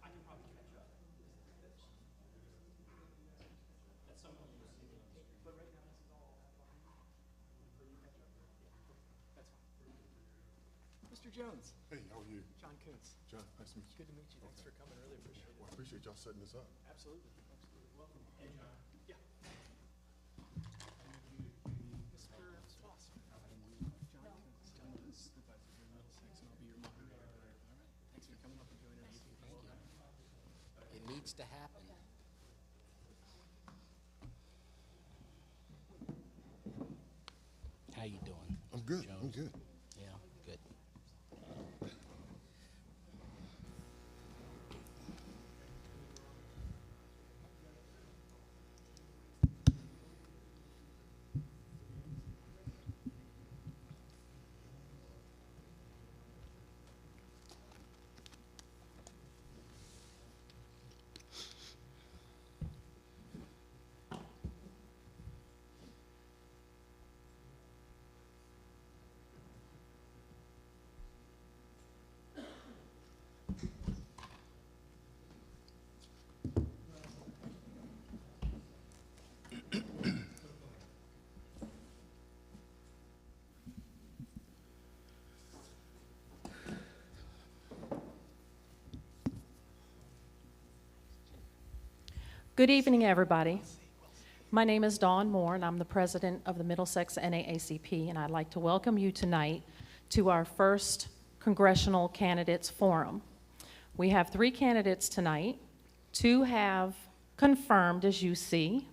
I can probably catch up. At some point you'll see me on the screen. But right now this is all behind you. Before you catch up? Yeah, that's fine. Mr. Jones. Hey, how are you? John Kuntz. John, nice to meet you. Good to meet you. Thanks for coming. Really appreciate it. Well, I appreciate y'all setting this up. Absolutely. Absolutely. Welcome. Hey, John. Yeah. Mr. Swass. John Kuntz. John Kuntz, supervisor here in Middlesex, and I'll be your moderator. All right. Thanks for coming up and joining us. Thank you. It needs to happen. How you doing? I'm good. Jones? I'm good. Yeah, good. Good evening, everybody. My name is Dawn Moore, and I'm the president of the Middlesex NAACP, and I'd like to welcome you tonight to our first Congressional Candidates Forum. We have 3 candidates tonight. 2 have confirmed, as you see.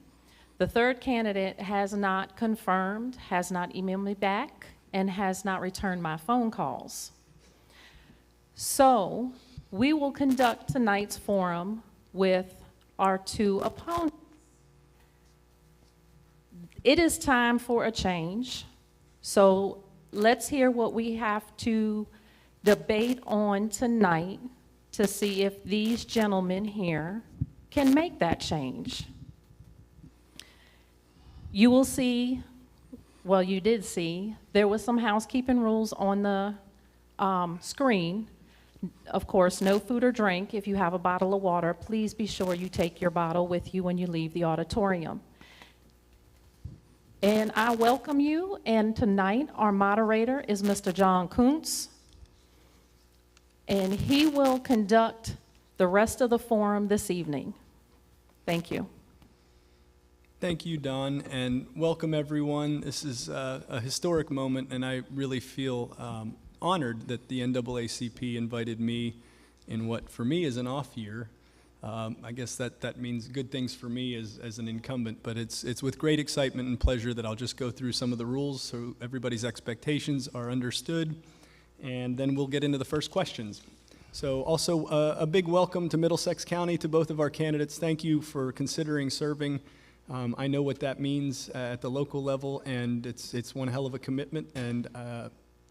The 3rd candidate has not confirmed, has not emailed me back, and has not returned my phone calls. So we will conduct tonight's forum with our 2 opponents. It is time for a change, so let's hear what we have to debate on tonight to see if these gentlemen here can make that change. You will see, well, you did see, there was some housekeeping rules on the screen. Of course, no food or drink. If you have a bottle of water, please be sure you take your bottle with you when you leave the auditorium. And I welcome you, and tonight our moderator is Mr. John Kuntz, and he will conduct the rest of the forum this evening. Thank you. Thank you, Dawn, and welcome everyone. This is a historic moment, and I really feel honored that the NAACP invited me in what for me is an off year. I guess that means good things for me as an incumbent, but it's with great excitement and pleasure that I'll just go through some of the rules so everybody's expectations are understood, and then we'll get into the first questions. So also a big welcome to Middlesex County, to both of our candidates. Thank you for considering serving. I know what that means at the local level, and it's one hell of a commitment, and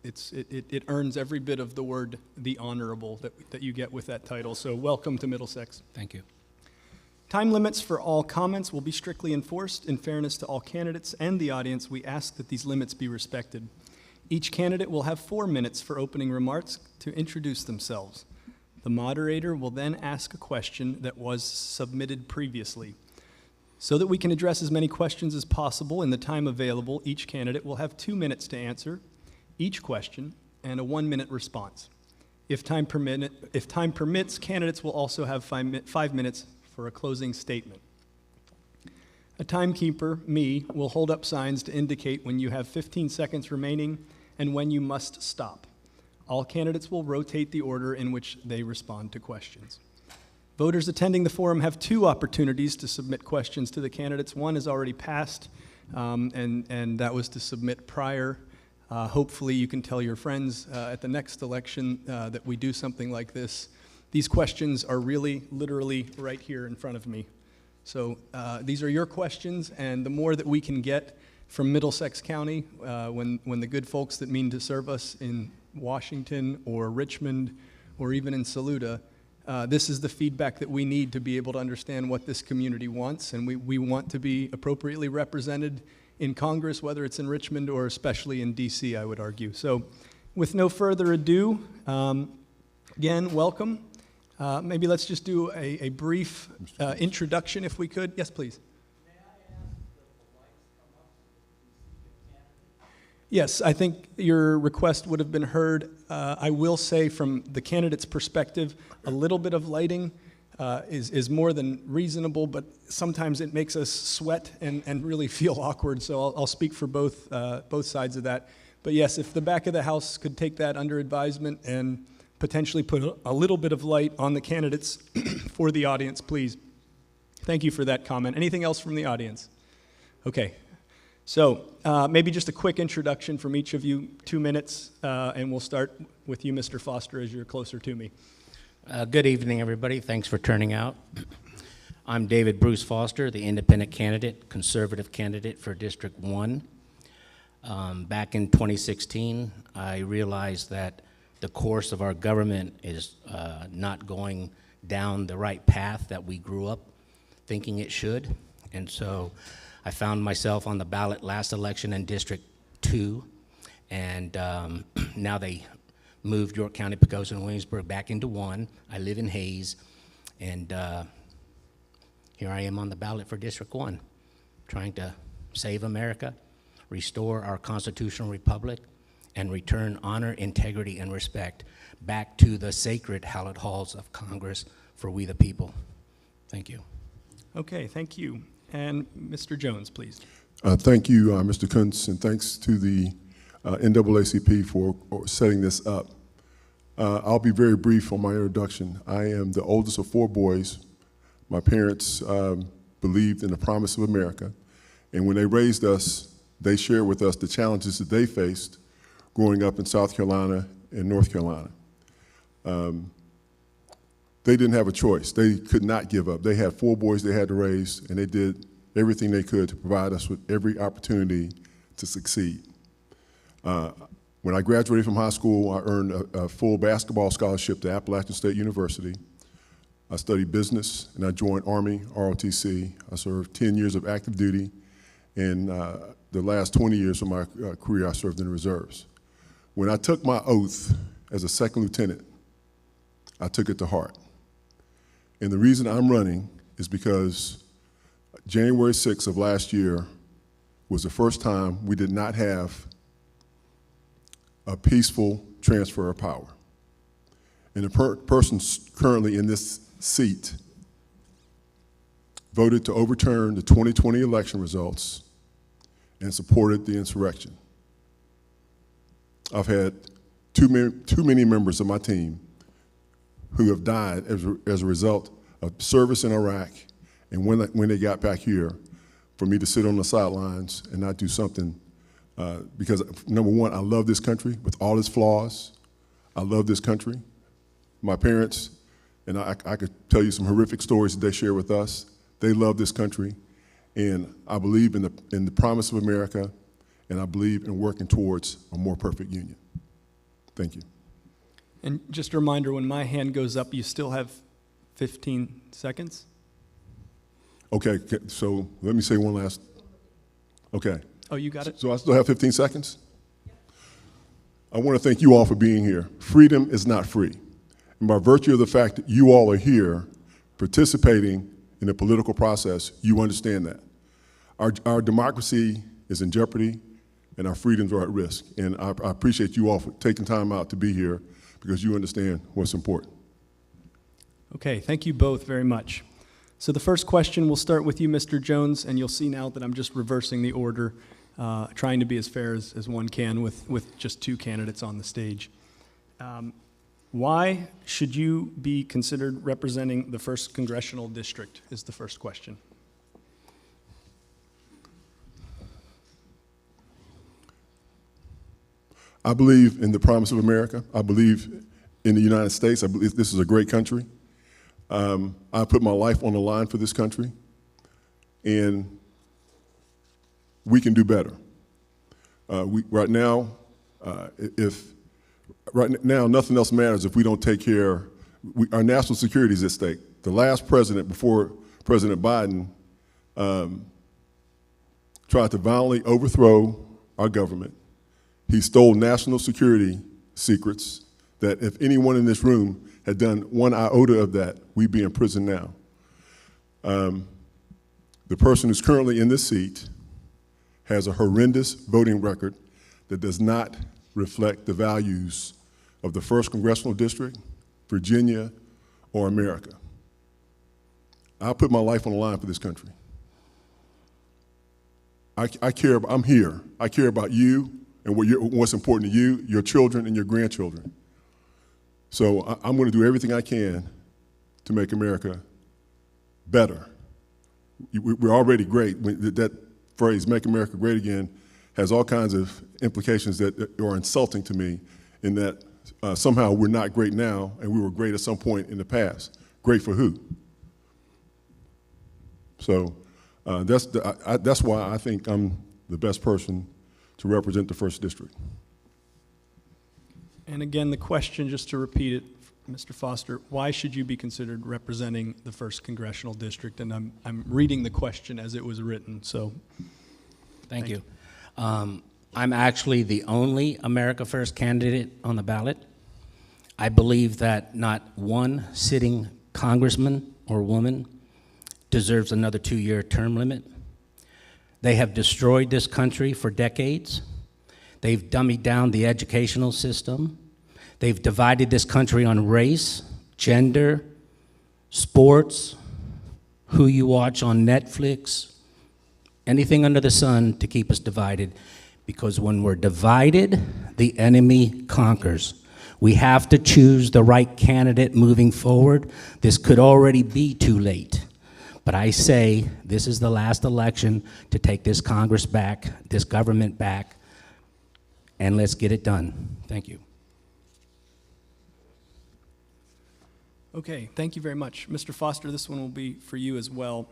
it earns every bit of the word "the honorable" that you get with that title. So welcome to Middlesex. Thank you. Time limits for all comments will be strictly enforced. In fairness to all candidates and the audience, we ask that these limits be respected. Each candidate will have 4 minutes for opening remarks to introduce themselves. The moderator will then ask a question that was submitted previously. So that we can address as many questions as possible in the time available, each candidate will have 2 minutes to answer each question and a 1-minute response. If time permits, candidates will also have 5 minutes for a closing statement. A timekeeper, me, will hold up signs to indicate when you have 15 seconds remaining and when you must stop. All candidates will rotate the order in which they respond to questions. Voters attending the forum have 2 opportunities to submit questions to the candidates. One is already passed, and that was to submit prior. Hopefully you can tell your friends at the next election that we do something like this. These questions are really, literally right here in front of me. So these are your questions, and the more that we can get from Middlesex County, when the good folks that mean to serve us in Washington or Richmond or even in Saluda, this is the feedback that we need to be able to understand what this community wants, and we want to be appropriately represented in Congress, whether it's in Richmond or especially in DC, I would argue. So with no further ado, again, welcome. Maybe let's just do a brief introduction if we could. Yes, please. Yes, I think your request would have been heard. I will say from the candidate's perspective, a little bit of lighting is more than reasonable, but sometimes it makes us sweat and really feel awkward, so I'll speak for both sides of that. But yes, if the back of the house could take that under advisement and potentially put a little bit of light on the candidates for the audience, please. Thank you for that comment. Anything else from the audience? Okay. So maybe just a quick introduction from each of you, 2 minutes, and we'll start with you, Mr. Foster, as you're closer to me. Good evening, everybody. Thanks for turning out. I'm David Bruce Foster, the independent candidate, conservative candidate for District 1. Back in 2016, I realized that the course of our government is not going down the right path that we grew up thinking it should. And so I found myself on the ballot last election in District 2, and now they moved York County, Pocosa, and Williamsburg back into 1. I live in Hayes, and here I am on the ballot for District 1, trying to save America, restore our constitutional republic, and return honor, integrity, and respect back to the sacred hallowed halls of Congress for we the people. Thank you. Okay, thank you. And Mr. Jones, please. Thank you, Mr. Kuntz, and thanks to the NAACP for setting this up. I'll be very brief on my introduction. I am the oldest of 4 boys. My parents believed in the promise of America, and when they raised us, they shared with us the challenges that they faced growing up in South Carolina and North Carolina. They didn't have a choice. They could not give up. They had 4 boys they had to raise, and they did everything they could to provide us with every opportunity to succeed. When I graduated from high school, I earned a full basketball scholarship to Appalachian State University. I studied business, and I joined Army, ROTC. I served 10 years of active duty, and the last 20 years of my career I served in the reserves. When I took my oath as a second lieutenant, I took it to heart. And the reason I'm running is because January 6th of last year was the first time we did not have a peaceful transfer of power. And the person currently in this seat voted to overturn the 2020 election results and supported the insurrection. I've had too many members of my team who have died as a result of service in Iraq, and when they got back here, for me to sit on the sidelines and not do something, because number one, I love this country with all its flaws. I love this country. My parents, and I could tell you some horrific stories that they share with us. They love this country, and I believe in the promise of America, and I believe in working towards a more perfect union. Thank you. And just a reminder, when my hand goes up, you still have 15 seconds? Okay, so let me say one last, okay. Oh, you got it? So I still have 15 seconds? I want to thank you all for being here. Freedom is not free. And by virtue of the fact that you all are here participating in the political process, you understand that. Our democracy is in jeopardy and our freedoms are at risk. And I appreciate you all for taking time out to be here because you understand what's important. Okay, thank you both very much. So the first question, we'll start with you, Mr. Jones, and you'll see now that I'm just reversing the order, trying to be as fair as one can with just 2 candidates on the stage. Why should you be considered representing the 1st Congressional District is the first question. I believe in the promise of America. I believe in the United States. I believe this is a great country. I put my life on the line for this country, and we can do better. Right now, nothing else matters if we don't take care. Our national security is at stake. The last president, before President Biden, tried to violently overthrow our government. He stole national security secrets that if anyone in this room had done one iota of that, we'd be in prison now. The person who's currently in this seat has a horrendous voting record that does not reflect the values of the 1st Congressional District, Virginia, or America. I'll put my life on the line for this country. I'm here. I care about you and what's important to you, your children, and your grandchildren. So I'm going to do everything I can to make America better. We're already great. That phrase, "Make America Great Again," has all kinds of implications that are insulting to me, in that somehow we're not great now and we were great at some point in the past. Great for who? So that's why I think I'm the best person to represent the 1st District. And again, the question, just to repeat it, Mr. Foster, why should you be considered representing the 1st Congressional District? And I'm reading the question as it was written, so. Thank you. I'm actually the only America First candidate on the ballot. I believe that not one sitting congressman or woman deserves another 2-year term limit. They have destroyed this country for decades. They've dummied down the educational system. They've divided this country on race, gender, sports, who you watch on Netflix, anything under the sun to keep us divided. Because when we're divided, the enemy conquers. We have to choose the right candidate moving forward. This could already be too late. But I say this is the last election to take this Congress back, this government back, and let's get it done. Thank you. Okay, thank you very much. Mr. Foster, this one will be for you as well.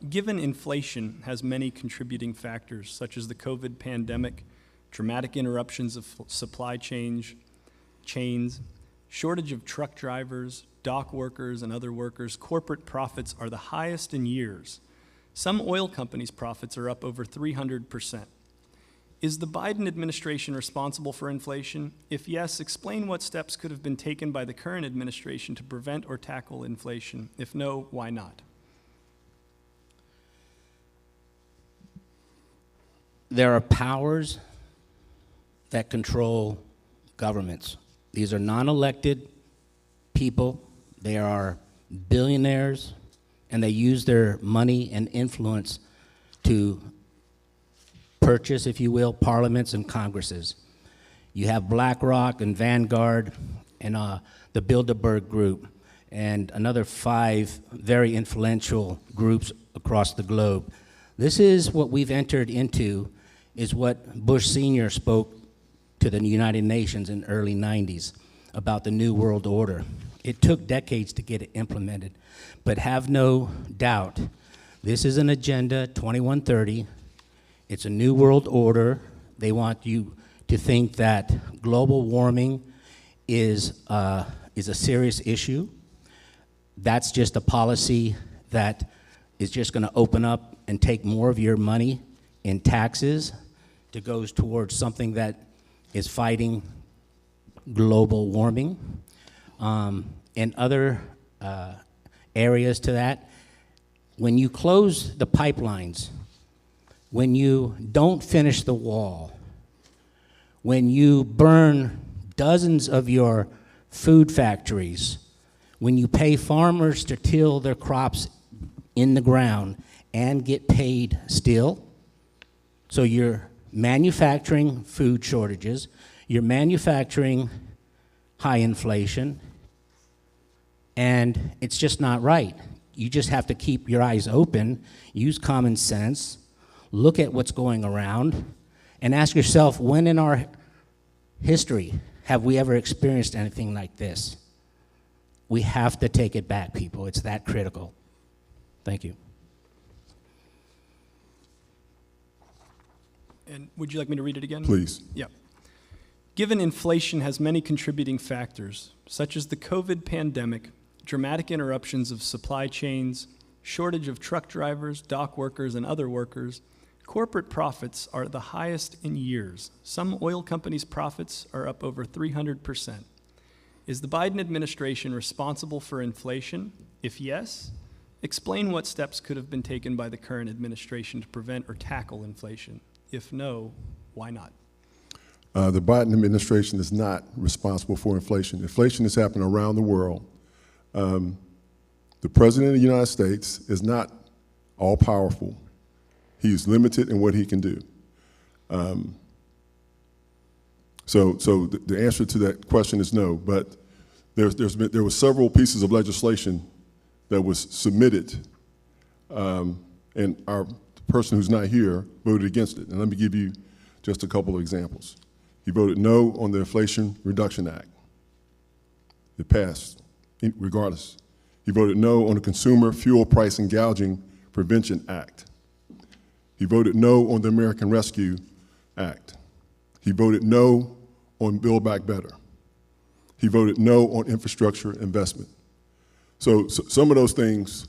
Given inflation has many contributing factors, such as the COVID pandemic, dramatic interruptions of supply chains, shortage of truck drivers, dock workers, and other workers, corporate profits are the highest in years. Some oil companies' profits are up over 300%. Is the Biden administration responsible for inflation? If yes, explain what steps could have been taken by the current administration to prevent or tackle inflation. If no, why not? There are powers that control governments. These are non-elected people. They are billionaires, and they use their money and influence to purchase, if you will, parliaments and congresses. You have BlackRock and Vanguard and the Bilderberg Group and another 5 very influential groups across the globe. This is what we've entered into, is what Bush Sr. spoke to the United Nations in the early 90s about the New World Order. It took decades to get it implemented, but have no doubt, this is an Agenda 2130. It's a New World Order. They want you to think that global warming is a serious issue. That's just a policy that is just going to open up and take more of your money in taxes to go towards something that is fighting global warming. And other areas to that, when you close the pipelines, when you don't finish the wall, when you burn dozens of your food factories, when you pay farmers to till their crops in the ground and get paid still, so you're manufacturing food shortages, you're manufacturing high inflation, and it's just not right. You just have to keep your eyes open, use common sense, look at what's going around, and ask yourself, when in our history have we ever experienced anything like this? We have to take it back, people. It's that critical. Thank you. And would you like me to read it again? Please. Yeah. Given inflation has many contributing factors, such as the COVID pandemic, dramatic interruptions of supply chains, shortage of truck drivers, dock workers, and other workers, corporate profits are the highest in years. Some oil companies' profits are up over 300%. Is the Biden administration responsible for inflation? If yes, explain what steps could have been taken by the current administration to prevent or tackle inflation. If no, why not? The Biden administration is not responsible for inflation. Inflation is happening around the world. The President of the United States is not all-powerful. He is limited in what he can do. So the answer to that question is no, but there were several pieces of legislation that was submitted, and our person who's not here voted against it. And let me give you just a couple of examples. He voted no on the Inflation Reduction Act. It passed, regardless. He voted no on the Consumer Fuel Price and Gouging Prevention Act. He voted no on the American Rescue Act. He voted no on Build Back Better. He voted no on infrastructure investment. So some of those things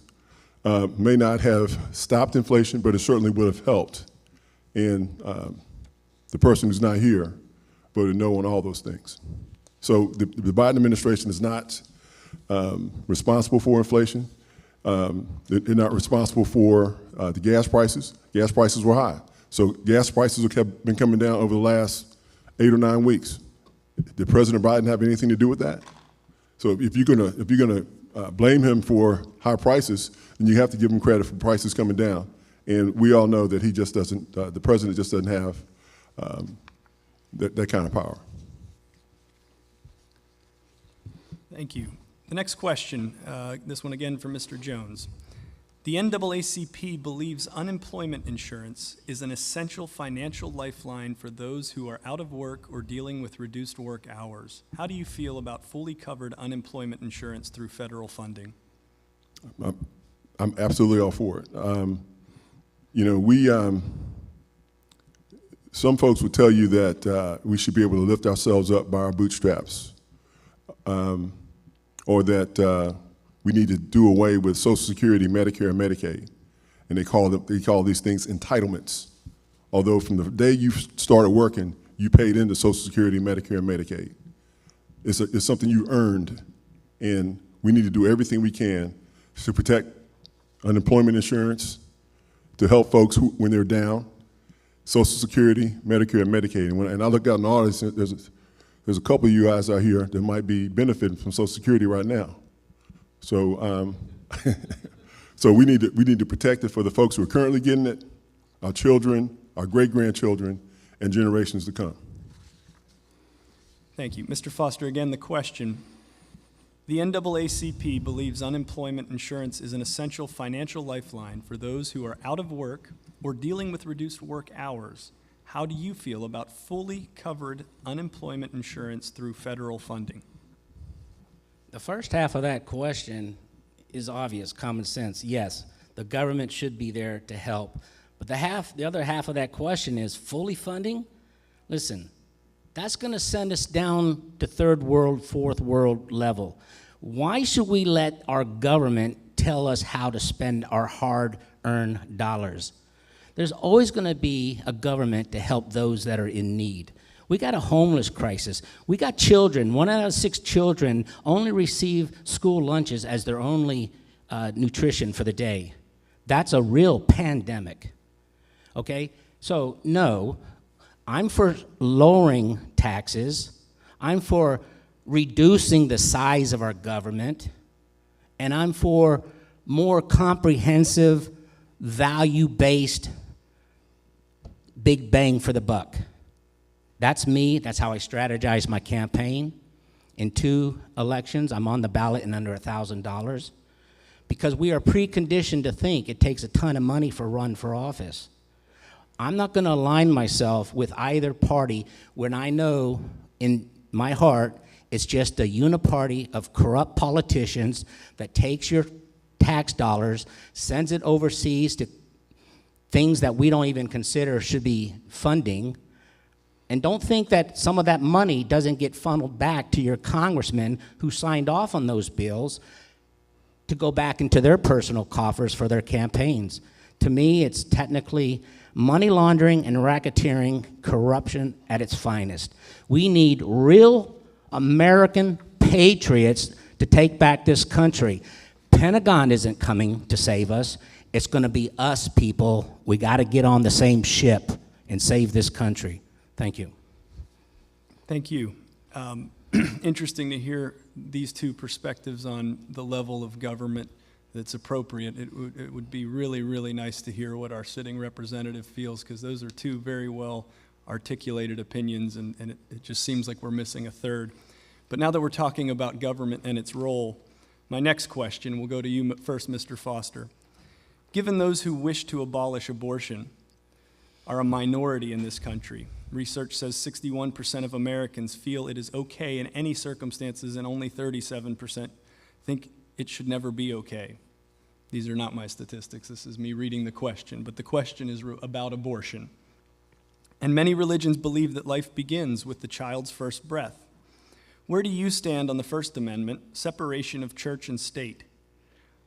may not have stopped inflation, but it certainly would have helped. And the person who's not here voted no on all those things. So the Biden administration is not responsible for inflation. They're not responsible for the gas prices. Gas prices were high. So gas prices have been coming down over the last 8 or 9 weeks. Did President Biden have anything to do with that? So if you're gonna blame him for high prices, then you have to give him credit for prices coming down. And we all know that he just doesn't, the president just doesn't have that kind of power. Thank you. The next question, this one again from Mr. Jones. The NAACP believes unemployment insurance is an essential financial lifeline for those who are out of work or dealing with reduced work hours. How do you feel about fully covered unemployment insurance through federal funding? I'm absolutely all for it. You know, some folks would tell you that we should be able to lift ourselves up by our bootstraps, or that we need to do away with Social Security, Medicare, and Medicaid. And they call these things entitlements. Although from the day you started working, you paid into Social Security, Medicare, and Medicaid. It's something you earned, and we need to do everything we can to protect unemployment insurance, to help folks when they're down, Social Security, Medicare, and Medicaid. And I look out in the audience, there's a couple of you guys out here that might be benefiting from Social Security right now. So, so we need to protect it for the folks who are currently getting it, our children, our great-grandchildren, and generations to come. Thank you. Mr. Foster, again, the question. The NAACP believes unemployment insurance is an essential financial lifeline for those who are out of work or dealing with reduced work hours. How do you feel about fully covered unemployment insurance through federal funding? The first half of that question is obvious, common sense. Yes, the government should be there to help. But the other half of that question is fully funding? Listen, that's going to send us down to third world, fourth world level. Why should we let our government tell us how to spend our hard-earned dollars? There's always going to be a government to help those that are in need. We got a homeless crisis. We got children. 1 out of 6 children only receive school lunches as their only nutrition for the day. That's a real pandemic, okay? So, no, I'm for lowering taxes. I'm for reducing the size of our government. And I'm for more comprehensive, value-based, big bang for the buck. That's me. That's how I strategize my campaign. In 2 elections, I'm on the ballot in under $1,000 because we are preconditioned to think it takes a ton of money for run for office. I'm not going to align myself with either party when I know in my heart it's just a uniparty of corrupt politicians that takes your tax dollars, sends it overseas to things that we don't even consider should be funding. And don't think that some of that money doesn't get funneled back to your congressmen who signed off on those bills to go back into their personal coffers for their campaigns. To me, it's technically money laundering and racketeering, corruption at its finest. We need real American patriots to take back this country. Pentagon isn't coming to save us. It's going to be us, people. We got to get on the same ship and save this country. Thank you. Thank you. Interesting to hear these two perspectives on the level of government that's appropriate. It would be really, really nice to hear what our sitting representative feels, because those are two very well articulated opinions, and it just seems like we're missing a third. But now that we're talking about government and its role, my next question will go to you first, Mr. Foster. Given those who wish to abolish abortion are a minority in this country, research says 61% of Americans feel it is okay in any circumstances, and only 37% think it should never be okay. These are not my statistics. This is me reading the question, but the question is about abortion. And many religions believe that life begins with the child's first breath. Where do you stand on the First Amendment, separation of church and state?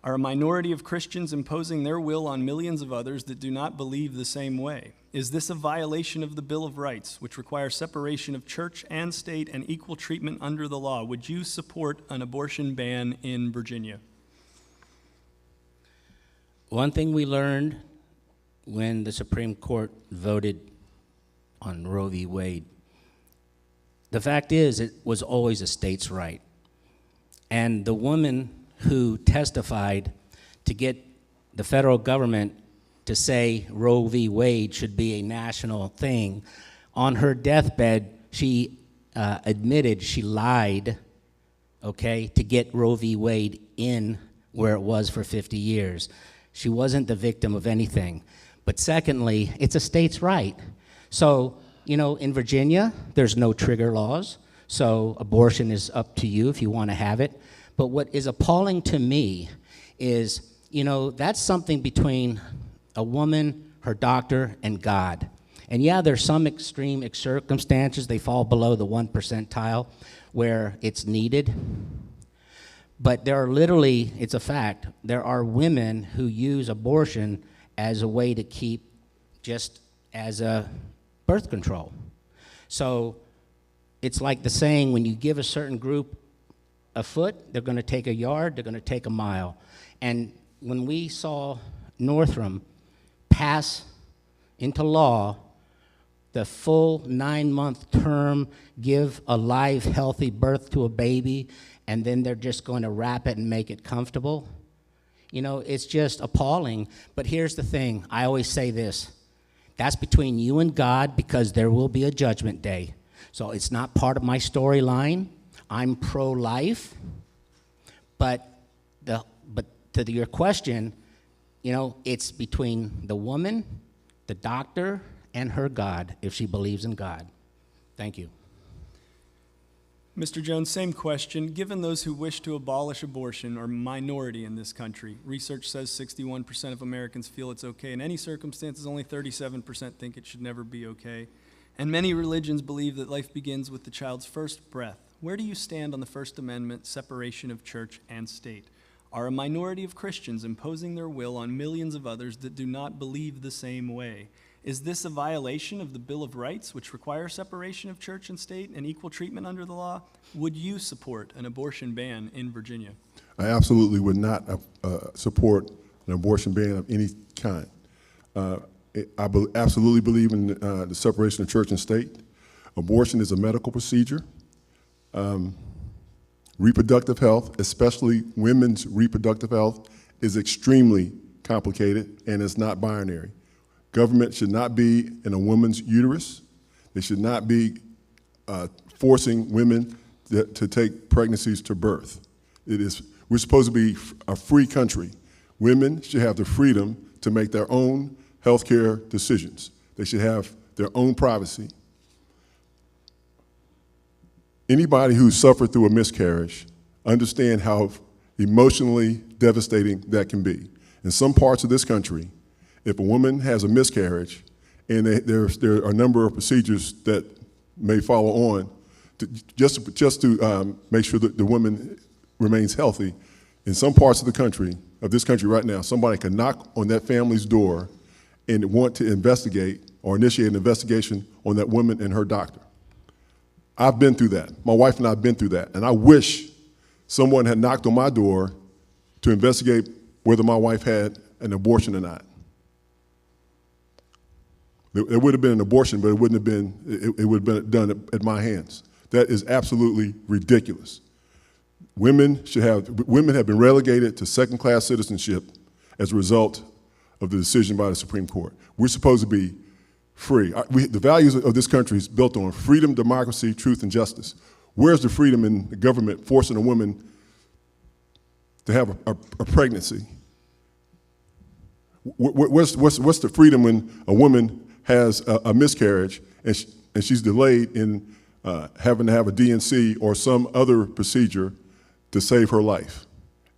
Are a minority of Christians imposing their will on millions of others that do not believe the same way? Is this a violation of the Bill of Rights, which requires separation of church and state and equal treatment under the law? Would you support an abortion ban in Virginia? One thing we learned when the Supreme Court voted on Roe v. Wade, the fact is it was always a state's right. And the woman who testified to get the federal government to say Roe v. Wade should be a national thing, on her deathbed, she admitted she lied, okay, to get Roe v. Wade in where it was for 50 years. She wasn't the victim of anything. But secondly, it's a state's right. So, you know, in Virginia, there's no trigger laws, so abortion is up to you if you want to have it. But what is appalling to me is, you know, that's something between a woman, her doctor, and God. And yeah, there's some extreme circumstances, they fall below the 1 percentile where it's needed. But there are literally, it's a fact, there are women who use abortion as a way to keep, just as a birth control. So it's like the saying, when you give a certain group a foot, they're going to take a yard, they're going to take a mile. And when we saw Northam pass into law the full 9-month term, give a live, healthy birth to a baby, and then they're just going to wrap it and make it comfortable, you know, it's just appalling. But here's the thing, I always say this, that's between you and God, because there will be a judgment day. So it's not part of my storyline. I'm pro-life, but to your question, you know, it's between the woman, the doctor, and her God, if she believes in God. Thank you. Mr. Jones, same question. Given those who wish to abolish abortion are minority in this country, research says 61% of Americans feel it's okay in any circumstances, only 37% think it should never be okay. And many religions believe that life begins with the child's first breath. Where do you stand on the First Amendment, separation of church and state? Are a minority of Christians imposing their will on millions of others that do not believe the same way? Is this a violation of the Bill of Rights, which requires separation of church and state and equal treatment under the law? Would you support an abortion ban in Virginia? I absolutely would not support an abortion ban of any kind. Absolutely believe in the separation of church and state. Abortion is a medical procedure. Reproductive health, especially women's reproductive health, is extremely complicated, and it's not binary. Government should not be in a woman's uterus. They should not be forcing women to take pregnancies to birth. We're supposed to be a free country. Women should have the freedom to make their own healthcare decisions. They should have their own privacy. Anybody who suffered through a miscarriage understand how emotionally devastating that can be. In some parts of this country, if a woman has a miscarriage and there are a number of procedures that may follow on just to make sure that the woman remains healthy, in some parts of this country right now, somebody can knock on that family's door and want to investigate or initiate an investigation on that woman and her doctor. I've been through that. My wife and I have been through that. And I wish someone had knocked on my door to investigate whether my wife had an abortion or not. There would have been an abortion, but it wouldn't have been, it would have been done at my hands. That is absolutely ridiculous. Women have been relegated to second-class citizenship as a result of the decision by the Supreme Court. We're supposed to be free. The values of this country is built on freedom, democracy, truth, and justice. Where's the freedom in the government forcing a woman to have a pregnancy? What's the freedom when a woman has a miscarriage and she's delayed in having to have a DNC or some other procedure to save her life?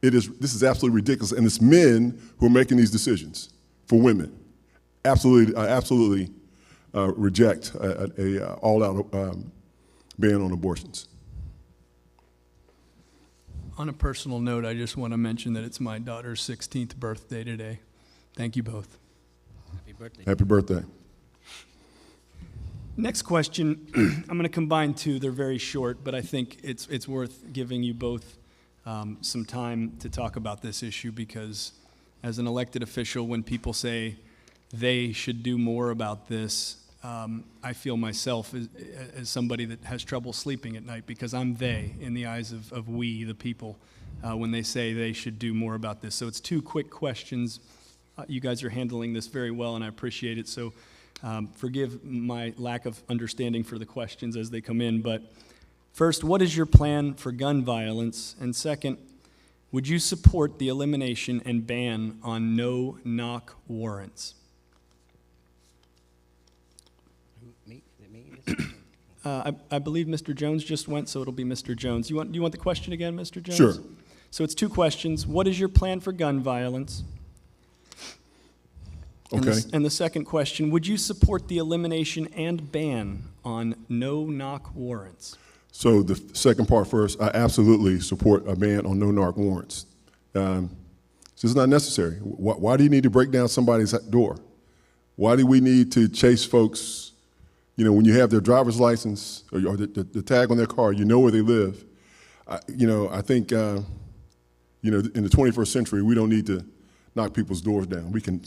This is absolutely ridiculous, and it's men who are making these decisions for women. Absolutely reject a all-out ban on abortions. On a personal note, I just want to mention that it's my daughter's 16th birthday today. Thank you both. Happy birthday. Happy birthday. Next question, I'm going to combine two. They're very short, but I think it's worth giving you both some time to talk about this issue, because as an elected official, when people say they should do more about this, I feel myself as somebody that has trouble sleeping at night, because I'm they in the eyes of we, the people, when they say they should do more about this. So it's two quick questions. You guys are handling this very well, and I appreciate it. So forgive my lack of understanding for the questions as they come in. But first, what is your plan for gun violence? And second, would you support the elimination and ban on no-knock warrants? Me? I believe Mr. Jones just went, so it'll be Mr. Jones. You want the question again, Mr. Jones? Sure. So it's two questions. What is your plan for gun violence? Okay. And the second question, would you support the elimination and ban on no-knock warrants? So the second part first, I absolutely support a ban on no-knock warrants. This is not necessary. Why do you need to break down somebody's door? Why do we need to chase folks? You know, when you have their driver's license or the tag on their car, you know where they live. I think, in the 21st century, we don't need to knock people's doors down. We can,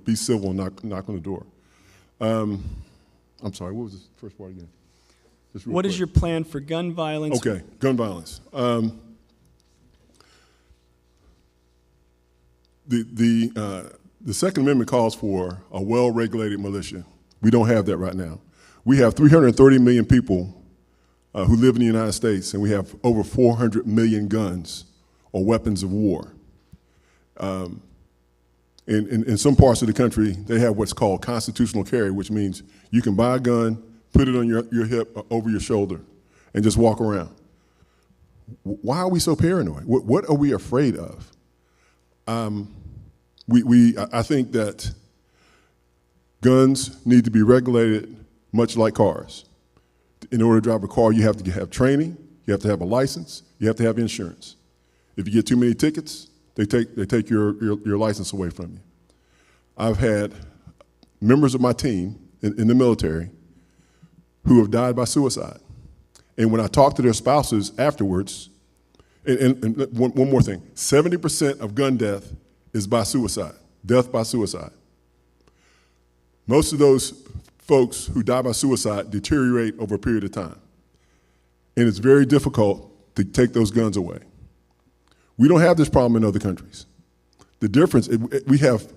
be civil and knock on the door. I'm sorry, what was the first part again? What is your plan for gun violence? Okay, gun violence. The Second Amendment calls for a well-regulated militia. We don't have that right now. We have 330 million people who live in the United States, and we have over 400 million guns or weapons of war. In some parts of the country, they have what's called constitutional carry, which means you can buy a gun, put it on your hip or over your shoulder, and just walk around. Why are we so paranoid? What are we afraid of? I think that guns need to be regulated much like cars. In order to drive a car, you have to have training, you have to have a license, you have to have insurance. If you get too many tickets, they take your license away from you. I've had members of my team in the military who have died by suicide. And when I talk to their spouses afterwards, and one more thing, 70% of gun death is by suicide, death by suicide. Most of those folks who die by suicide deteriorate over a period of time. And it's very difficult to take those guns away. We don't have this problem in other countries. The difference, we have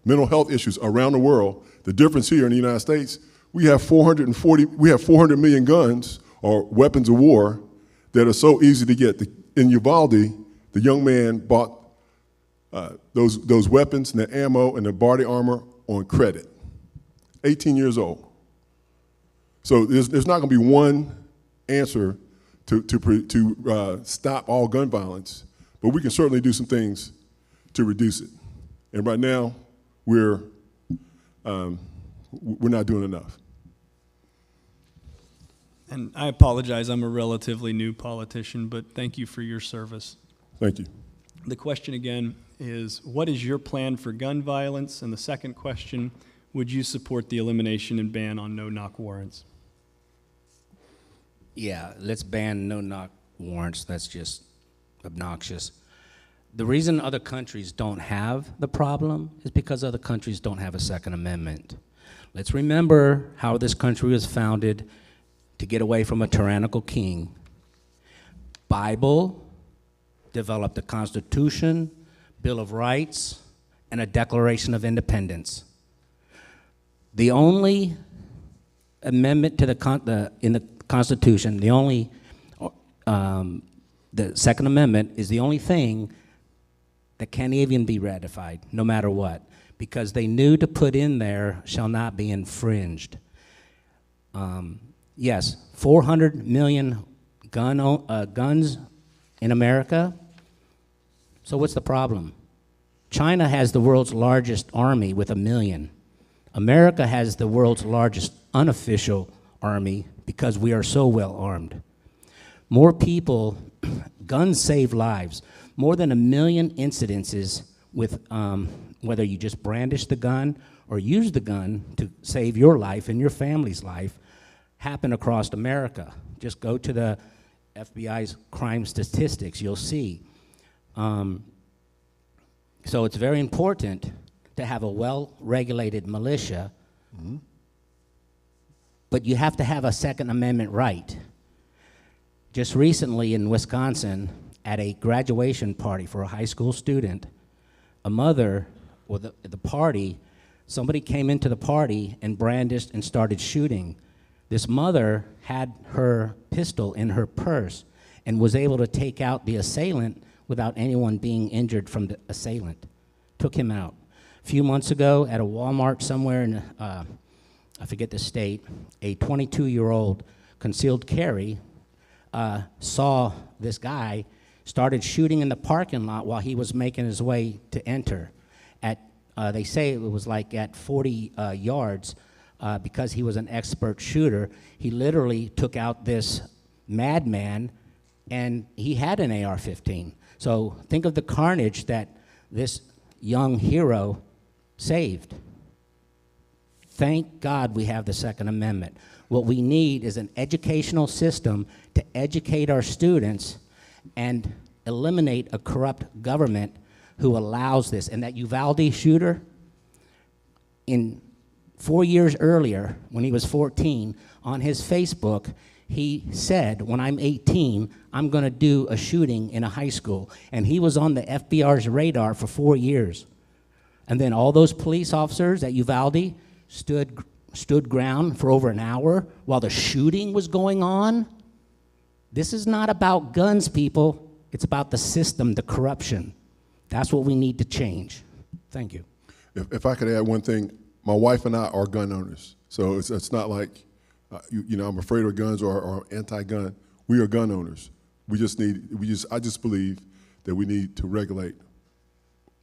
mental health issues around the world. The difference here in the United States, we have 400 million guns or weapons of war that are so easy to get. In Uvalde, the young man bought those weapons and the ammo and the body armor on credit, 18 years old. So there's not going to be one answer to stop all gun violence, but we can certainly do some things to reduce it. And right now, we're not doing enough. And I apologize, I'm a relatively new politician, but thank you for your service. Thank you. The question again is, what is your plan for gun violence? And the second question, would you support the elimination and ban on no-knock warrants? Yeah, let's ban no-knock warrants. That's just obnoxious. The reason other countries don't have the problem is because other countries don't have a Second Amendment. Let's remember how this country was founded to get away from a tyrannical king. Bible developed a Constitution, Bill of Rights, and a Declaration of Independence. The only amendment to in the Constitution, the Second Amendment is the only thing that can't even be ratified, no matter what, because they knew to put in there shall not be infringed. Yes, 400 million guns in America. So what's the problem? China has the world's largest army with 1 million. America has the world's largest unofficial army because we are so well armed. More people, guns save lives. More than 1 million incidences with whether you just brandish the gun or use the gun to save your life and your family's life happen across America. Just go to the FBI's crime statistics, you'll see. So it's very important to have a well-regulated militia, but you have to have a Second Amendment right. Just recently in Wisconsin, at a graduation party for a high school student, a mother, or the party, somebody came into the party and brandished and started shooting. This mother had her pistol in her purse and was able to take out the assailant without anyone being injured from the assailant. Took him out. A few months ago at a Walmart somewhere in, I forget the state, a 22-year-old concealed carry saw this guy, started shooting in the parking lot while he was making his way to enter. They say it was like at 40 yards, because he was an expert shooter, he literally took out this madman, and he had an AR-15. So think of the carnage that this young hero saved. Thank God we have the Second Amendment. What we need is an educational system to educate our students and eliminate a corrupt government who allows this. And that Uvalde shooter, in 4 years earlier, when he was 14, on his Facebook, he said, when I'm 18, I'm going to do a shooting in a high school. And he was on the FBR's radar for 4 years. And then all those police officers at Uvalde stood ground for over an hour while the shooting was going on. This is not about guns, people. It's about the system, the corruption. That's what we need to change. Thank you. If I could add one thing, my wife and I are gun owners. So it's not like, I'm afraid of guns or anti-gun. We are gun owners. I just believe that we need to regulate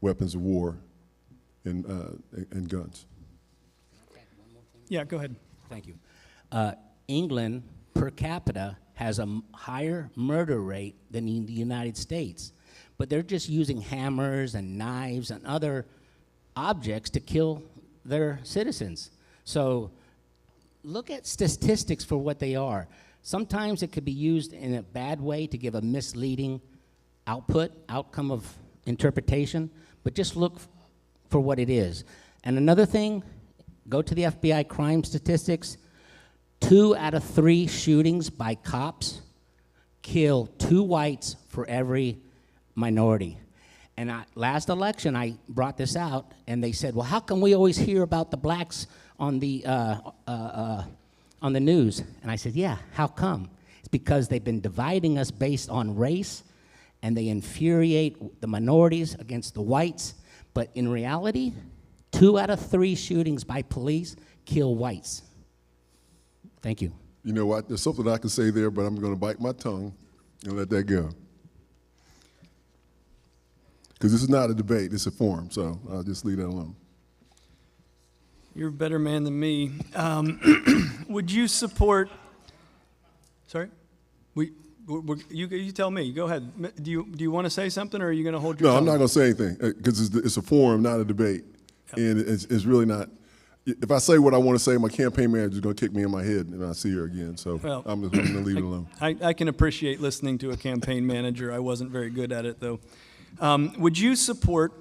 weapons of war and guns. Yeah, go ahead. Thank you. England, per capita, has a higher murder rate than in the United States. But they're just using hammers and knives and other objects to kill their citizens. So look at statistics for what they are. Sometimes it could be used in a bad way to give a misleading outcome of interpretation, but just look for what it is. And another thing, go to the FBI crime statistics. 2 out of 3 shootings by cops kill 2 whites for every minority. And last election, I brought this out, and they said, well, how come we always hear about the blacks on the news? And I said, yeah, how come? It's because they've been dividing us based on race, and they infuriate the minorities against the whites. But in reality, 2 out of 3 shootings by police kill whites. Thank you. You know what? There's something I can say there, but I'm going to bite my tongue and let that go. Because this is not a debate, it's a forum, so I'll just leave that alone. You're a better man than me. Would you support, sorry? You tell me, go ahead. Do you want to say something, or are you going to hold your tongue? No, I'm not going to say anything, because it's a forum, not a debate. Yep. And it's really not. if I say what I want to say, my campaign manager's going to kick me in my head and I see her again. So Well, I'm just going to leave it alone. I can appreciate listening to a campaign manager. I wasn't very good at it, though. Would you support,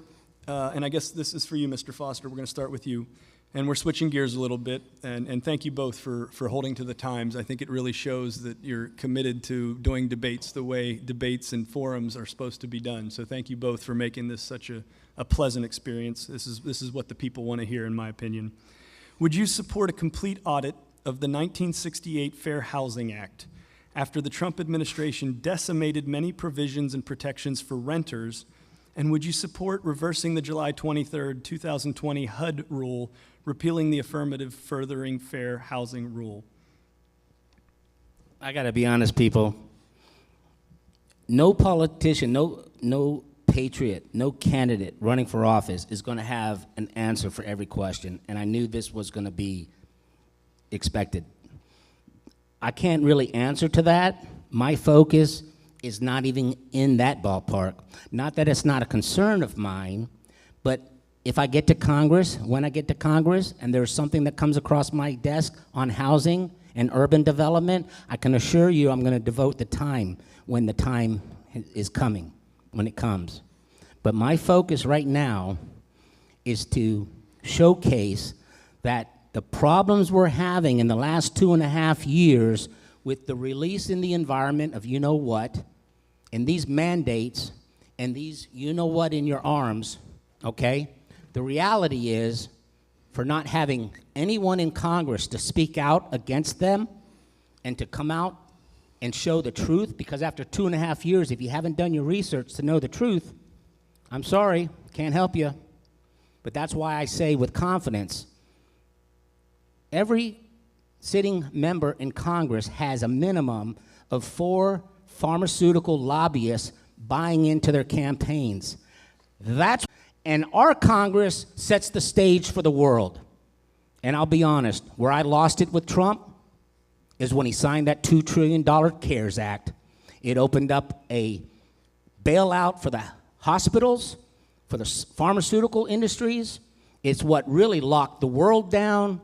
and I guess this is for you, Mr. Foster, we're going to start with you, and we're switching gears a little bit, and thank you both for holding to the times. I think it really shows that you're committed to doing debates the way debates and forums are supposed to be done. So thank you both for making this such a pleasant experience. This is what the people want to hear, in my opinion. Would you support a complete audit of the 1968 Fair Housing Act after the Trump administration decimated many provisions and protections for renters? And would you support reversing the July 23rd, 2020 HUD rule, repealing the affirmative furthering fair housing rule? I got to be honest, people. No politician, no patriot, no candidate running for office is going to have an answer for every question, and I knew this was going to be expected. I can't really answer to that. My focus is not even in that ballpark. Not that it's not a concern of mine, but if I get to Congress, when I get to Congress, and there's something that comes across my desk on housing and urban development, I can assure you I'm going to devote the time when the time is coming, when it comes. But my focus right now is to showcase that the problems we're having in the last 2.5 years with the release in the environment of you know what, and these mandates, and these you know what in your arms, okay? The reality is, for not having anyone in Congress to speak out against them and to come out and show the truth, because after 2.5 years, if you haven't done your research to know the truth, I'm sorry, can't help you. But that's why I say with confidence, every sitting member in Congress has a minimum of 4 pharmaceutical lobbyists buying into their campaigns. And our Congress sets the stage for the world. And I'll be honest, where I lost it with Trump is when he signed that $2 trillion CARES Act. It opened up a bailout for the hospitals, for the pharmaceutical industries. It's what really locked the world down,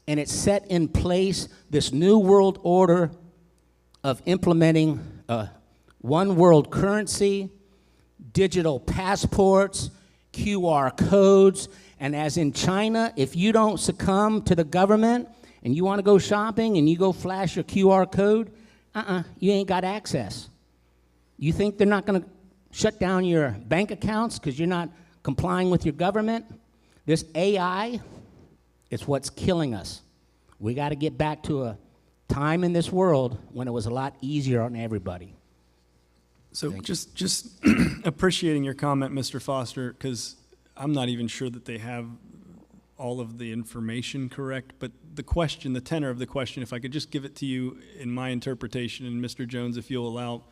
and it set in place this new world order of implementing a one world currency, digital passports, QR codes, and as in China, if you don't succumb to the government and you want to go shopping and you go flash your QR code, you ain't got access. You think they're not going to shut down your bank accounts because you're not complying with your government? This AI is what's killing us. We got to get back to a time in this world when it was a lot easier on everybody. So just appreciating your comment, Mr. Foster, because I'm not even sure that they have all of the information correct, but the question, the tenor of the question, if I could just give it to you in my interpretation, and Mr. Jones, if you'll allow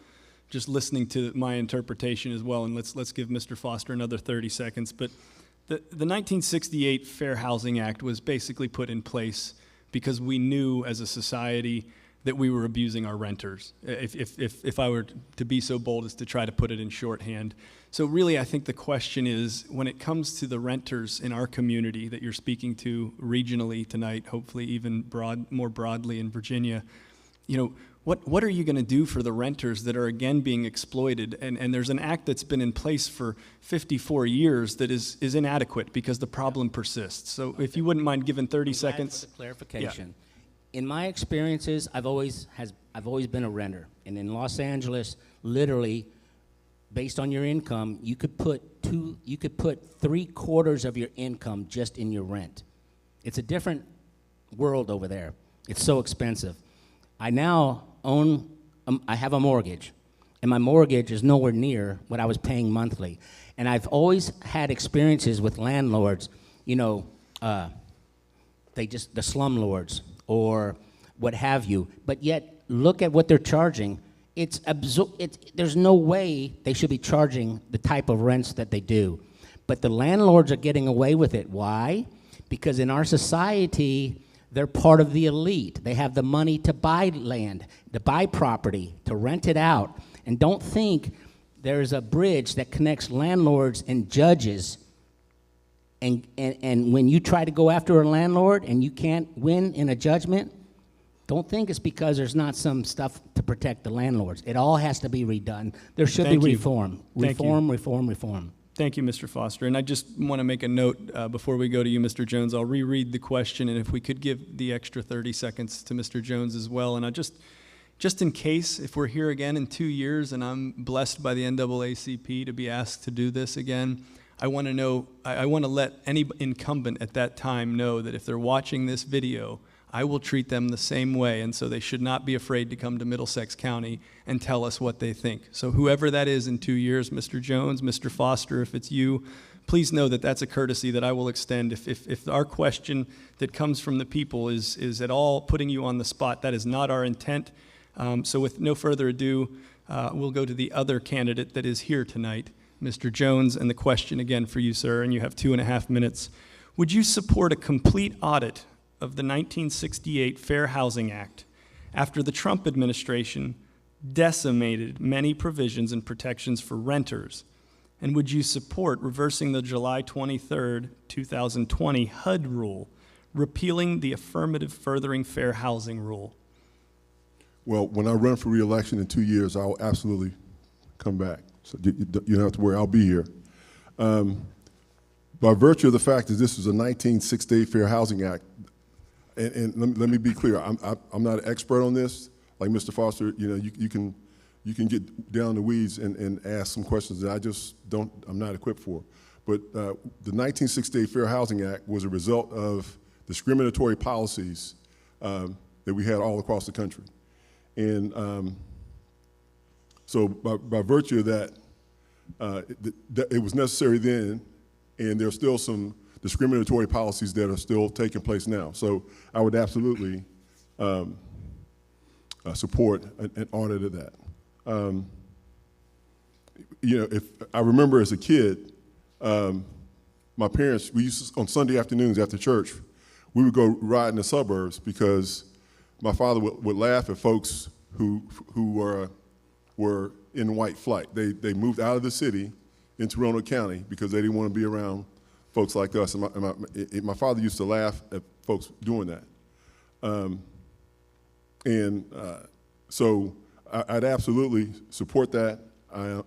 just listening to my interpretation as well, and let's give Mr. Foster another 30 seconds. But the 1968 Fair Housing Act was basically put in place because we knew as a society that we were abusing our renters, if I were to be so bold as to try to put it in shorthand. So really, I think the question is, when it comes to the renters in our community that you're speaking to regionally tonight, hopefully even more broadly in Virginia, you know, what are you going to do for the renters that are again being exploited? And there's an act that's been in place for 54 years that is inadequate because the problem persists. So if you wouldn't mind giving 30 seconds. For the clarification. Yeah. In my experiences, I've always been a renter. And in Los Angeles, literally, based on your income, you could put 3/4 of your income just in your rent. It's a different world over there. It's so expensive. I now I have a mortgage, and my mortgage is nowhere near what I was paying monthly. And I've always had experiences with landlords, you know, the slumlords or what have you, but yet look at what they're charging. There's no way they should be charging the type of rents that they do. But the landlords are getting away with it. Why? Because in our society, they're part of the elite. They have the money to buy land, to buy property, to rent it out. And don't think there's a bridge that connects landlords and judges And when you try to go after a landlord and you can't win in a judgment, don't think it's because there's not some stuff to protect the landlords. It all has to be redone. There should Thank be you. reform. Thank you. Reform. Thank you, Mr. Foster. And I just want to make a note before we go to you, Mr. Jones. I'll reread the question, and if we could give the extra 30 seconds to Mr. Jones as well. And I just in case, if we're here again in 2 years and I'm blessed by the NAACP to be asked to do this again, I want to know, I want to let any incumbent at that time know that if they're watching this video, I will treat them the same way, and so they should not be afraid to come to Middlesex County and tell us what they think. So whoever that is in 2 years, Mr. Jones, Mr. Foster, if it's you, please know that that's a courtesy that I will extend. If our question that comes from the people is at all putting you on the spot, that is not our intent. So with no further ado, we'll go to the other candidate that is here tonight, Mr. Jones, and the question again for you, sir, and you have 2.5 minutes. Would you support a complete audit of the 1968 Fair Housing Act after the Trump administration decimated many provisions and protections for renters? And would you support reversing the July 23rd, 2020 HUD rule, repealing the affirmative furthering fair housing rule? Well, when I run for re-election in 2 years, I'll absolutely come back. So you don't have to worry, I'll be here. By virtue of the fact that this was a 1968 Fair Housing Act, and let me be clear, I'm not an expert on this. Like Mr. Foster, you can get down the weeds and ask some questions that I'm not equipped for. But the 1968 Fair Housing Act was a result of discriminatory policies that we had all across the country. And so by virtue of that, it was necessary then, and there's still some discriminatory policies that are still taking place now. So I would absolutely support an audit of that. If I remember as a kid, my parents, we used to, on Sunday afternoons after church, we would go ride in the suburbs because my father would laugh at folks who were in white flight. They moved out of the city into Roanoke County because they didn't want to be around folks like us. And my father used to laugh at folks doing that. So I'd absolutely support that. I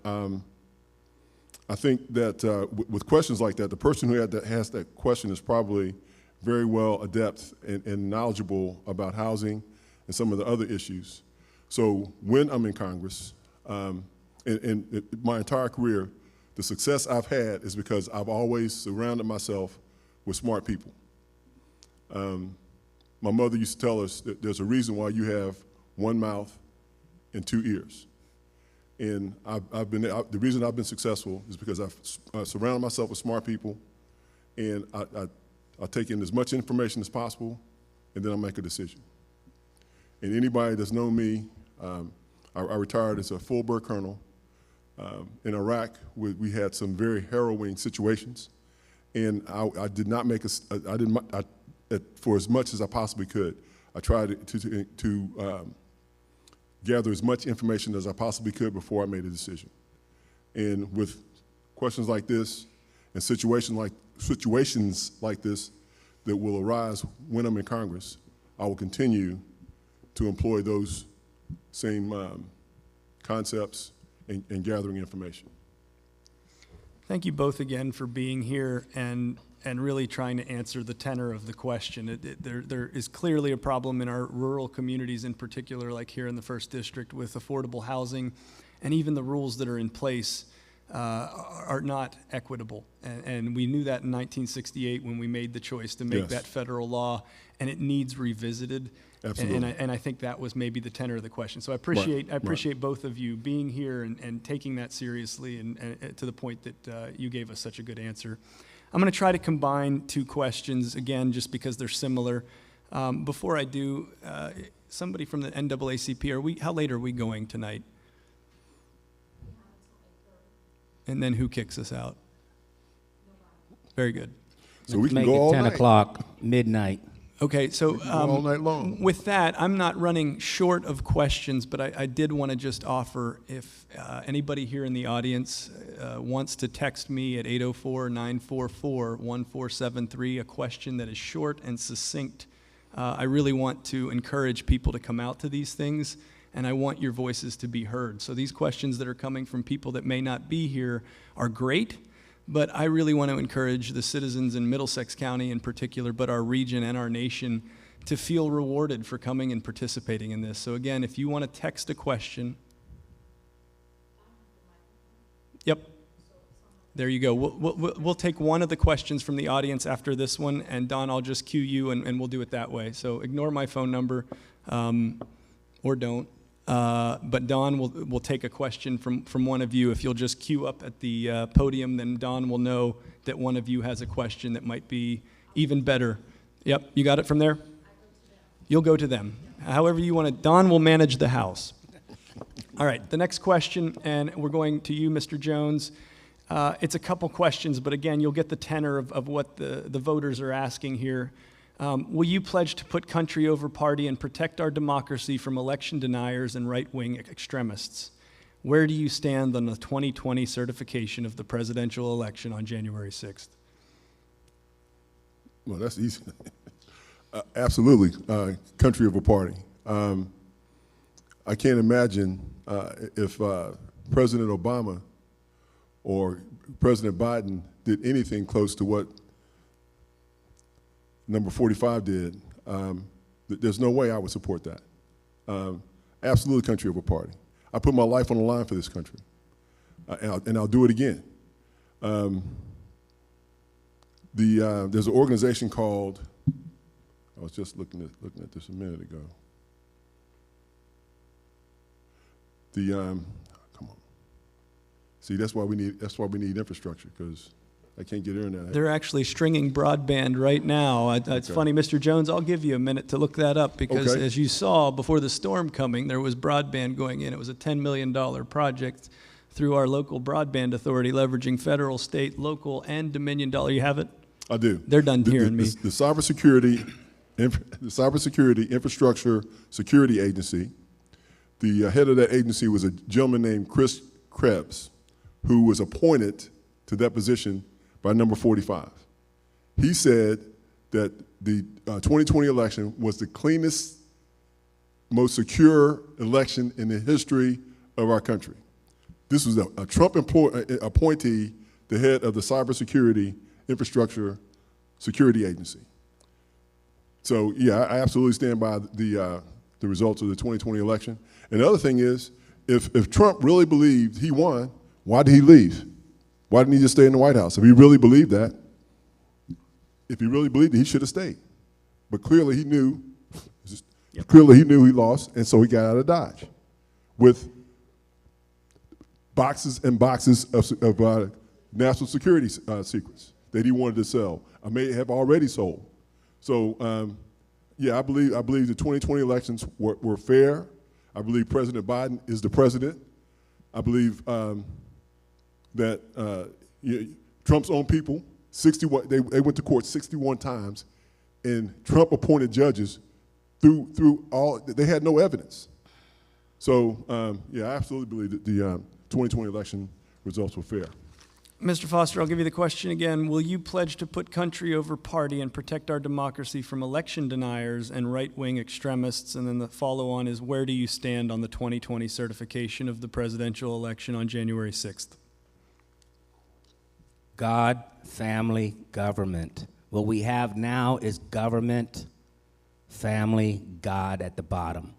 think that with questions like that, the person who has that question is probably very well adept and knowledgeable about housing and some of the other issues. So when I'm in Congress, and my entire career, the success I've had is because I've always surrounded myself with smart people. My mother used to tell us that there's a reason why you have one mouth and two ears. And the reason I've been successful is because I've surrounded myself with smart people, and I take in as much information as possible, and then I make a decision. And anybody that's known me, I retired as a full bird colonel. In Iraq, we had some very harrowing situations, and I did not make for as much as I possibly could. I tried to gather as much information as I possibly could before I made a decision. And with questions like this and situations like this that will arise when I'm in Congress, I will continue to employ those same concepts and gathering information. Thank you both again for being here and really trying to answer the tenor of the question. There is clearly a problem in our rural communities in particular, like here in the 1st District, with affordable housing, and even the rules that are in place are not equitable. And we knew that in 1968 when we made the choice to make that federal law, and it needs revisited. Absolutely. And I think that was maybe the tenor of the question. So I appreciate both of you being here and taking that seriously and to the point that you gave us such a good answer. I'm going to try to combine two questions, again, just because they're similar. Before I do, somebody from the NAACP, how late are we going tonight? And then who kicks us out? Very good. So we can Make go it all 10 night. o'clock, midnight. Okay, so all night long. with that, I'm not running short of questions, but I did want to just offer if anybody here in the audience wants to text me at 804-944-1473 a question that is short and succinct. I really want to encourage people to come out to these things, and I want your voices to be heard. So these questions that are coming from people that may not be here are great, but I really want to encourage the citizens in Middlesex County in particular, but our region and our nation, to feel rewarded for coming and participating in this. So again, if you want to text a question. Yep. There you go. We'll take one of the questions from the audience after this one, and Don, I'll just cue you, and we'll do it that way. So ignore my phone number, or don't. But Don will take a question from one of you. If you'll just queue up at the podium, then Don will know that one of you has a question that might be even better. Yep, you got it from there? You'll go to them. However you want to. Don will manage the house. All right, the next question, and we're going to you, Mr. Jones. It's a couple questions, but again, you'll get the tenor of what the voters are asking here. Will you pledge to put country over party and protect our democracy from election deniers and right-wing extremists? Where do you stand on the 2020 certification of the presidential election on January 6th? Well, that's easy. Absolutely, country over party. I can't imagine if President Obama or President Biden did anything close to what number 45 did. There's no way I would support that. Absolutely country over party. I put my life on the line for this country, and I'll do it again. There's an organization called, I was just looking at this a minute ago. Come on. See, that's why we need infrastructure, because I can't get internet. They're actually stringing broadband right now. It's funny, Mr. Jones, I'll give you a minute to look that up, because as you saw before the storm coming, there was broadband going in. It was a $10 million project through our local broadband authority, leveraging federal, state, local, and Dominion dollar. You have it? I do. They're done hearing me. The Cybersecurity Infrastructure Security Agency, the head of that agency was a gentleman named Chris Krebs, who was appointed to that position by number 45. He said that the 2020 election was the cleanest, most secure election in the history of our country. This was a Trump appointee, the head of the Cybersecurity Infrastructure Security Agency. So yeah, I absolutely stand by the results of the 2020 election. And the other thing is, if Trump really believed he won, why did he leave? Why didn't he just stay in the White House? If he really believed that, he should have stayed. But clearly he knew he lost, and so he got out of Dodge with boxes and boxes of national security secrets that he wanted to sell. I may have already sold. So yeah, I believe the 2020 elections were fair. I believe President Biden is the president. I believe that Trump's own people, 61, they went to court 61 times, and Trump appointed judges through all, they had no evidence. So yeah, I absolutely believe that the 2020 election results were fair. Mr. Foster, I'll give you the question again. Will you pledge to put country over party and protect our democracy from election deniers and right-wing extremists? And then the follow-on is, where do you stand on the 2020 certification of the presidential election on January 6th? God, family, government. What we have now is government, family, God at the bottom.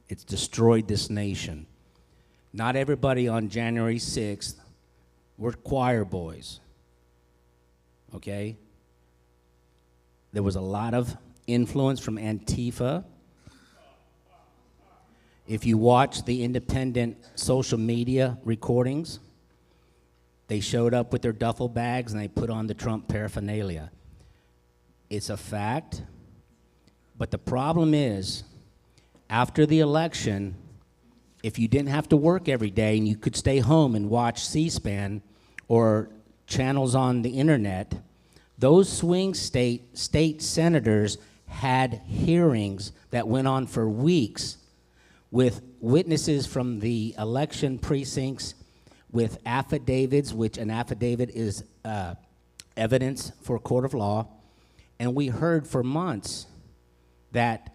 It's destroyed this nation. Not everybody on January 6th were choir boys, okay? There was a lot of influence from Antifa. If you watch the independent social media recordings, they showed up with their duffel bags and they put on the Trump paraphernalia. It's a fact, but the problem is, after the election, if you didn't have to work every day and you could stay home and watch C-SPAN or channels on the internet, those swing state senators had hearings that went on for weeks with witnesses from the election precincts, with affidavits, which an affidavit is evidence for a court of law. And we heard for months that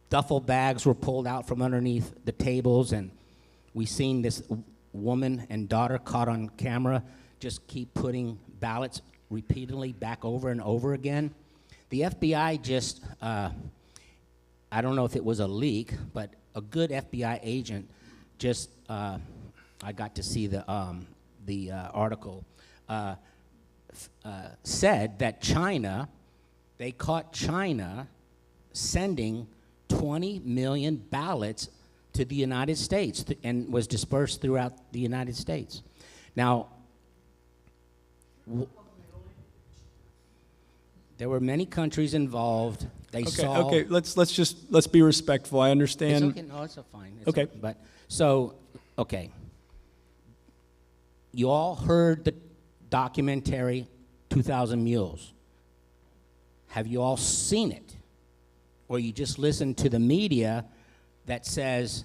duffel bags were pulled out from underneath the tables, and we seen this woman and daughter caught on camera just keep putting ballots repeatedly back over and over again. The FBI just, I don't know if it was a leak, but a good FBI agent just, I got to see the article, said that China, they caught China sending 20 million ballots to the United States and was dispersed throughout the United States. Now, there were many countries involved. They saw. Okay, let's be respectful. I understand. It's okay. No, it's fine. It's Okay. But so, okay. You all heard the documentary 2,000 Mules. Have you all seen it? Or you just listen to the media that says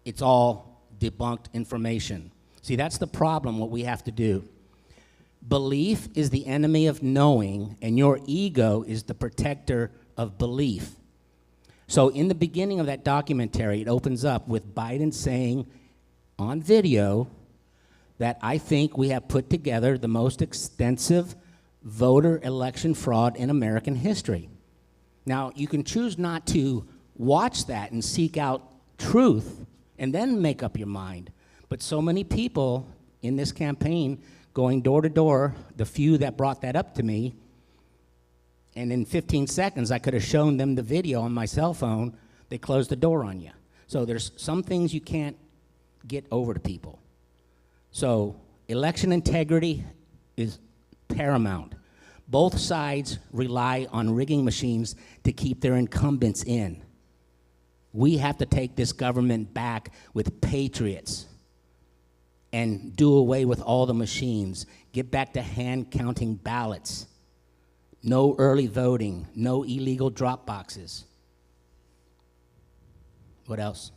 it's all debunked information? See, that's the problem, what we have to do. Belief is the enemy of knowing, and your ego is the protector of belief. So in the beginning of that documentary, it opens up with Biden saying on video that I think we have put together the most extensive voter election fraud in American history. Now, you can choose not to watch that and seek out truth and then make up your mind. But so many people in this campaign going door to door, the few that brought that up to me, and in 15 seconds I could have shown them the video on my cell phone, they closed the door on you. So there's some things you can't get over to people. So election integrity is paramount. Both sides rely on rigging machines to keep their incumbents in. We have to take this government back with patriots and do away with all the machines. Get back to hand counting ballots. No early voting, no illegal drop boxes. What else?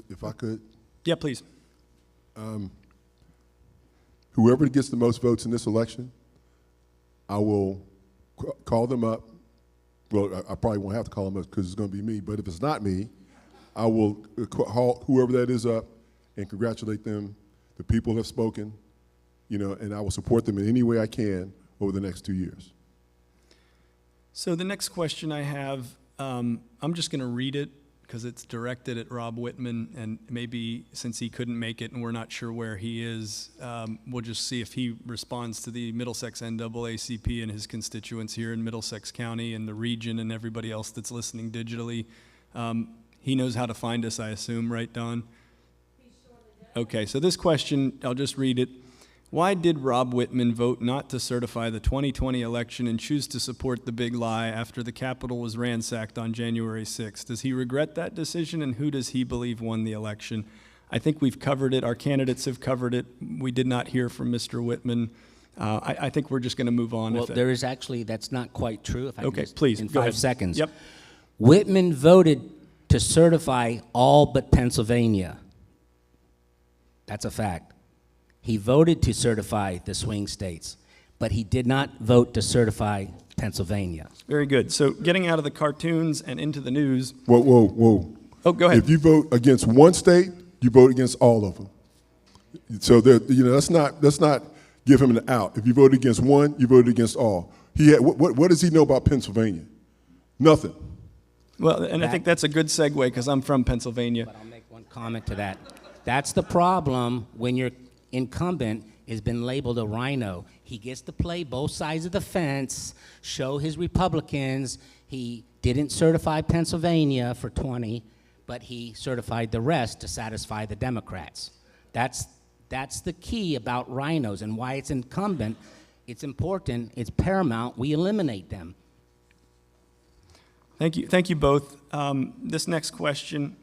If I could, Yeah, please. whoever gets the most votes in this election, I will call them up. Well, I probably won't have to call them up because it's going to be me, but if it's not me, I will call whoever that is up and congratulate them. The people have spoken, and I will support them in any way I can over the next 2 years. So the next question I have, I'm just going to read it because it's directed at Rob Wittman, and maybe since he couldn't make it and we're not sure where he is, we'll just see if he responds to the Middlesex NAACP and his constituents here in Middlesex County and the region and everybody else that's listening digitally. He knows how to find us, I assume, right, Don? Okay, so this question, I'll just read it. Why did Rob Wittman vote not to certify the 2020 election and choose to support the big lie after the Capitol was ransacked on January 6th? Does he regret that decision, and who does he believe won the election? I think we've covered it. Our candidates have covered it. We did not hear from Mr. Wittman. I think we're just going to move on. Well, there is actually, that's not quite true. If I Okay, can just, please, in go 5 ahead. seconds. Yep. Wittman voted to certify all but Pennsylvania. That's a fact. He voted to certify the swing states, but he did not vote to certify Pennsylvania. Very good. So getting out of the cartoons and into the news. Whoa. Oh, go ahead. If you vote against one state, you vote against all of them. So let's not give him an out. If you voted against one, you voted against all. What does he know about Pennsylvania? Nothing. Well, and I think that's a good segue because I'm from Pennsylvania. But I'll make one comment to that. That's the problem when your incumbent has been labeled a rhino. He gets to play both sides of the fence, show his Republicans. He didn't certify Pennsylvania for 20, but he certified the rest to satisfy the Democrats. That's the key about rhinos and why it's incumbent. It's important. It's paramount. We eliminate them. Thank you both. This next question,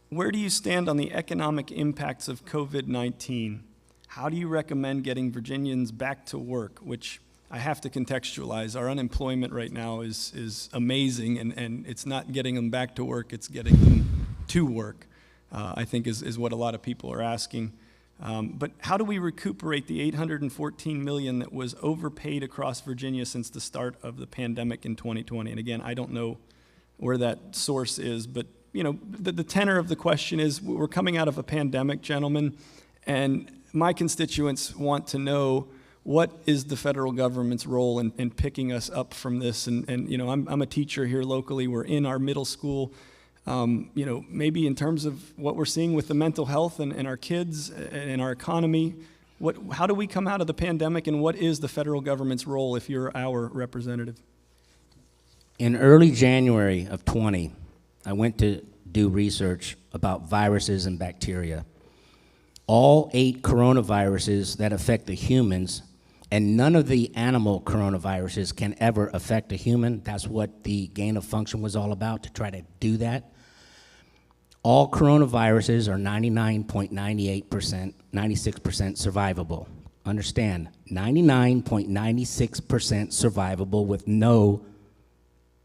where do you stand on the economic impacts of COVID-19? How do you recommend getting Virginians back to work, which I have to contextualize. Our unemployment right now is amazing, and it's not getting them back to work, it's getting them to work, I think is what a lot of people are asking. But how do we recuperate the $814 million that was overpaid across Virginia since the start of the pandemic in 2020? And again, I don't know where that source is, but the tenor of the question is, we're coming out of a pandemic, gentlemen, and my constituents want to know, what is the federal government's role in picking us up from this? And I'm a teacher here locally. We're in our middle school. Maybe in terms of what we're seeing with the mental health and our kids and our economy, how do we come out of the pandemic, and what is the federal government's role if you're our representative? In early January of 20, I went to do research about viruses and bacteria. All 8 coronaviruses that affect the humans, and none of the animal coronaviruses can ever affect a human. That's what the gain of function was all about, to try to do that. All coronaviruses are 99.98%, 96% survivable. Understand, 99.96% survivable with no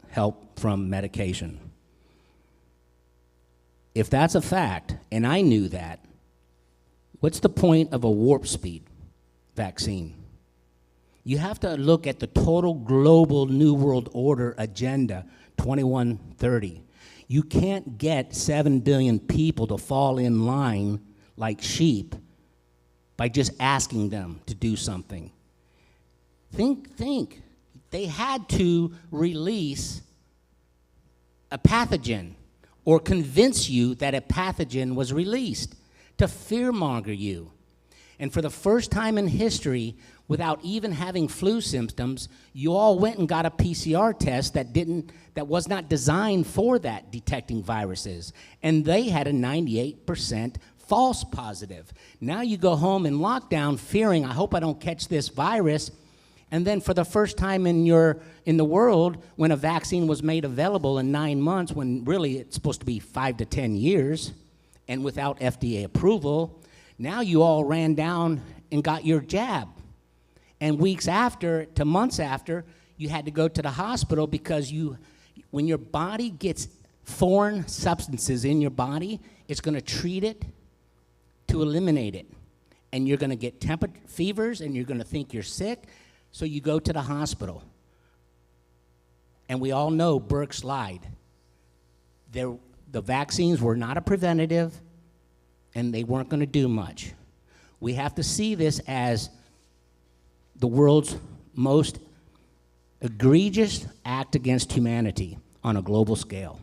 help from medication. If that's a fact, and I knew that, what's the point of a warp speed vaccine? You have to look at the total global New World Order agenda, 2130. You can't get 7 billion people to fall in line like sheep by just asking them to do something. Think. They had to release a pathogen or convince you that a pathogen was released to fearmonger you. And for the first time in history, without even having flu symptoms, you all went and got a PCR test that was not designed for that, detecting viruses. And they had a 98% false positive. Now you go home in lockdown fearing, I hope I don't catch this virus. And then for the first time in the world, when a vaccine was made available in 9 months, when really it's supposed to be 5 to 10 years, and without FDA approval, now you all ran down and got your jab. And weeks after to months after, you had to go to the hospital because when your body gets foreign substances in your body, it's going to treat it to eliminate it. And you're going to get fevers, and you're going to think you're sick, so you go to the hospital. And we all know Burke's lied. The vaccines were not a preventative, and they weren't going to do much. We have to see this as the world's most egregious act against humanity on a global scale.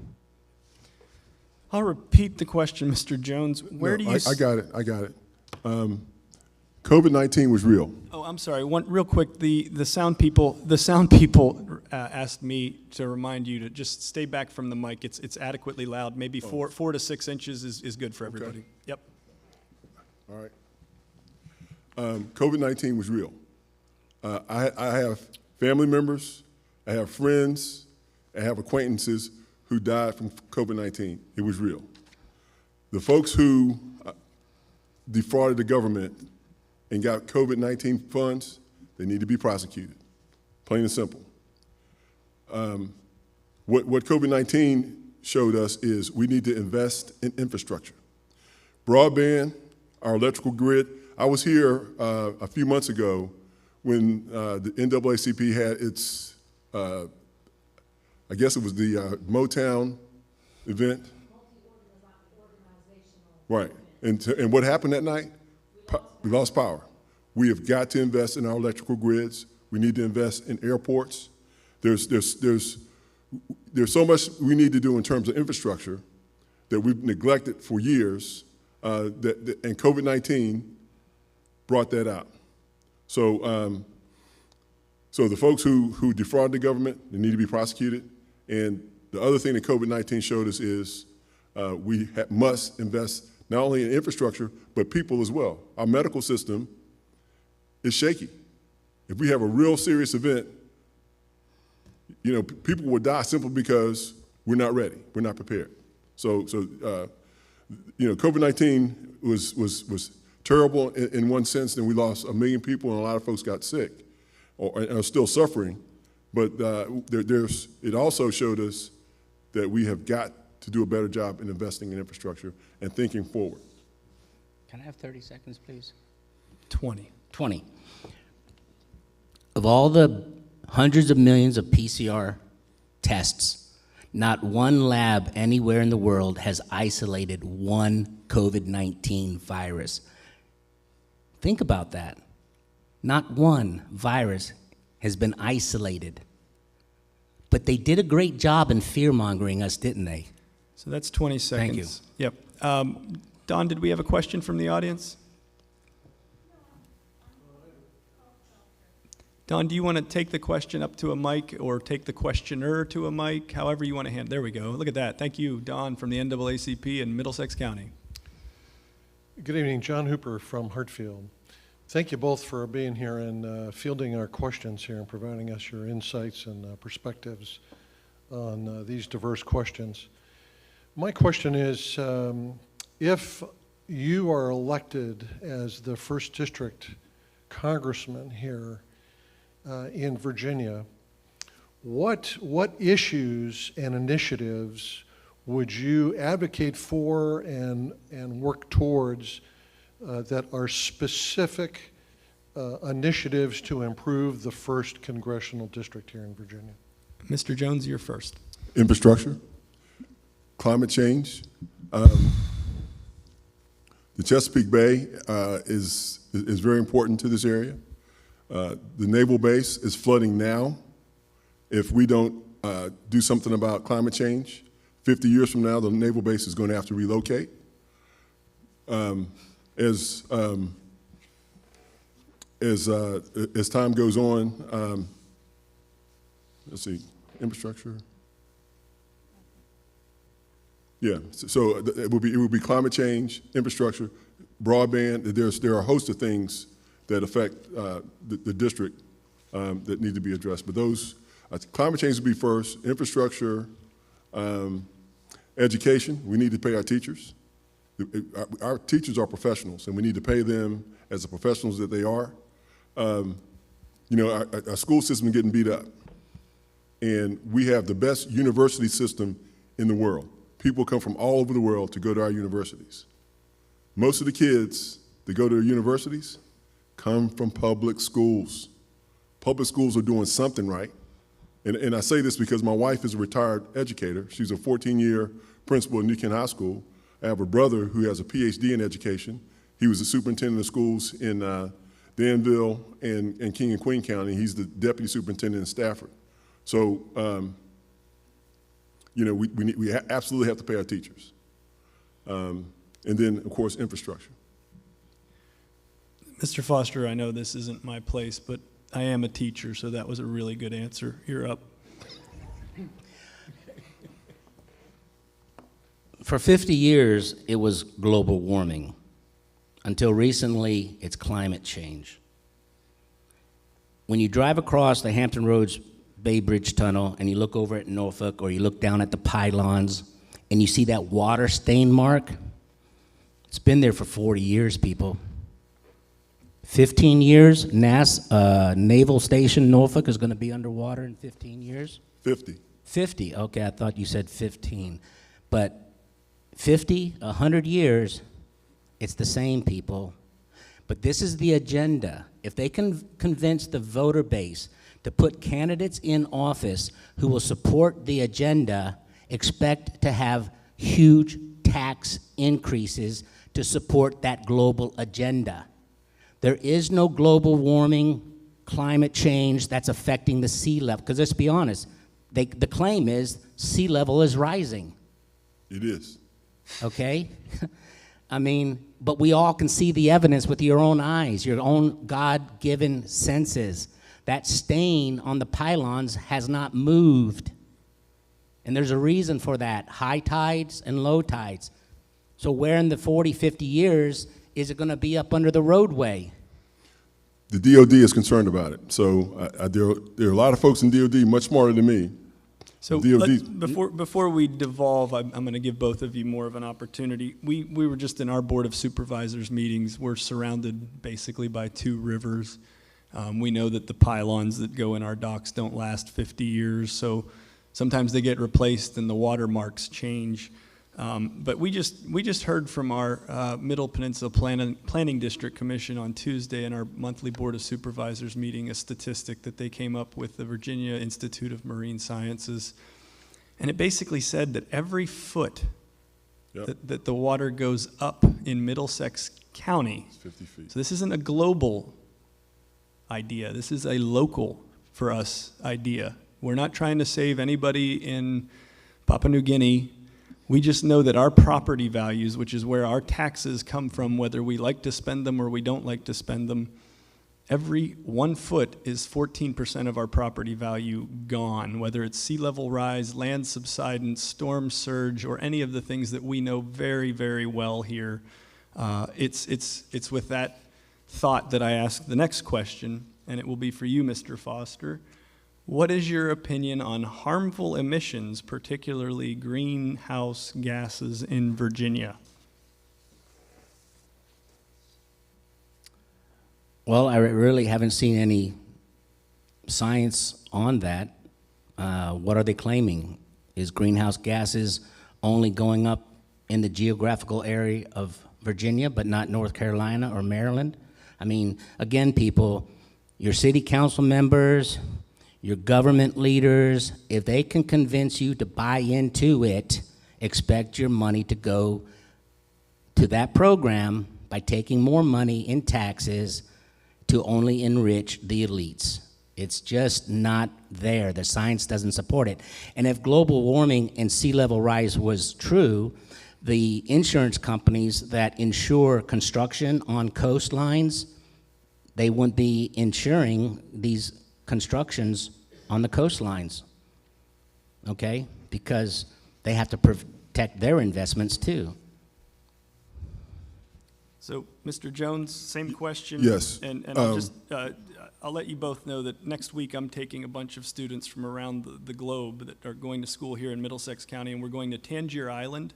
I'll repeat the question, Mr. Jones. Where do you... I got it. COVID-19 was real. Oh, I'm sorry. Real quick, the sound people asked me to remind you to just stay back from the mic. It's adequately loud. Maybe 4 to 6 inches is good for everybody. Okay. Yep. All right. COVID-19 was real. I have family members, I have friends, I have acquaintances who died from COVID-19. It was real. The folks who defrauded the government and got COVID-19 funds, they need to be prosecuted, plain and simple. What COVID-19 showed us is we need to invest in infrastructure. Broadband, our electrical grid. I was here a few months ago when the NAACP had its, I guess it was the Motown event. Right, and what happened that night? We lost power. We have got to invest in our electrical grids. We need to invest in airports. There's so much we need to do in terms of infrastructure that we've neglected for years, and COVID-19 brought that out. So the folks who defraud the government, they need to be prosecuted. And the other thing that COVID-19 showed us is we must invest not only in infrastructure, but people as well. Our medical system is shaky. If we have a real serious event, people will die simply because we're not ready, we're not prepared. So COVID-19 was terrible in one sense, and we lost 1 million people, and a lot of folks got sick. or are still suffering. But it also showed us that we have got to do a better job in investing in infrastructure and thinking forward. Can I have 30 seconds, please? 20. 20. Of all the hundreds of millions of PCR tests, not one lab anywhere in the world has isolated one COVID-19 virus. Think about that. Not one virus has been isolated. But they did a great job in fear-mongering us, didn't they? So that's 20 seconds. Thank you. Yep. Don, did we have a question from the audience? Don, do you want to take the question up to a mic or take the questioner to a mic? However you want to hand. There we go. Look at that. Thank you, Don, from the NAACP in Middlesex County. Good evening. John Hooper from Hartfield. Thank you both for being here and fielding our questions here and providing us your insights and perspectives on these diverse questions. My question is, if you are elected as the 1st District Congressman here in Virginia, what issues and initiatives would you advocate for and work towards that are specific initiatives to improve the 1st Congressional District here in Virginia? Mr. Jones, you're first. Infrastructure, climate change. The Chesapeake Bay is very important to this area. The naval base is flooding now. If we don't do something about climate change, 50 years from now, the naval base is going to have to relocate. As time goes on, let's see, infrastructure. Yeah, so it would be climate change, infrastructure, broadband. There are a host of things that affect the district that need to be addressed. But those, climate change would be first, infrastructure, education. We need to pay our teachers. Our teachers are professionals, and we need to pay them as the professionals that they are. You know, our school system is getting beat up, and we have the best university system in the world. People come from all over the world to go to our universities. Most of the kids that go to universities come from public schools. Public schools are doing something right. And I say this because my wife is a retired educator. She's a 14-year principal at New Kent High School. I have a brother who has a PhD in education. He was the superintendent of schools in Danville and King and Queen County. He's the deputy superintendent in Stafford. So, you know, we absolutely have to pay our teachers. And then, of course, infrastructure. Mr. Foster, I know this isn't my place, but I am a teacher, so that was a really good answer. You're up. For 50 years, it was global warming. Until recently, it's climate change. When you drive across the Hampton Roads Bay Bridge Tunnel and you look over at Norfolk or you look down at the pylons and you see that water stain mark, it's been there for 40 years, people. 15 years, Naval Station Norfolk is going to be underwater in 15 years? 50. 50, okay, I thought you said 15. But 50, 100 years, it's the same, people. But this is the agenda. If they can convince the voter base to put candidates in office who will support the agenda, expect to have huge tax increases to support that global agenda. There is no global warming, climate change that's affecting the sea level. Because let's be honest, the claim is sea level is rising. It is. Okay? I mean, but we all can see the evidence with your own eyes, your own God-given senses. That stain on the pylons has not moved. And there's a reason for that, high tides and low tides. So where in the 40, 50 years is it going to be up under the roadway? The DOD is concerned about it. So there are a lot of folks in DOD much smarter than me. So before we devolve, I'm going to give both of you more of an opportunity. We were just in our Board of Supervisors meetings. We're surrounded basically by two rivers. We know that the pylons that go in our docks don't last 50 years, so sometimes they get replaced and the watermarks change. But we just heard from our Middle Peninsula Planning District Commission on Tuesday in our monthly Board of Supervisors meeting a statistic that they came up with the Virginia Institute of Marine Sciences. And it basically said that every foot that the water goes up in Middlesex County, It's 50 feet. so this isn't a global idea, this is a local, for us, idea. We're not trying to save anybody in Papua New Guinea. We just know that our property values, which is where our taxes come from, whether we like to spend them or we don't like to spend them, every 1 foot is 14% of our property value gone, whether it's sea level rise, land subsidence, storm surge, or any of the things that we know very, very well here. It's with that thought that I ask the next question, and it will be for you, Mr. Foster. What is your opinion on harmful emissions, particularly greenhouse gases in Virginia? Well, I really haven't seen any science on that. What are they claiming? Is greenhouse gases only going up in the geographical area of Virginia, but not North Carolina or Maryland? I mean, again, people, your city council members, your government leaders, if they can convince you to buy into it, expect your money to go to that program by taking more money in taxes to only enrich the elites. It's just not there. The science doesn't support it. And if global warming and sea level rise was true, the insurance companies that insure construction on coastlines, they wouldn't be insuring these constructions on the coastlines, okay? Because they have to protect their investments too. So, Mr. Jones, same question. Yes. And I'll just, I'll let you both know that next week I'm taking a bunch of students from around the globe that are going to school here in Middlesex County, and we're going to Tangier Island,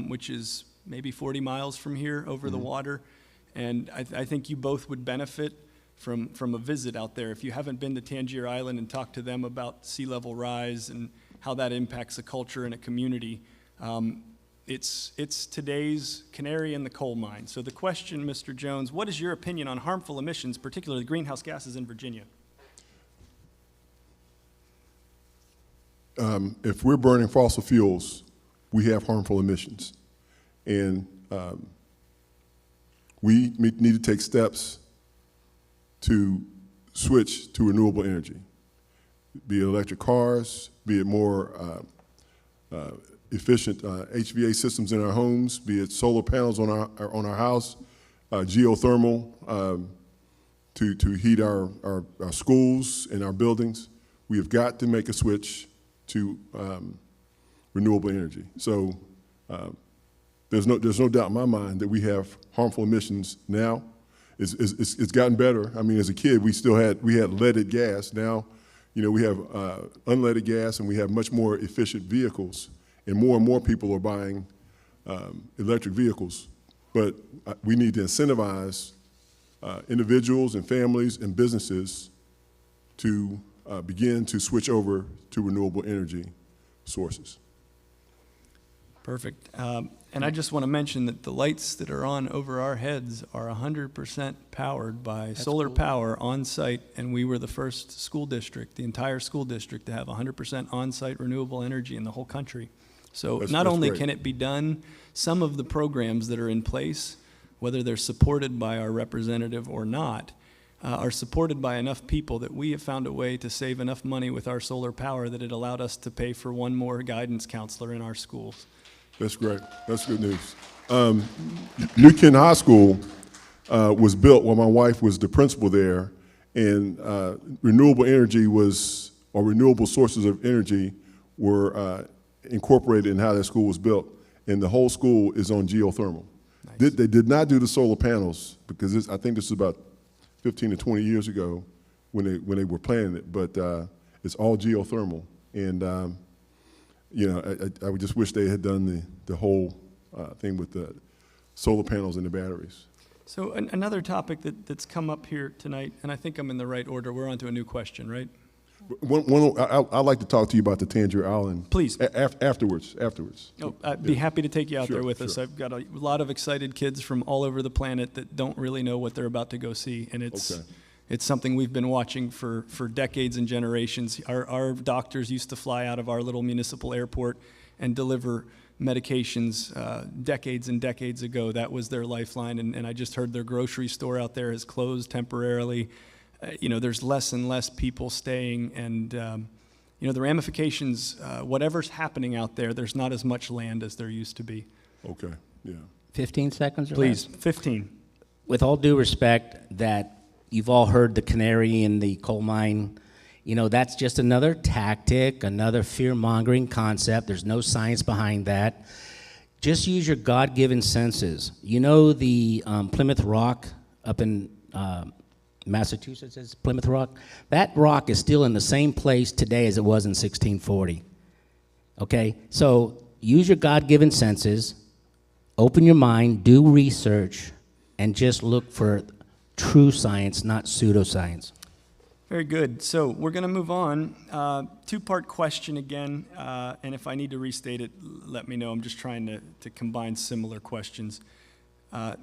which is maybe 40 miles from here over the water. And I think you both would benefit from a visit out there. If you haven't been to Tangier Island and talked to them about sea level rise and how that impacts a culture and a community, it's today's canary in the coal mine. So the question, Mr. Jones, what is your opinion on harmful emissions, particularly greenhouse gases in Virginia? If we're burning fossil fuels, we have harmful emissions. And we need to take steps to switch to renewable energy, be it electric cars, be it more efficient HVAC systems in our homes, be it solar panels on our house, geothermal to heat our schools and our buildings. We have got to make a switch to renewable energy. So there's no doubt in my mind that we have harmful emissions now. It's gotten better. I mean, as a kid, we had leaded gas. Now, you know, we have unleaded gas, and we have much more efficient vehicles, and more people are buying electric vehicles. But we need to incentivize individuals and families and businesses to begin to switch over to renewable energy sources. Perfect. And I just want to mention that the lights that are on over our heads are 100% powered by solar power on site, and we were the first school district, the entire school district, to have 100% on-site renewable energy in the whole country. So not only great. can it be done, some of the programs that are in place, whether they're supported by our representative or not, are supported by enough people that we have found a way to save enough money with our solar power that it allowed us to pay for one more guidance counselor in our schools. That's great. That's good news. New Kent High School was built while my wife was the principal there, and renewable energy or renewable sources of energy were incorporated in how that school was built, and the whole school is on geothermal. Nice. They did not do the solar panels because I think this is about 15 to 20 years ago when they were planning it, but it's all geothermal, and you know, I would just wish they had done the whole thing with the solar panels and the batteries. So another topic that's come up here tonight, and I think I'm in the right order. We're on to a new question, right? I'd like to talk to you about the Tangier Island. Please. Afterwards. Oh, I'd be happy to take you out Sure, there with us. sure. I've got a lot of excited kids from all over the planet that don't really know what they're about to go see, and it's Okay. it's something we've been watching for decades and generations. Our doctors used to fly out of our little municipal airport and deliver medications decades and decades ago. That was their lifeline, and I just heard their grocery store out there has closed temporarily. There's less and less people staying, and the ramifications, whatever's happening out there, there's not as much land as there used to be. Okay, yeah. 15 seconds or Please, less? 15. With all due respect, that you've all heard the canary in the coal mine, that's just another tactic, another fear-mongering concept. There's no science behind that. Just use your God-given senses. The Plymouth Rock up in Massachusetts is Plymouth Rock? That rock is still in the same place today as it was in 1640. Okay? So use your God-given senses, open your mind, do research, and just look for true science, not pseudoscience. Very good. So we're going to move on. Two-part question again, and if I need to restate it, let me know. I'm just trying to combine similar questions.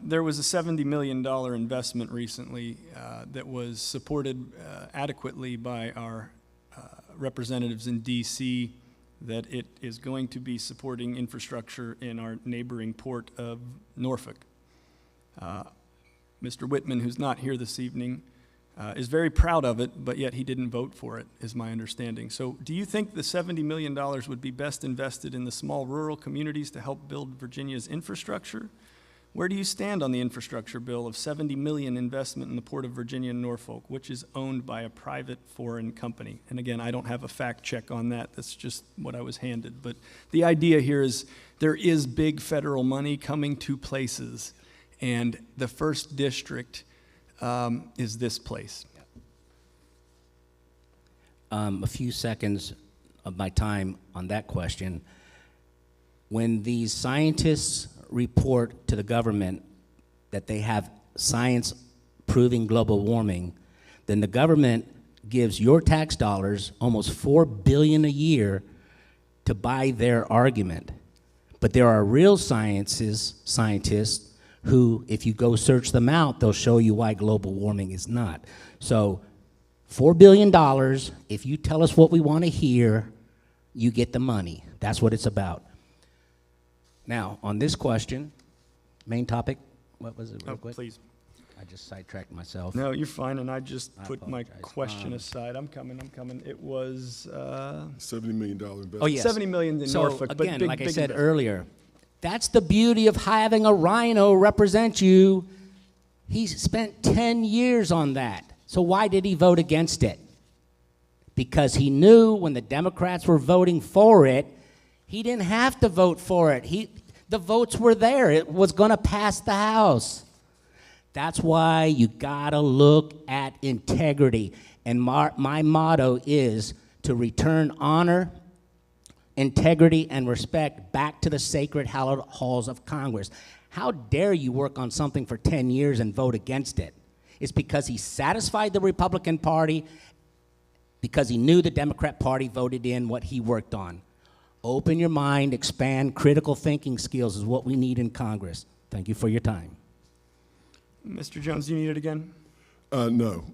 There was a $70 million investment recently that was supported adequately by our representatives in D.C. that it is going to be supporting infrastructure in our neighboring port of Norfolk. Mr. Wittman, who's not here this evening, is very proud of it, but yet he didn't vote for it, is my understanding. So do you think the $70 million would be best invested in the small rural communities to help build Virginia's infrastructure? Where do you stand on the infrastructure bill of $70 million investment in the Port of Virginia and Norfolk, which is owned by a private foreign company? And again, I don't have a fact check on that. That's just what I was handed. But the idea here is there is big federal money coming to places, and the first district is this place. A few seconds of my time on that question. When these scientists report to the government that they have science proving global warming, then the government gives your tax dollars almost $4 billion a year to buy their argument. But there are real scientists who, if you go search them out, they'll show you why global warming is not. So $4 billion, if you tell us what we want to hear, you get the money. That's what it's about. Now, on this question, main topic, what was it real quick? Please. I just sidetracked myself. No, you're fine, and I just I put my apologize. question aside. I'm coming. It was $70 million investment. Oh, yes. $70 million in So, Norfolk, but again, big, like I big said investment. earlier, that's the beauty of having a rhino represent you. He spent 10 years on that. So why did he vote against it? Because he knew when the Democrats were voting for it, he didn't have to vote for it. The votes were there. It was going to pass the House. That's why you got to look at integrity. And my motto is to return honor, integrity, and respect back to the sacred hallowed halls of Congress. How dare you work on something for 10 years and vote against it? It's because he satisfied the Republican Party, because he knew the Democrat Party voted in what he worked on. Open your mind, expand critical thinking skills is what we need in Congress. Thank you for your time. Mr. Jones, do you need it again? No.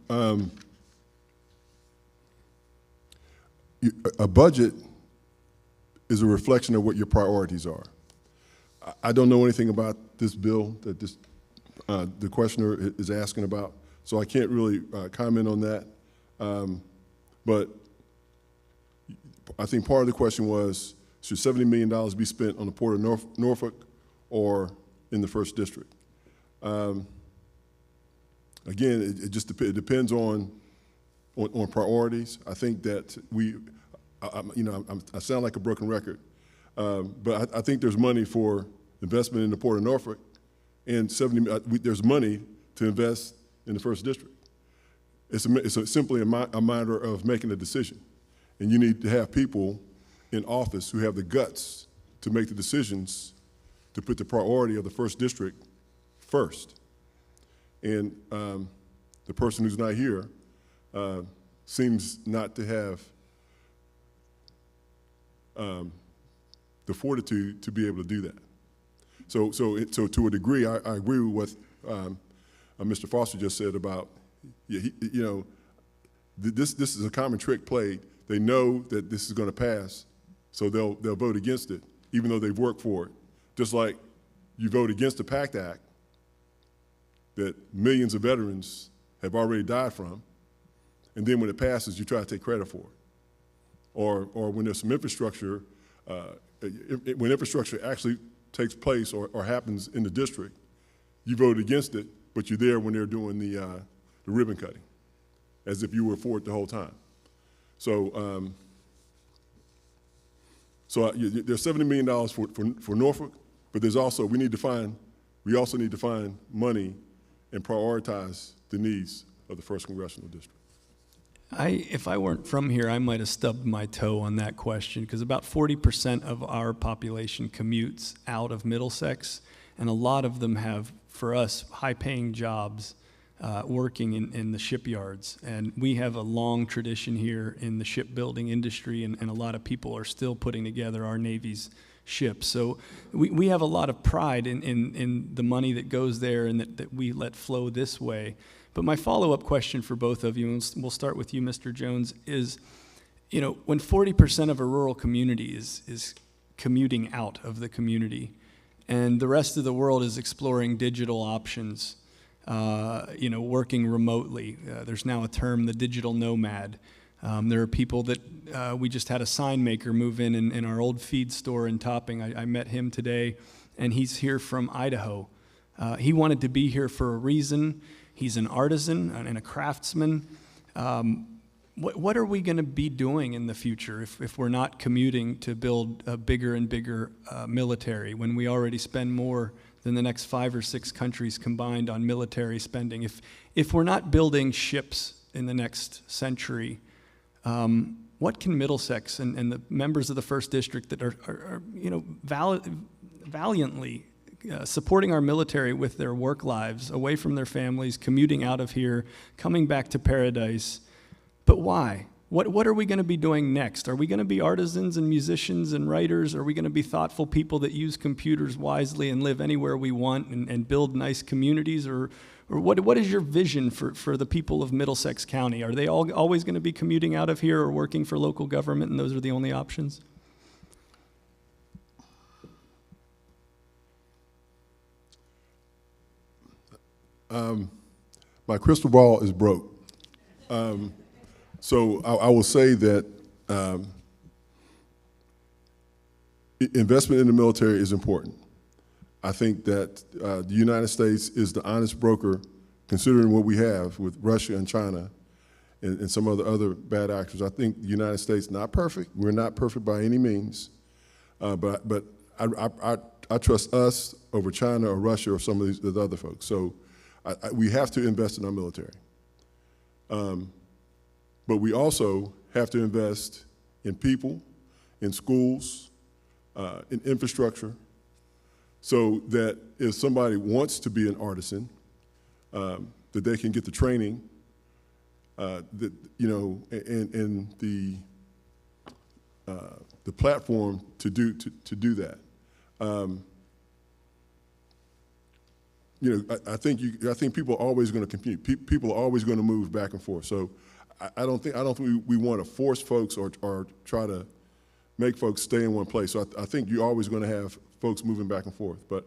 A budget is a reflection of what your priorities are. I don't know anything about this bill that the questioner is asking about, so I can't really comment on that. But I think part of the question was, should $70 million be spent on the Port of Norfolk or in the first district? Again, it just depends on priorities. I think that I sound like a broken record, but I think there's money for investment in the Port of Norfolk, and there's money to invest in the first district. It's simply a matter of making a decision, and you need to have people in office who have the guts to make the decisions to put the priority of the first district first. And the person who's not here seems not to have the fortitude to be able to do that. So to a degree, I agree with what Mr. Foster just said about, this is a common trick played. They know that this is going to pass, so they'll vote against it, even though they've worked for it. Just like you vote against the PACT Act that millions of veterans have already died from, and then when it passes, you try to take credit for it. Or when there's some infrastructure, when infrastructure actually takes place or happens in the district, you voted against it, but you're there when they're doing the ribbon cutting, as if you were for it the whole time. So, there's $70 million for Norfolk, but there's also, we also need to find money and prioritize the needs of the 1st Congressional District. If I weren't from here, I might have stubbed my toe on that question, because about 40% of our population commutes out of Middlesex, and a lot of them have, for us, high-paying jobs working in the shipyards. And we have a long tradition here in the shipbuilding industry, and a lot of people are still putting together our Navy's ships. So we have a lot of pride in the money that goes there and that we let flow this way. But my follow-up question for both of you, and we'll start with you, Mr. Jones, is, when 40% of a rural community is commuting out of the community, and the rest of the world is exploring digital options, working remotely. There's now a term, the digital nomad. There are people that we just had a sign maker move in our old feed store in Topping. I met him today, and he's here from Idaho. He wanted to be here for a reason. He's an artisan and a craftsman. What are we going to be doing in the future if we're not commuting to build a bigger and bigger military, when we already spend more than the next 5 or 6 countries combined on military spending? If we're not building ships in the next century, what can Middlesex and the members of the 1st District that are valiantly supporting our military with their work lives, away from their families, commuting out of here, coming back to paradise, but why? What are we going to be doing next? Are we going to be artisans and musicians and writers? Are we going to be thoughtful people that use computers wisely and live anywhere we want and build nice communities? Or what is your vision for the people of Middlesex County? Are they always going to be commuting out of here or working for local government, and those are the only options? My crystal ball is broke. So I will say that investment in the military is important. I think that the United States is the honest broker, considering what we have with Russia and China and some other bad actors. I think the United States, not perfect. We're not perfect by any means, but I trust us over China or Russia or some of these other folks. So we have to invest in our military. But we also have to invest in people, in schools, in infrastructure, so that if somebody wants to be an artisan, that they can get the training, and the platform to do that. I think people are always going to compete. People are always going to move back and forth. So I don't think we want to force folks or try to make folks stay in one place. So I think you're always going to have folks moving back and forth. But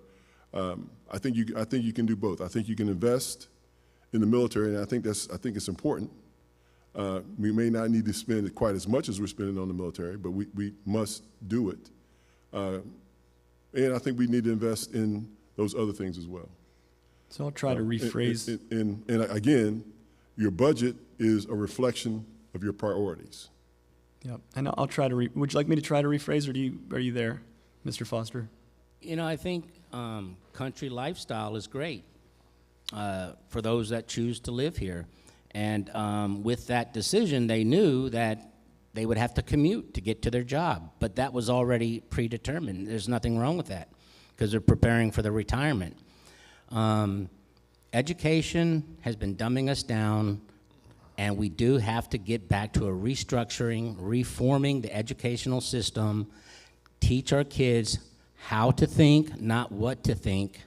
I think you can do both. I think you can invest in the military, and I think it's important. We may not need to spend quite as much as we're spending on the military, but we must do it. And I think we need to invest in those other things as well. So I'll try to rephrase. And again, your budget is a reflection of your priorities. Yeah, and I'll try to. Would you like me to try to rephrase, or are you there, Mr. Foster? I think country lifestyle is great for those that choose to live here. And with that decision, they knew that they would have to commute to get to their job. But that was already predetermined. There's nothing wrong with that, because they're preparing for the retirement. education has been dumbing us down, and we do have to get back to a restructuring, reforming the educational system, teach our kids how to think, not what to think,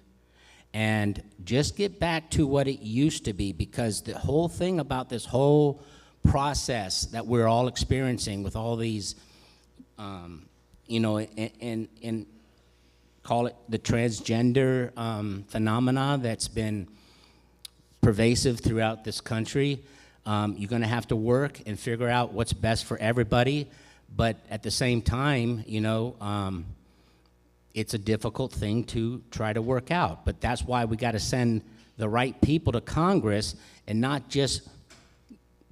and just get back to what it used to be, because the whole thing about this whole process that we're all experiencing with all these, you know, and call it the transgender phenomena that's been pervasive throughout this country. You're going to have to work and figure out what's best for everybody, but at the same time, you know, it's a difficult thing to try to work out. But that's why we got to send the right people to Congress and not just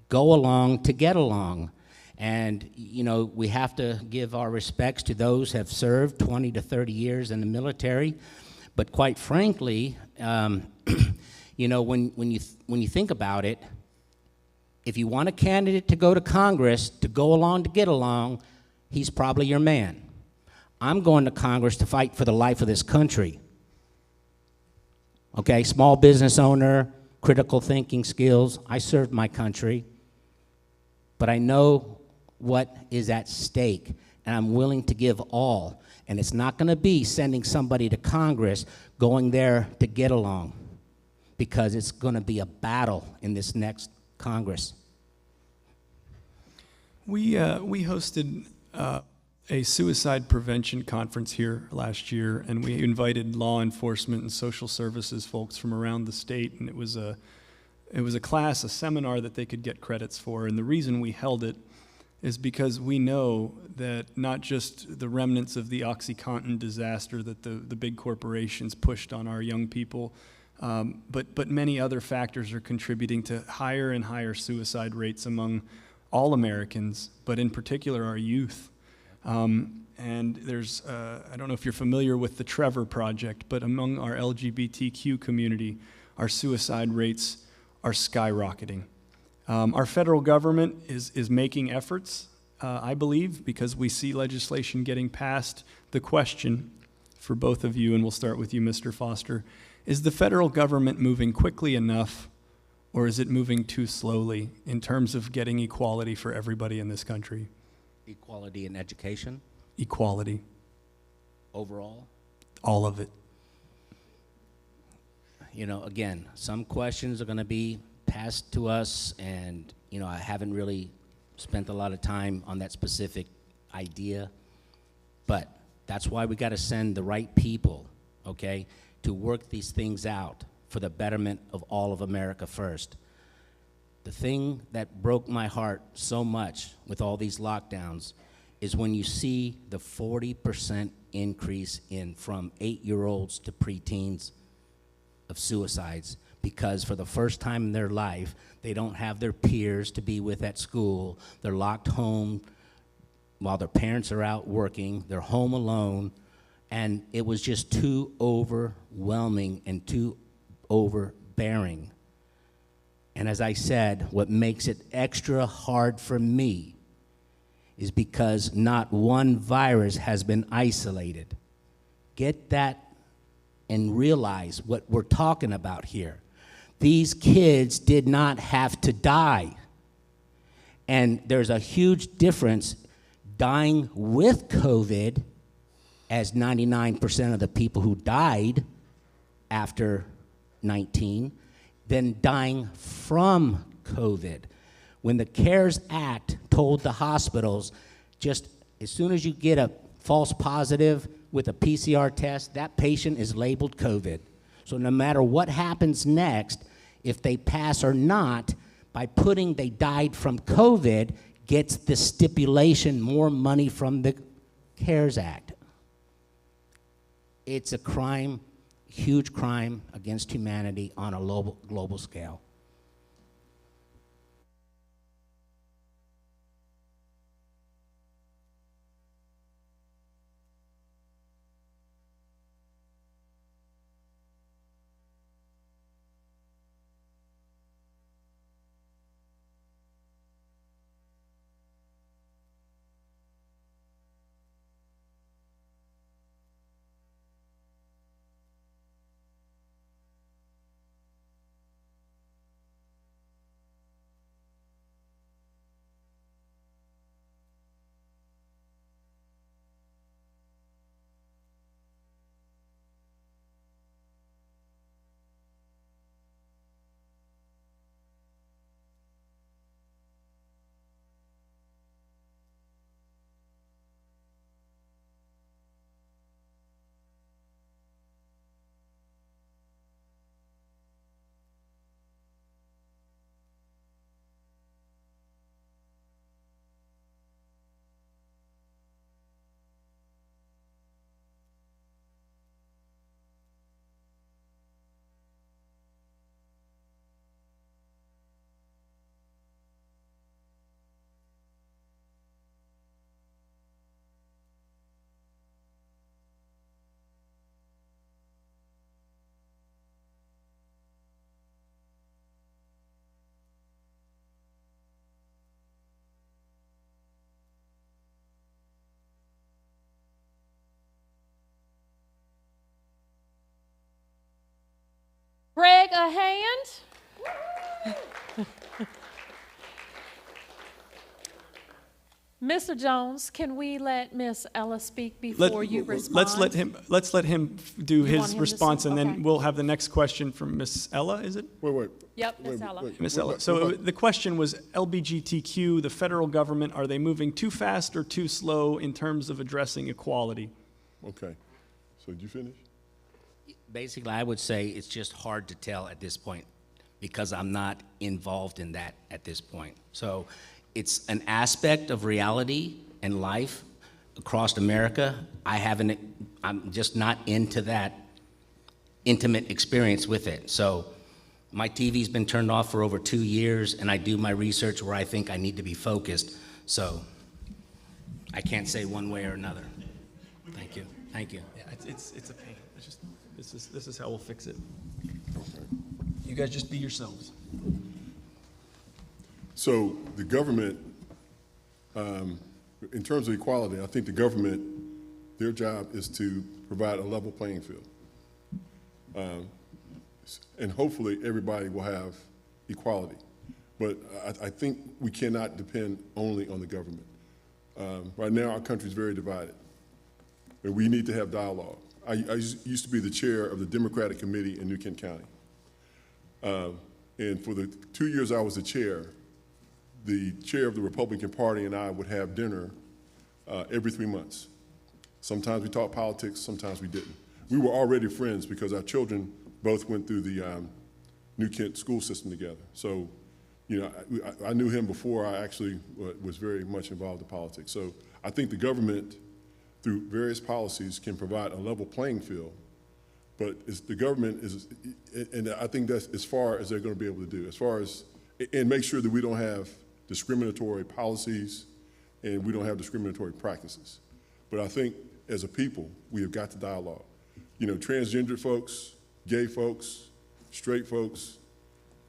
go along to get along. And, you know, we have to give our respects to those who have served 20 to 30 years in the military. But quite frankly, you know, when you think about it, if you want a candidate to go to Congress to go along to get along, he's probably your man. I'm going to Congress to fight for the life of this country. Okay, small business owner, critical thinking skills. I served my country, but I know what is at stake, and I'm willing to give all. And it's not going to be sending somebody to Congress going there to get along, because it's going to be a battle in this next Congress. We hosted a suicide prevention conference here last year, and we invited law enforcement and social services folks from around the state, and it was a class, a seminar that they could get credits for. And the reason we held it is because we know that not just the remnants of the OxyContin disaster that the big corporations pushed on our young people, but many other factors are contributing to higher and higher suicide rates among all Americans, but in particular our youth. And there's, I don't know if you're familiar with the Trevor Project, but among our LGBTQ community, our suicide rates are skyrocketing. Our federal government is making efforts, I believe, because we see legislation getting passed. The question for both of you, and we'll start with you, Mr. Foster, is the federal government moving quickly enough, or is it moving too slowly in terms of getting equality for everybody in this country? Equality in education? Equality. Overall? All of it. You know, again, some questions are going to be passed to us, and, you know, I haven't really spent a lot of time on that specific idea, but that's why we got to send the right people, okay, to work these things out for the betterment of all of America first. The thing that broke my heart so much with all these lockdowns is when you see the 40% increase in from 8-year-olds to preteens of suicides, because for the first time in their life, they don't have their peers to be with at school. They're locked home while their parents are out working. They're home alone, and it was just too overwhelming and too overbearing. And as I said, what makes it extra hard for me is because not one virus has been isolated. Get that and realize what we're talking about here. These kids did not have to die. And there's a huge difference dying with COVID, as 99% of the people who died after 19, than dying from COVID. When the CARES Act told the hospitals, just as soon as you get a false positive with a PCR test, that patient is labeled COVID. So no matter what happens next, if they pass or not, by putting they died from COVID, gets the stipulation more money from the CARES Act. It's a crime, huge crime against humanity on a global scale. Greg a hand. Mr. Jones, can we let Miss Ella speak before you respond? Let's let him do You want his him to response, speak? and then Okay. we'll have the next question from Miss Ella, is it? Wait. Yep, Miss Ella. Miss Ella. So the question was LGBTQ, the federal government, are they moving too fast or too slow in terms of addressing equality? Okay. So did you finish? Basically, I would say it's just hard to tell at this point because I'm not involved in that at this point. So it's an aspect of reality and life across America. I'm just not into that intimate experience with it. So my TV's been turned off for over 2 years, and I do my research where I think I need to be focused. So I can't say one way or another. Thank you. Thank you. Yeah, it's a pain. It's just, this is how we'll fix it. You guys just be yourselves. So the government, in terms of equality, I think the government, their job is to provide a level playing field. And hopefully everybody will have equality. But I think we cannot depend only on the government. Right now, our country is very divided, and we need to have dialogue. I used to be the chair of the Democratic Committee in New Kent County. And for the 2 years I was the chair of the Republican Party and I would have dinner every 3 months. Sometimes we talked politics, sometimes we didn't. We were already friends because our children both went through the New Kent school system together. So, you know, I knew him before I actually was very much involved in politics. So I think the government, through various policies, can provide a level playing field. But the government is, and I think that's as far as they're going to be able to do, as far as, and make sure that we don't have discriminatory policies and we don't have discriminatory practices. But I think as a people, we have got to dialogue. You know, transgender folks, gay folks, straight folks,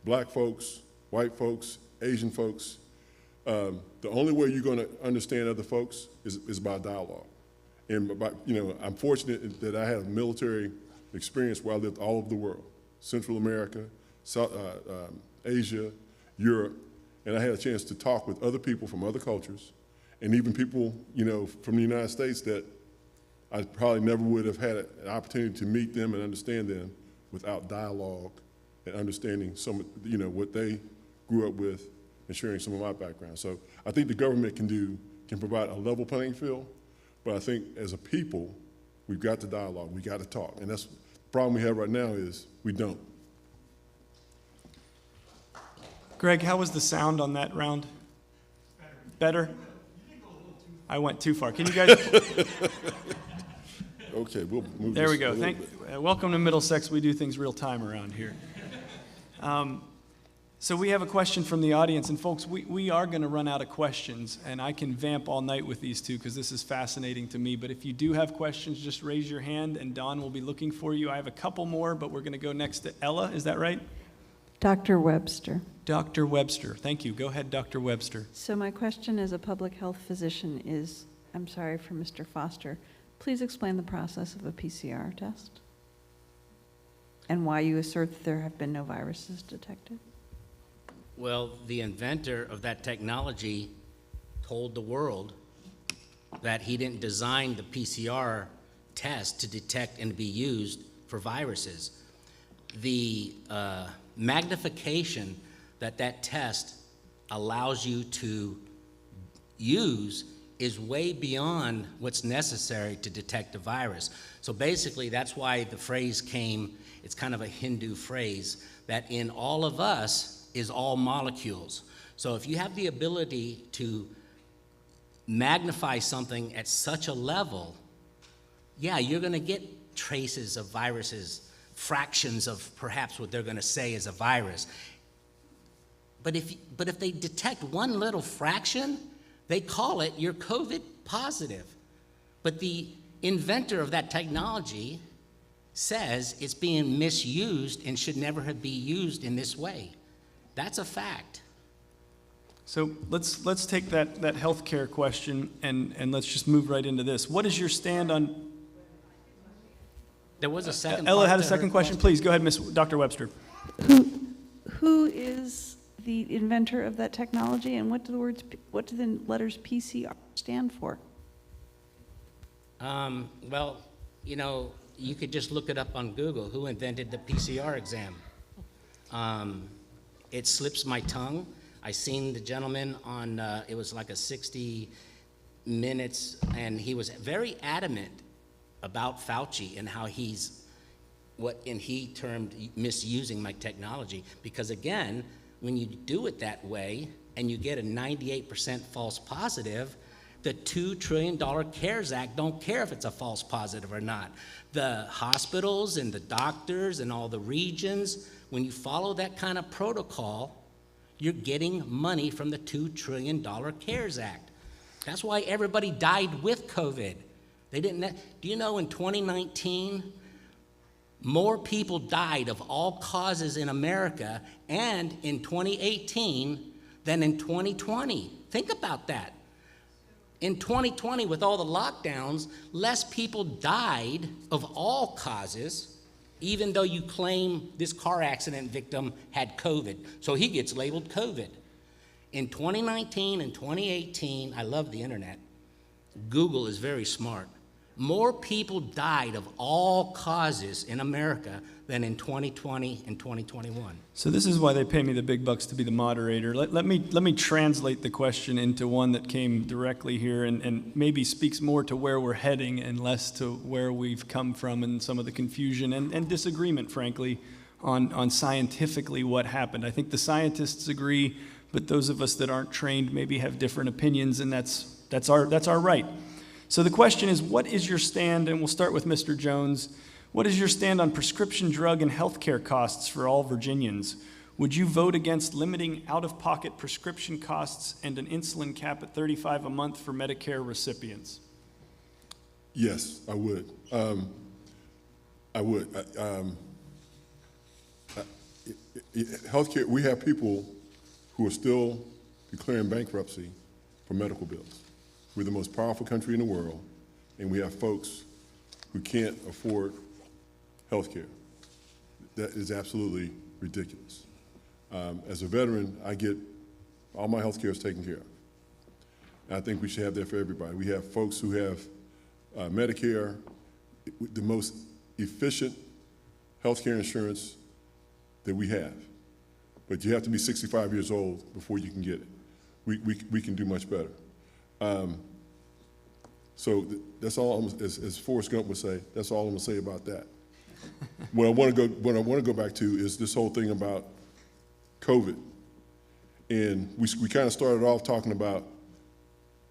black folks, white folks, Asian folks, the only way you're going to understand other folks is by dialogue. And by, you know, I'm fortunate that I had a military experience where I lived all over the world, Central America, South, Asia, Europe, and I had a chance to talk with other people from other cultures, and even people, you know, from the United States that I probably never would have had an opportunity to meet them and understand them without dialogue and understanding some, you know, what they grew up with and sharing some of my background. So I think the government can provide a level playing field, but I think as a people, we've got to dialogue, we got to talk. And that's the problem we have right now is we don't. Greg, how was the sound on that round? Better? I went too far. Can you guys? Okay, we'll move There this we go. a little bit. Welcome to Middlesex. We do things real time around here. So we have a question from the audience, and folks, we are going to run out of questions, and I can vamp all night with these two because this is fascinating to me. But if you do have questions, just raise your hand, and Dawn will be looking for you. I have a couple more, but we're going to go next to Ella. Is that right? Dr. Webster. Dr. Webster. Thank you. Go ahead, Dr. Webster. So my question as a public health physician is, I'm sorry for Mr. Foster, please explain the process of a PCR test and why you assert that there have been no viruses detected. Well, the inventor of that technology told the world that he didn't design the PCR test to detect and be used for viruses. The magnification that test allows you to use is way beyond what's necessary to detect a virus. So basically, that's why the phrase came, it's kind of a Hindu phrase, that in all of us is all molecules. So if you have the ability to magnify something at such a level, yeah, you're gonna get traces of viruses, fractions of perhaps what they're gonna say is a virus. But if they detect one little fraction, they call it you're COVID positive. But the inventor of that technology says it's being misused and should never have been used in this way. That's a fact. So let's take that healthcare question and let's just move right into this. What is your stand on? There was a second Ella part had a to second her question. Please, go ahead, Dr. Webster. Who is the inventor of that technology, and what do the letters PCR stand for? Well, you know, you could just look it up on Google, who invented the PCR exam. It slips my tongue. I seen the gentleman on, it was like a 60 Minutes, and he was very adamant about Fauci and how he's, he termed misusing my technology. Because again, when you do it that way and you get a 98% false positive, the $2 trillion CARES Act don't care if it's a false positive or not. The hospitals and the doctors and all the regions, when you follow that kind of protocol, you're getting money from the $2 trillion CARES Act. That's why everybody died with COVID. They didn't. Do you know in 2019, more people died of all causes in America and in 2018 than in 2020? Think about that. In 2020, with all the lockdowns, less people died of all causes, even though you claim this car accident victim had COVID. So he gets labeled COVID. In 2019 and 2018, I love the internet. Google is very smart. More people died of all causes in America than in 2020 and 2021. So this is why they pay me the big bucks to be the moderator. Let me translate the question into one that came directly here and maybe speaks more to where we're heading and less to where we've come from and some of the confusion and disagreement, frankly, on scientifically what happened. I think the scientists agree, but those of us that aren't trained maybe have different opinions, and that's our right. So the question is, what is your stand, and we'll start with Mr. Jones, what is your stand on prescription drug and healthcare costs for all Virginians? Would you vote against limiting out-of-pocket prescription costs and an insulin cap at $35 a month for Medicare recipients? Yes, I would. I would. Healthcare, we have people who are still declaring bankruptcy for medical bills. We're the most powerful country in the world, and we have folks who can't afford health care. That is absolutely ridiculous. As a veteran, I get all my health care is taken care of. And I think we should have that for everybody. We have folks who have Medicare, the most efficient health care insurance that we have. But you have to be 65 years old before you can get it. We can do much better. So that's all, as Forrest Gump would say, that's all I'm gonna say about that. What I want to go back to is this whole thing about COVID. And we kind of started off talking about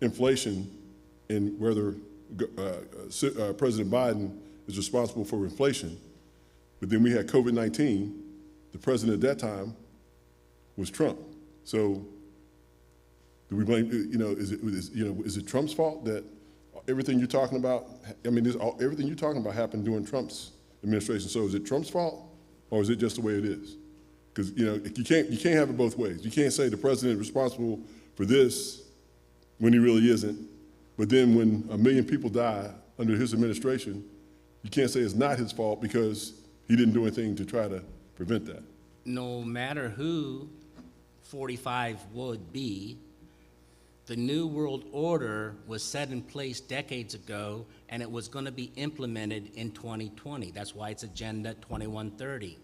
inflation and whether President Biden is responsible for inflation. But then we had COVID-19. The president at that time was Trump. So do we blame, is it Trump's fault that everything you're talking about, everything you're talking about happened during Trump's administration. So is it Trump's fault or is it just the way it is? Because, you can't have it both ways. You can't say the president is responsible for this when he really isn't. But then when 1 million people die under his administration, you can't say it's not his fault because he didn't do anything to try to prevent that. No matter who 45 would be, the New World Order was set in place decades ago, and it was going to be implemented in 2020. That's why it's Agenda 2130.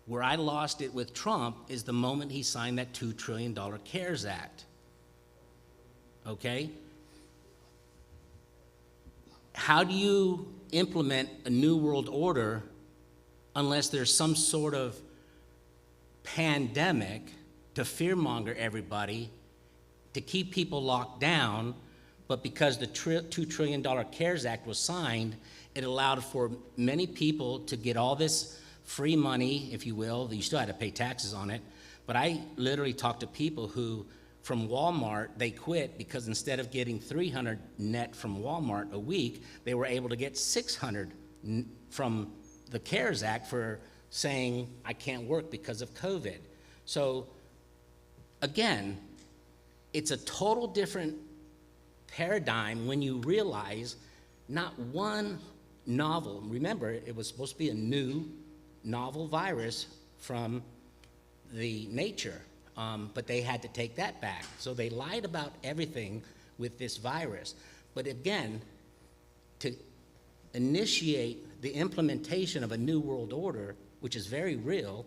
Where I lost it with Trump is the moment he signed that $2 trillion CARES Act. Okay? How do you implement a New World Order unless there's some sort of pandemic to fearmonger everybody, to keep people locked down, but because the $2 trillion CARES Act was signed, it allowed for many people to get all this free money, if you will. You still had to pay taxes on it, but I literally talked to people who, from Walmart, they quit because instead of getting $300 net from Walmart a week, they were able to get $600 from the CARES Act for saying, I can't work because of COVID. So again, it's a total different paradigm when you realize not one novel. Remember, it was supposed to be a new novel virus from the nature, but they had to take that back. So they lied about everything with this virus. But again, to initiate the implementation of a new world order, which is very real,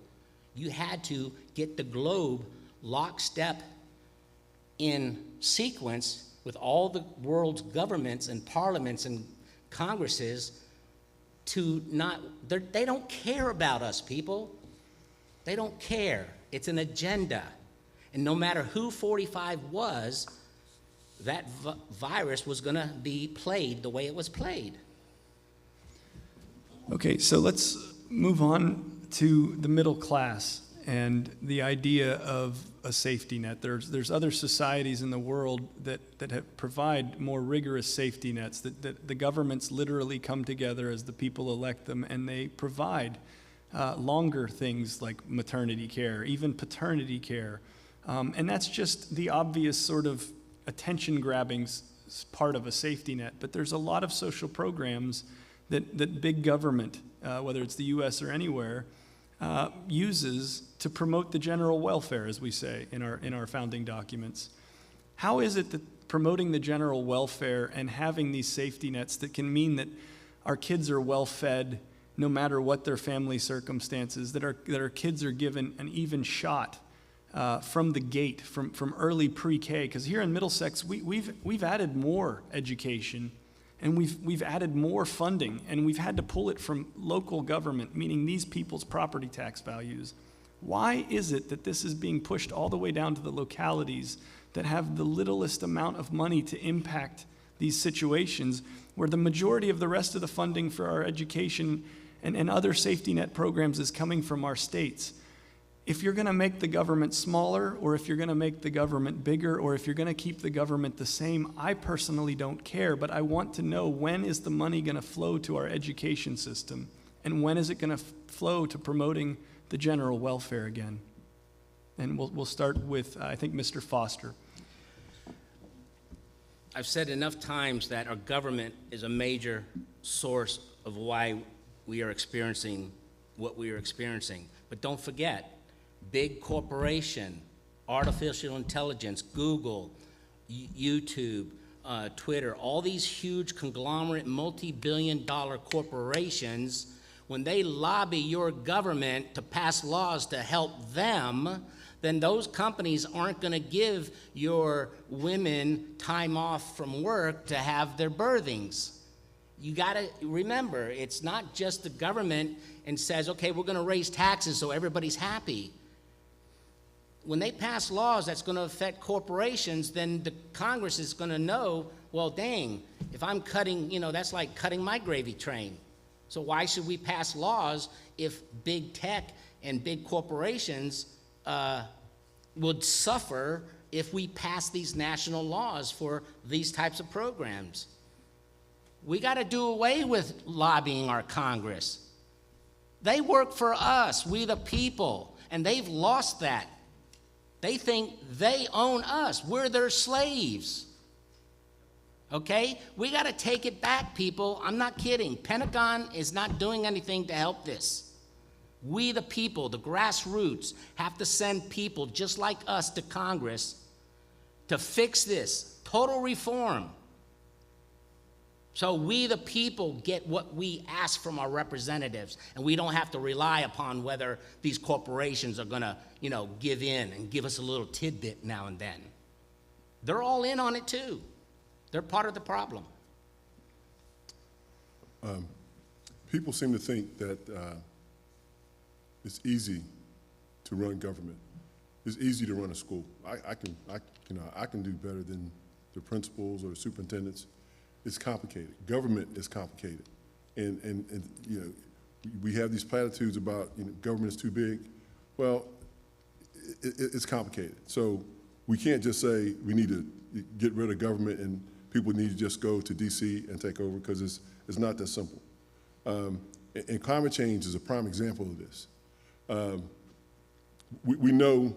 you had to get the globe lockstep in sequence with all the world's governments and parliaments and congresses to not, they don't care about us, people. They don't care. It's an agenda. And no matter who 45 was, that virus was going to be played the way it was played. Okay, so let's move on to the middle class and the idea of a safety net. There's other societies in the world that provide more rigorous safety nets, that the governments literally come together as the people elect them, and they provide longer things like maternity care, even paternity care. And that's just the obvious sort of attention-grabbing part of a safety net. But there's a lot of social programs that big government, whether it's the U.S. or anywhere, uses to promote the general welfare, as we say in our founding documents. How is it that promoting the general welfare and having these safety nets that can mean that our kids are well fed no matter what their family circumstances, that our kids are given an even shot from the gate, from early pre-K? Because here in Middlesex, we've added more education, and we've added more funding, and we've had to pull it from local government, meaning these people's property tax values. Why is it that this is being pushed all the way down to the localities that have the littlest amount of money to impact these situations, where the majority of the rest of the funding for our education and other safety net programs is coming from our states? If you're going to make the government smaller, or if you're going to make the government bigger, or if you're going to keep the government the same, I personally don't care, but I want to know, when is the money going to flow to our education system? And when is it going to flow to promoting the general welfare again? And we'll start with, I think, Mr. Foster. I've said enough times that our government is a major source of why we are experiencing what we are experiencing. But don't forget, big corporation, artificial intelligence, Google, YouTube, Twitter, all these huge conglomerate, multi-billion-dollar corporations, when they lobby your government to pass laws to help them, then those companies aren't going to give your women time off from work to have their birthings. You got to remember, it's not just the government and says, okay, we're going to raise taxes so everybody's happy. When they pass laws that's going to affect corporations, then the Congress is going to know, well, dang, if I'm cutting, that's like cutting my gravy train. So why should we pass laws if big tech and big corporations would suffer if we pass these national laws for these types of programs? We got to do away with lobbying our Congress. They work for us, we the people, and they've lost that. They think they own us. We're their slaves. Okay? We got to take it back, people. I'm not kidding. Pentagon is not doing anything to help this. We, the people, the grassroots, have to send people just like us to Congress to fix this. Total reform. So we, the people, get what we ask from our representatives, and we don't have to rely upon whether these corporations are going to, give in and give us a little tidbit now and then. They're all in on it too. They're part of the problem. People seem to think that it's easy to run government. It's easy to run a school. I can do better than the principals or the superintendents. It's complicated. Government is complicated. And we have these platitudes about, government is too big. Well, it's complicated. So we can't just say we need to get rid of government and people need to just go to DC and take over, because it's not that simple. And climate change is a prime example of this. We know,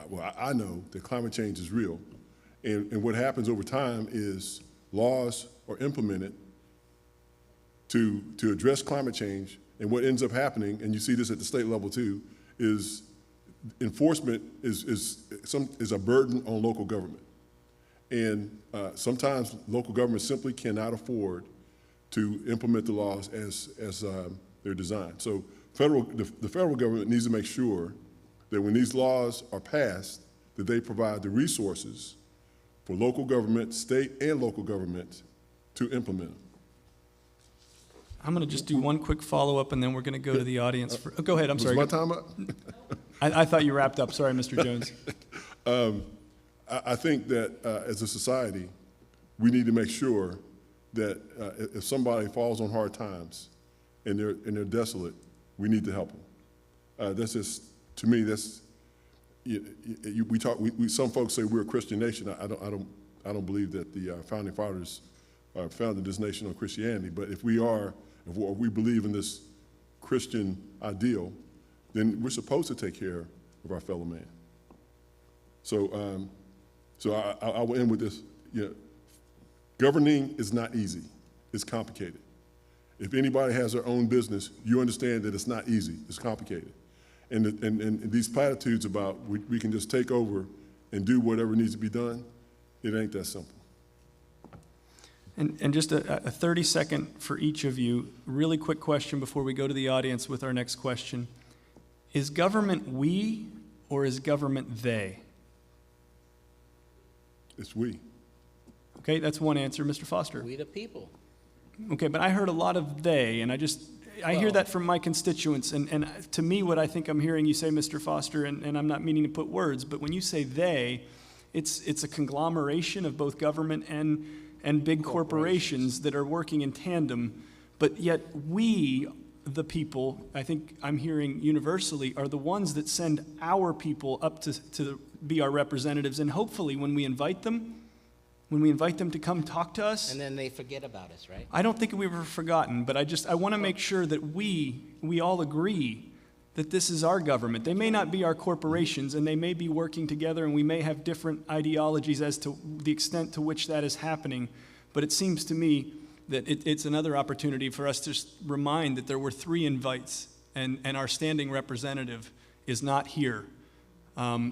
well, I know that climate change is real. And what happens over time is laws are implemented to address climate change. And what ends up happening, and you see this at the state level too, is enforcement is a burden on local government. And sometimes local governments simply cannot afford to implement the laws as they're designed. So the federal government needs to make sure that when these laws are passed, that they provide the resources for local government, state and local government to implement them. I'm going to just do one quick follow-up, and then we're going to go to the audience. Go ahead, I'm sorry. Was my time up? I thought you wrapped up. Sorry, Mr. Jones. I think that as a society, we need to make sure that if somebody falls on hard times and they're desolate, we need to help them. That's just, to me, that's, some folks say we're a Christian nation. I don't believe that the founding fathers founded this nation on Christianity. But if we believe in this Christian ideal, then we're supposed to take care of our fellow man. So, I will end with this. Governing is not easy. It's complicated. If anybody has their own business, you understand that it's not easy. It's complicated. And these platitudes about we can just take over and do whatever needs to be done, it ain't that simple. And just a 30-second for each of you, really quick question before we go to the audience with our next question. Is government we or is government they? It's we. Okay, that's one answer. Mr. Foster? We the people. Okay, but I heard a lot of they, and I hear that from my constituents, and to me what I think I'm hearing you say, Mr. Foster, and I'm not meaning to put words, but when you say they, it's a conglomeration of both government and big corporations that are working in tandem, but yet we, the people, I think I'm hearing universally, are the ones that send our people up to be our representatives, and hopefully when we invite them to come talk to us. And then they forget about us, right? I don't think we were forgotten, but I want to make sure that we all agree that this is our government. They may not be our corporations, and they may be working together, and we may have different ideologies as to the extent to which that is happening, but it seems to me that it's another opportunity for us to remind that there were 3 invites, and our standing representative is not here.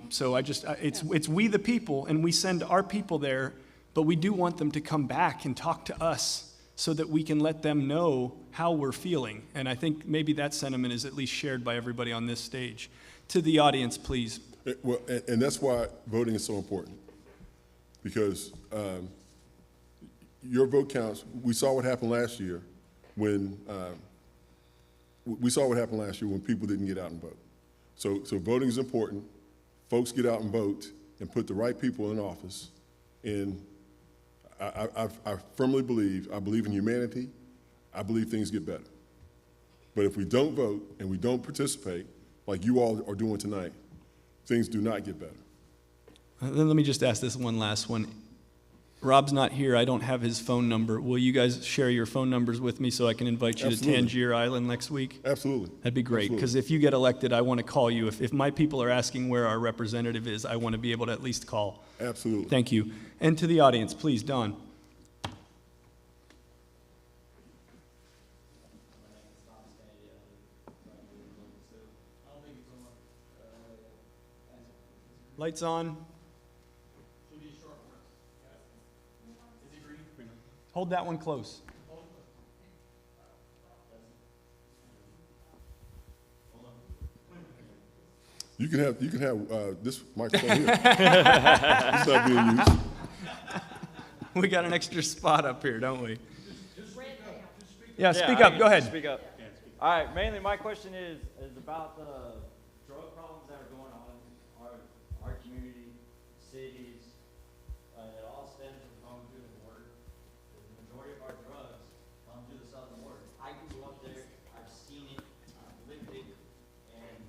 So it's we the people, and we send our people there, but we do want them to come back and talk to us so that we can let them know how we're feeling. And I think maybe that sentiment is at least shared by everybody on this stage. To the audience, please. Well, and that's why voting is so important, because your vote counts. We saw what happened last year when people didn't get out and vote. So voting is important. Folks get out and vote and put the right people in office. And I firmly believe in humanity. I believe things get better. But if we don't vote and we don't participate, like you all are doing tonight, things do not get better. Then let me just ask this one last one. Rob's not here. I don't have his phone number. Will you guys share your phone numbers with me so I can invite you Absolutely. to Tangier Island next week? Absolutely. That'd be great, because if you get elected, I want to call you. If my people are asking where our representative is, I want to be able to at least call. Absolutely. Thank you. And to the audience, please, Don. Lights on. Hold that one close. You can have this microphone here. It's not being used. We got an extra spot up here, don't we? Yeah, Yeah, speak I up. can Go ahead. Speak up. All right. Mainly, my question is about the drug problems that are going on in our community, cities. It all stems from coming through the border. The majority of our drugs come through the southern border. I grew up there. I've seen it. I've lived it. And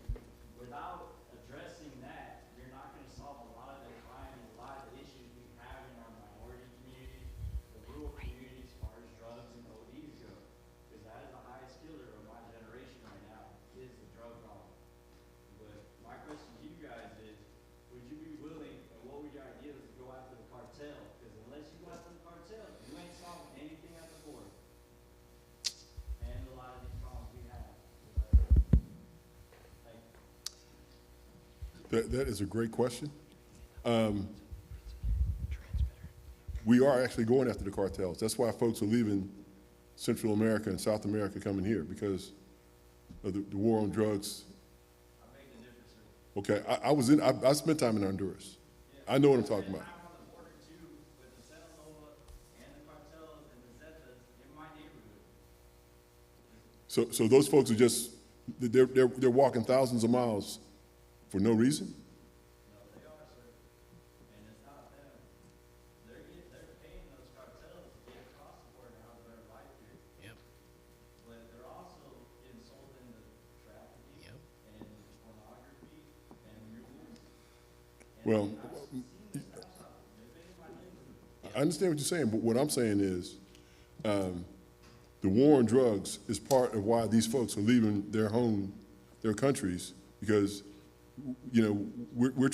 without addressing that, you're not going to solve a lot of the crime and a lot of the issues we have in our minority communities, the rural communities, as far as drugs and ODs go. Because that is the highest killer of my generation right now, is the drug problem. But my question to you guys is, would you be willing, and what would your ideas to go after the cartel? Because unless you go after the cartel, you ain't solving anything at the border. That is a great question. We are actually going after the cartels. That's why folks are leaving Central America and South America coming here, because of the war on drugs. Okay, I spent time in Honduras. I know what I'm talking about. So those folks are just, they're walking thousands of miles for no reason? No, they are, sir. And it's not them. They're paying those cartels to get across the border and have a better life here. Yep. But they're also getting sold into trafficking Yep. and pornography and mules. Well, I understand what you're saying, but what I'm saying is, the war on drugs is part of why these folks are leaving their home, their countries, because, you know, we're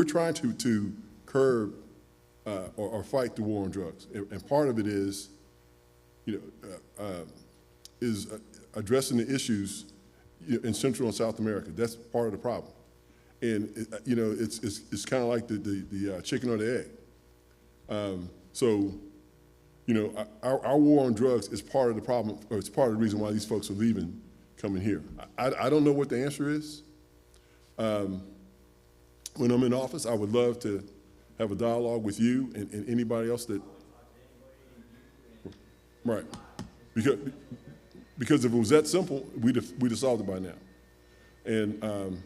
trying to curb or fight the war on drugs, and part of it is, you know, addressing the issues in Central and South America. That's part of the problem, and you know, it's kind of like the chicken or the egg. So, you know, our war on drugs is part of the problem, or it's part of the reason why these folks are leaving, coming here. I don't know what the answer is. When I'm in office, I would love to have a dialogue with you and anybody else that, right. Because if it was that simple, we'd have solved it by now. And,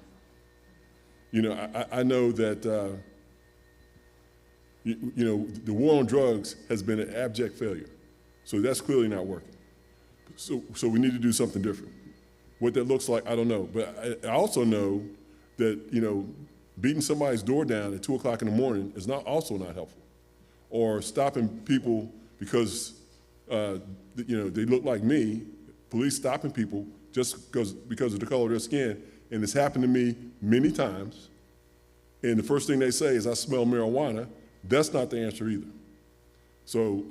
you know, I know that, you know, the war on drugs has been an abject failure. So that's clearly not working. So we need to do something different. What that looks like, I don't know. But I also know that, you know, beating somebody's door down at 2 o'clock in the morning is also not helpful. Or stopping people because, you know, they look like me, police stopping people just because of the color of their skin. And it's happened to me many times. And the first thing they say is, I smell marijuana. That's not the answer either. So,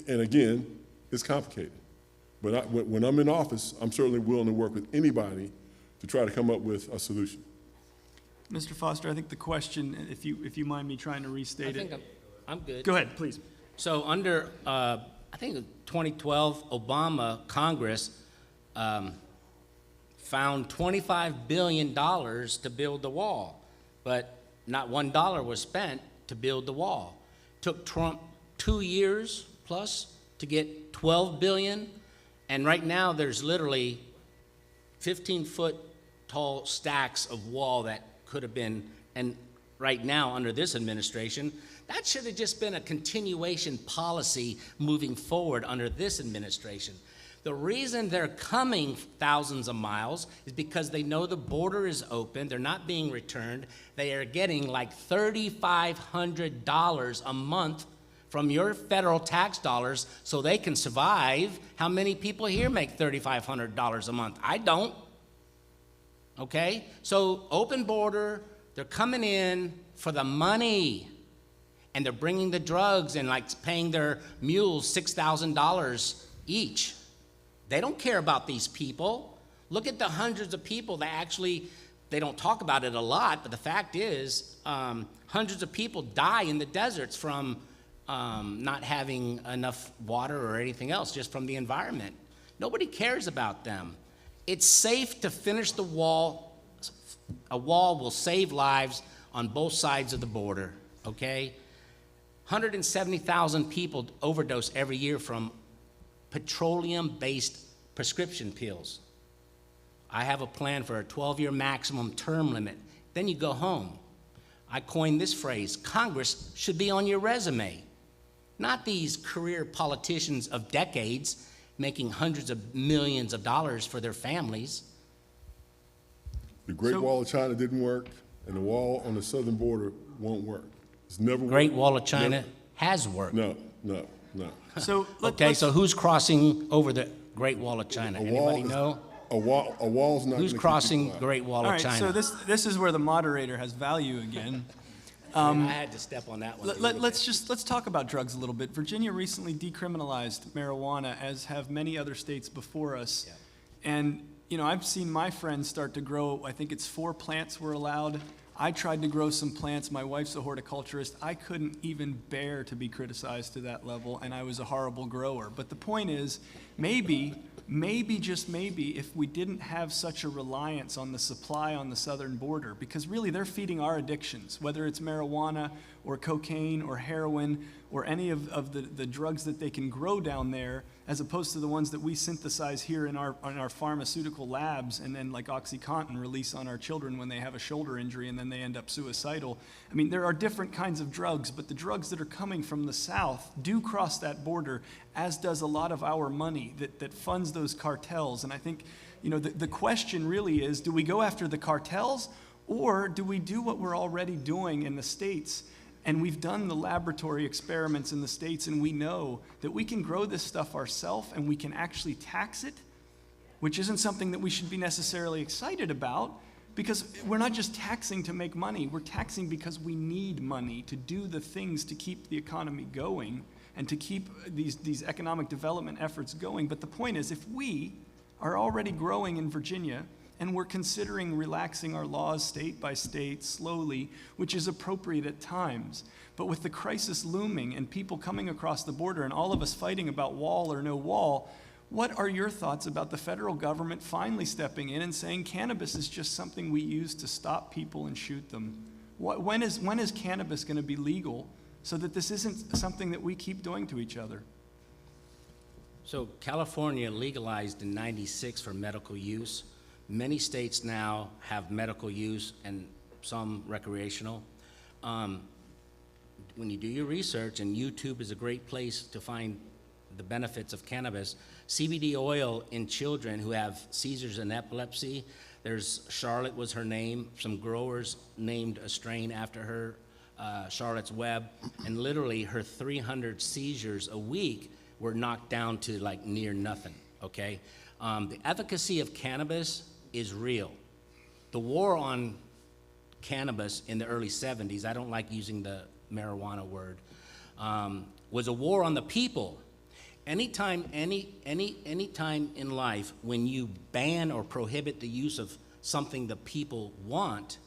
and again, it's complicated. But when I'm in office, I'm certainly willing to work with anybody to try to come up with a solution. Mr. Foster, I think the question, if you mind me trying to restate I think it. I'm good. Go ahead, please. So under, I think 2012, Obama Congress found $25 billion to build the wall, but not $1 was spent to build the wall. Took Trump 2 years plus to get $12 billion, and right now there's literally 15-foot tall stacks of wall that could have been, and right now under this administration, that should have just been a continuation policy moving forward under this administration. The reason they're coming thousands of miles is because they know the border is open, they're not being returned, they are getting like $3,500 a month from your federal tax dollars so they can survive. How many people here make $3,500 a month? I don't. Okay? So open border, they're coming in for the money, and they're bringing the drugs and like paying their mules $6,000 each. They don't care about these people. Look at the hundreds of people that actually, they don't talk about it a lot, but the fact is, hundreds of people die in the deserts from not having enough water or anything else, just from the environment. Nobody cares about them. It's safe to finish the wall. A wall will save lives on both sides of the border, okay? 170,000 people overdose every year from petroleum-based prescription pills. I have a plan for a 12-year maximum term limit. Then you go home. I coined this phrase, Congress should be on your resume, not these career politicians of decades making hundreds of millions of dollars for their families. The Great Wall of China didn't work, and the wall on the southern border won't work. It's never worked. Great Wall of China has worked. No. So Okay, so who's crossing over the Great Wall of China? Anybody know? A wall's not. Who's gonna keep crossing people out. Great Wall all of right, China? so this is where the moderator has value again. I had to step on that one. Let's talk about drugs a little bit. Virginia recently decriminalized marijuana, as have many other states before us. Yeah. And I've seen my friends start to grow, I think it's 4 plants were allowed. I tried to grow some plants. My wife's a horticulturist. I couldn't even bear to be criticized to that level, and I was a horrible grower. But the point is, maybe, just maybe, if we didn't have such a reliance on the supply on the southern border, because really they're feeding our addictions, whether it's marijuana or cocaine or heroin or any of the drugs that they can grow down there, as opposed to the ones that we synthesize here in our pharmaceutical labs and then like OxyContin release on our children when they have a shoulder injury and then they end up suicidal. I mean, there are different kinds of drugs, but the drugs that are coming from the south do cross that border, as does a lot of our money that funds those cartels. And I think, the question really is, do we go after the cartels, or do we do what we're already doing in the States? And we've done the laboratory experiments in the States, and we know that we can grow this stuff ourselves and we can actually tax it, which isn't something that we should be necessarily excited about, because we're not just taxing to make money. We're taxing because we need money to do the things to keep the economy going and to keep these economic development efforts going. But the point is, if we are already growing in Virginia, and we're considering relaxing our laws state by state slowly, which is appropriate at times. But with the crisis looming and people coming across the border and all of us fighting about wall or no wall, what are your thoughts about the federal government finally stepping in and saying cannabis is just something we use to stop people and shoot them? When is cannabis going to be legal so that this isn't something that we keep doing to each other? So California legalized in '96 for medical use. Many states now have medical use and some recreational. When you do your research, and YouTube is a great place to find the benefits of cannabis, CBD oil in children who have seizures and epilepsy, there's Charlotte was her name. Some growers named a strain after her, Charlotte's Web, and literally her 300 seizures a week were knocked down to like near nothing, okay? The efficacy of cannabis is real. The war on cannabis in the early 70s, I don't like using the marijuana word, was a war on the people. Anytime in life when you ban or prohibit the use of something the people want,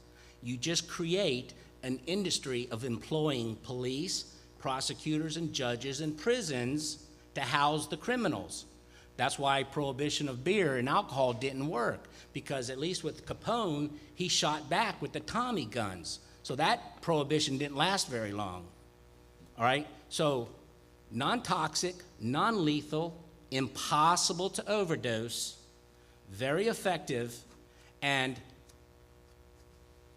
you just create an industry of employing police, prosecutors, and judges and prisons to house the criminals. That's why prohibition of beer and alcohol didn't work, because at least with Capone, he shot back with the Tommy guns. So that prohibition didn't last very long, all right? So non-toxic, non-lethal, impossible to overdose, very effective, and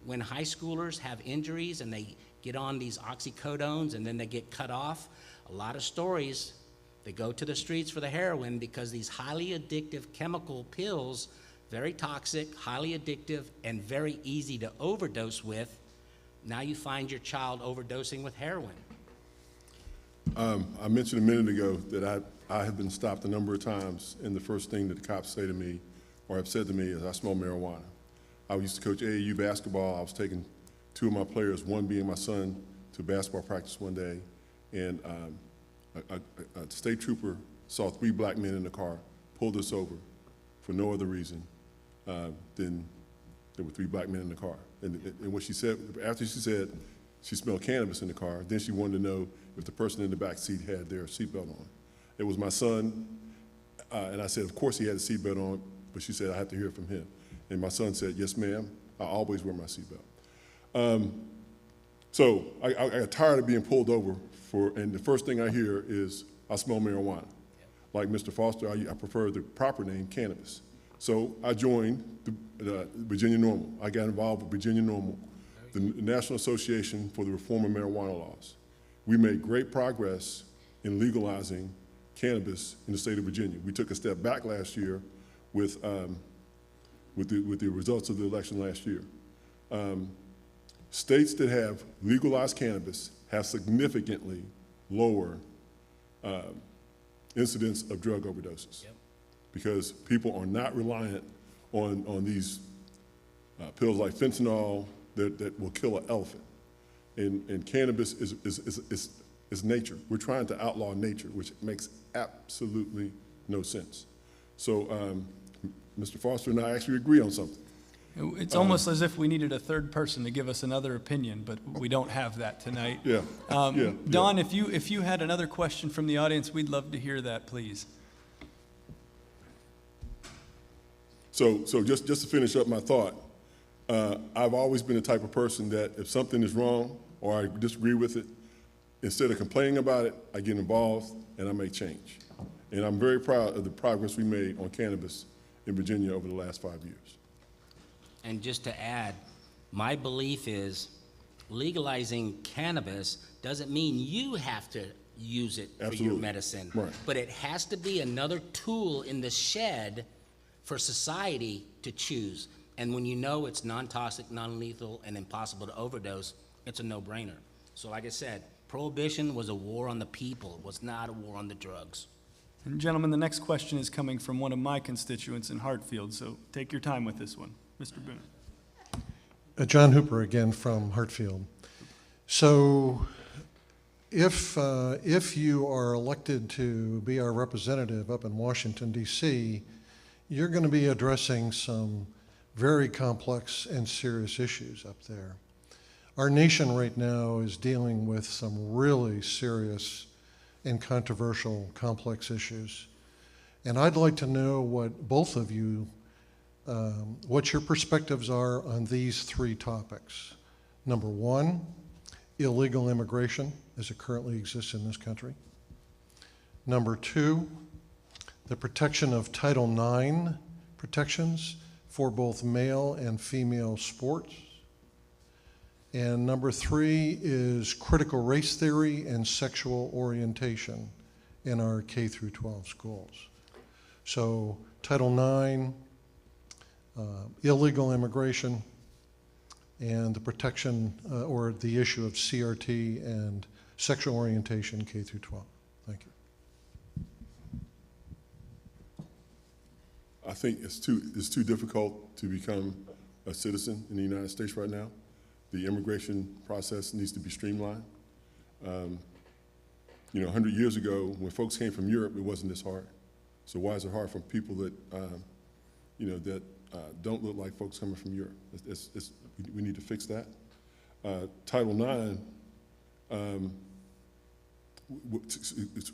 when high schoolers have injuries and they get on these oxycodones and then they get cut off, a lot of stories, they go to the streets for the heroin because these highly addictive chemical pills, very toxic, highly addictive, and very easy to overdose with. Now you find your child overdosing with heroin. I mentioned a minute ago that I have been stopped a number of times, and the first thing that the cops say to me or have said to me is, I smell marijuana. I used to coach AAU basketball. I was taking 2 of my players, one being my son, to basketball practice one day, and a state trooper saw 3 black men in the car, pulled us over for no other reason than there were 3 black men in the car. And what she said, after she said she smelled cannabis in the car, then she wanted to know if the person in the back seat had their seatbelt on. It was my son, and I said, of course he had a seatbelt on, but she said, I have to hear from him. And my son said, yes, ma'am, I always wear my seatbelt. So I got tired of being pulled over and the first thing I hear is, I smell marijuana. Like Mr. Foster, I prefer the proper name, cannabis. So I joined the Virginia NORML. I got involved with Virginia NORML, the National Association for the Reform of Marijuana Laws. We made great progress in legalizing cannabis in the state of Virginia. We took a step back last year with the results of the election last year. States that have legalized cannabis have significantly lower incidence of drug overdoses, because people are not reliant on these pills like fentanyl that will kill an elephant. And cannabis is nature. We're trying to outlaw nature, which makes absolutely no sense. So Mr. Foster and I actually agree on something. It's almost as if we needed a third person to give us another opinion, but we don't have that tonight. Yeah. Yeah. Don, if you had another question from the audience, we'd love to hear that, please. So just to finish up my thought, I've always been the type of person that if something is wrong or I disagree with it, instead of complaining about it, I get involved and I make change. And I'm very proud of the progress we made on cannabis in Virginia over the last 5 years. And just to add, my belief is legalizing cannabis doesn't mean you have to use it for your Absolutely. medicine. Right. But it has to be another tool in the shed for society to choose. And when you know it's non-toxic, non-lethal, and impossible to overdose, it's a no-brainer. So like I said, prohibition was a war on the people. It was not a war on the drugs. And gentlemen, the next question is coming from one of my constituents in Hartfield, so take your time with this one. Mr. Boone. John Hooper again from Hartfield. So if you are elected to be our representative up in Washington, D.C., you're going to be addressing some very complex and serious issues up there. Our nation right now is dealing with some really serious and controversial, complex issues. And I'd like to know what both of you, what your perspectives are on these three topics. Number one, illegal immigration as it currently exists in this country. Number two, the protection of Title IX protections for both male and female sports. And number three is critical race theory and sexual orientation in our K through 12 schools. So Title IX, illegal immigration, and the protection or the issue of CRT and sexual orientation K through 12. Thank you. I think it's too difficult to become a citizen in the United States right now. The immigration process needs to be streamlined. 100 years ago, when folks came from Europe, it wasn't this hard. So why is it hard for people that, don't look like folks coming from Europe? We need to fix that. Title IX,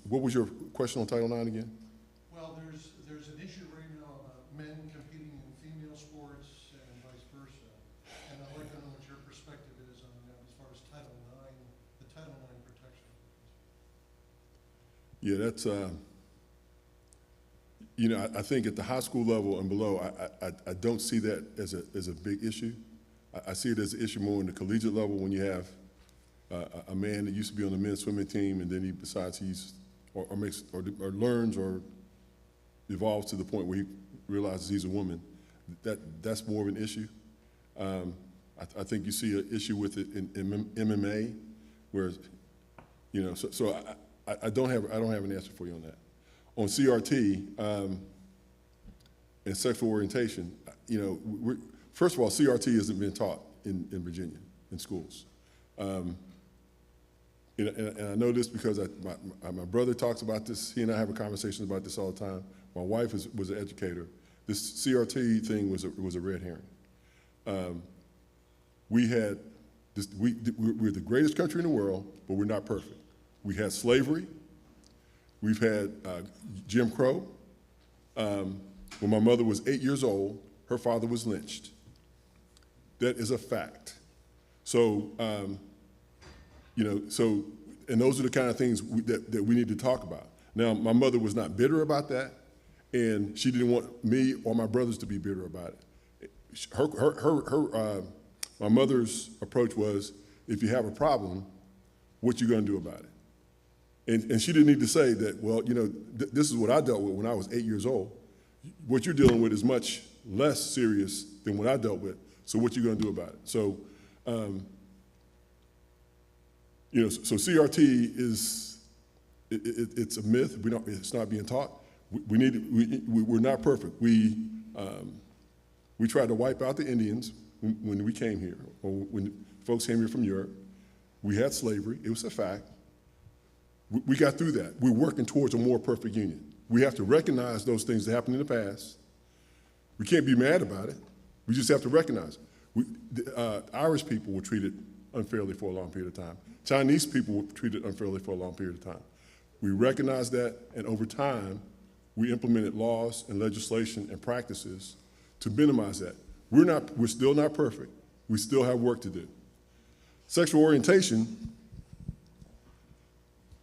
what was your question on Title IX again? Well, there's an issue right now about men competing in female sports and vice versa. And I'd like to know what your perspective is on that as far as Title IX, the Title IX protection. Yeah, that's, I think at the high school level and below, I don't see that as a big issue. I see it as an issue more on the collegiate level when you have a man that used to be on the men's swimming team and then he decides or learns or evolves to the point where he realizes he's a woman. That's more of an issue. I think you see an issue with it in MMA, where, I don't have an answer for you on that. On CRT and sexual orientation, first of all, CRT hasn't been taught in Virginia in schools. And I know this because my brother talks about this. He and I have a conversation about this all the time. My wife was an educator. This CRT thing was a red herring. We're the greatest country in the world, but we're not perfect. We had slavery. We've had Jim Crow. When my mother was 8 years old, her father was lynched. That is a fact. So, and those are the kind of things that we need to talk about. Now, my mother was not bitter about that, and she didn't want me or my brothers to be bitter about it. My mother's approach was, if you have a problem, what you gonna do about it? And she didn't need to say that, well, this is what I dealt with when I was 8 years old. What you're dealing with is much less serious than what I dealt with, so what you gonna do about it? So, so CRT it's a myth. It's not being taught. We're not perfect. We tried to wipe out the Indians when we came here, or when folks came here from Europe. We had slavery. It was a fact. We got through that. We're working towards a more perfect union. We have to recognize those things that happened in the past, We can't be mad about it. We just have to recognize it. Irish people were treated unfairly for a long period of time. Chinese people were treated unfairly for a long period of time. We recognized that, and over time, we implemented laws and legislation and practices to minimize that. We're still not perfect. We still have work to do. Sexual orientation,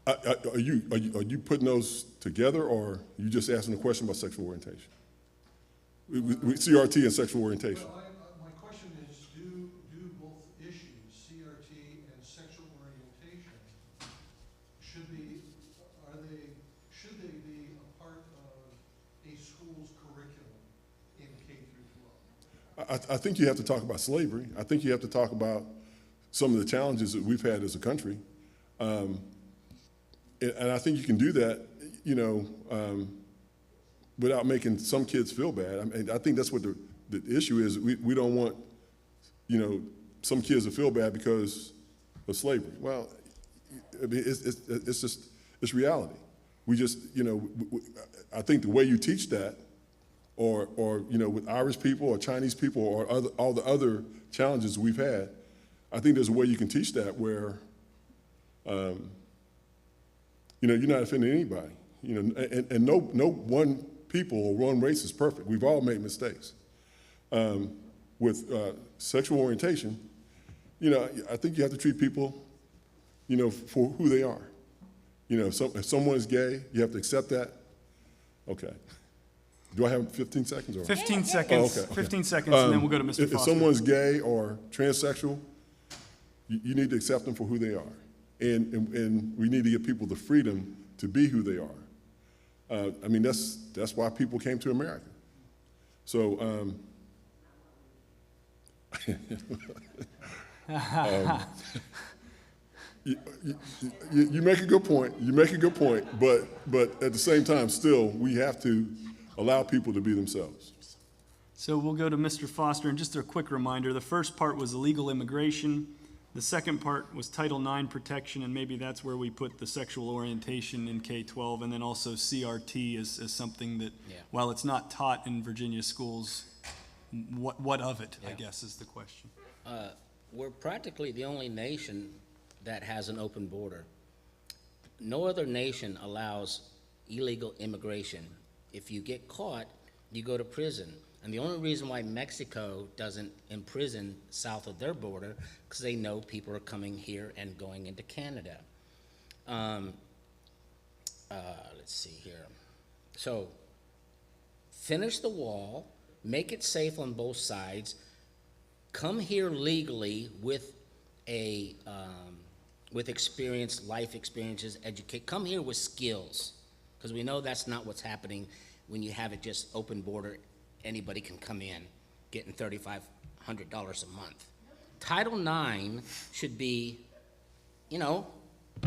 are you putting those together, or are you just asking a question about sexual orientation? CRT and sexual orientation. Well, my question is, do both issues, CRT and sexual orientation, should they be a part of a school's curriculum in K through 12? I think you have to talk about slavery. I think you have to talk about some of the challenges that we've had as a country. And I think you can do that, without making some kids feel bad. I mean, I think that's what the issue is. We don't want, some kids to feel bad because of slavery. Well, I mean, it's reality. We just, I think the way you teach that, or with Irish people or Chinese people or all the other challenges we've had, I think there's a way you can teach that where, you're not offending anybody. And no one people or one race is perfect. We've all made mistakes. With sexual orientation, I think you have to treat people, for who they are. If someone is gay, you have to accept that. Okay. Do I have 15 seconds? Or? 15 seconds. Oh, okay. 15 seconds, and then we'll go to Mr. If Foster. someone's gay or transsexual, you need to accept them for who they are. And we need to give people the freedom to be who they are. I mean, that's why people came to America. So, you make a good point. You make a good point, but at the same time, still, we have to allow people to be themselves. So we'll go to Mr. Foster, and just a quick reminder, the first part was illegal immigration. The second part was Title IX protection, and maybe that's where we put the sexual orientation in K-12, and then also CRT as something that, while it's not taught in Virginia schools, what of it, I guess, is the question. We're practically the only nation that has an open border. No other nation allows illegal immigration. If you get caught, you go to prison. And the only reason why Mexico doesn't imprison south of their border, because they know people are coming here and going into Canada. Let's see here. So, finish the wall, make it safe on both sides, come here legally with with experience, life experiences, educate. Come here with skills, because we know that's not what's happening when you have it just open border. Anybody can come in, getting $3,500 a month. Title IX should be,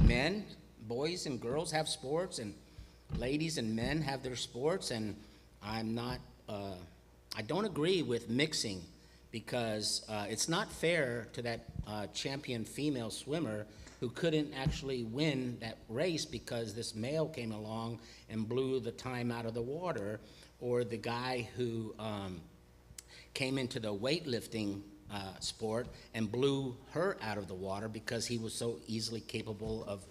men, boys and girls have sports, and ladies and men have their sports, and I don't agree with mixing, because it's not fair to that champion female swimmer who couldn't actually win that race because this male came along and blew the time out of the water, or the guy who came into the weightlifting sport and blew her out of the water because he was so easily capable of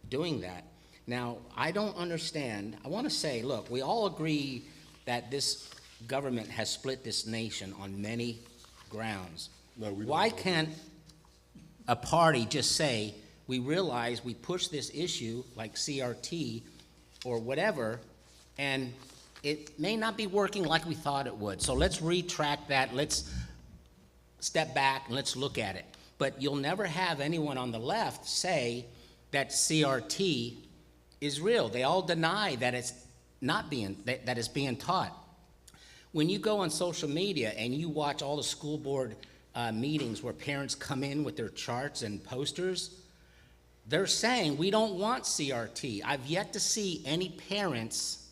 doing that. Now, I don't understand. I want to say, look, we all agree that this government has split this nation on many grounds. No, we don't. Why can't a party just say, we realize we push this issue like CRT or whatever, and it may not be working like we thought it would. So let's retract that. Let's step back and let's look at it. But you'll never have anyone on the left say that CRT is real. They all deny that it's not being, that it's being taught. When you go on social media and you watch all the school board meetings where parents come in with their charts and posters, they're saying, we don't want CRT. I've yet to see any parents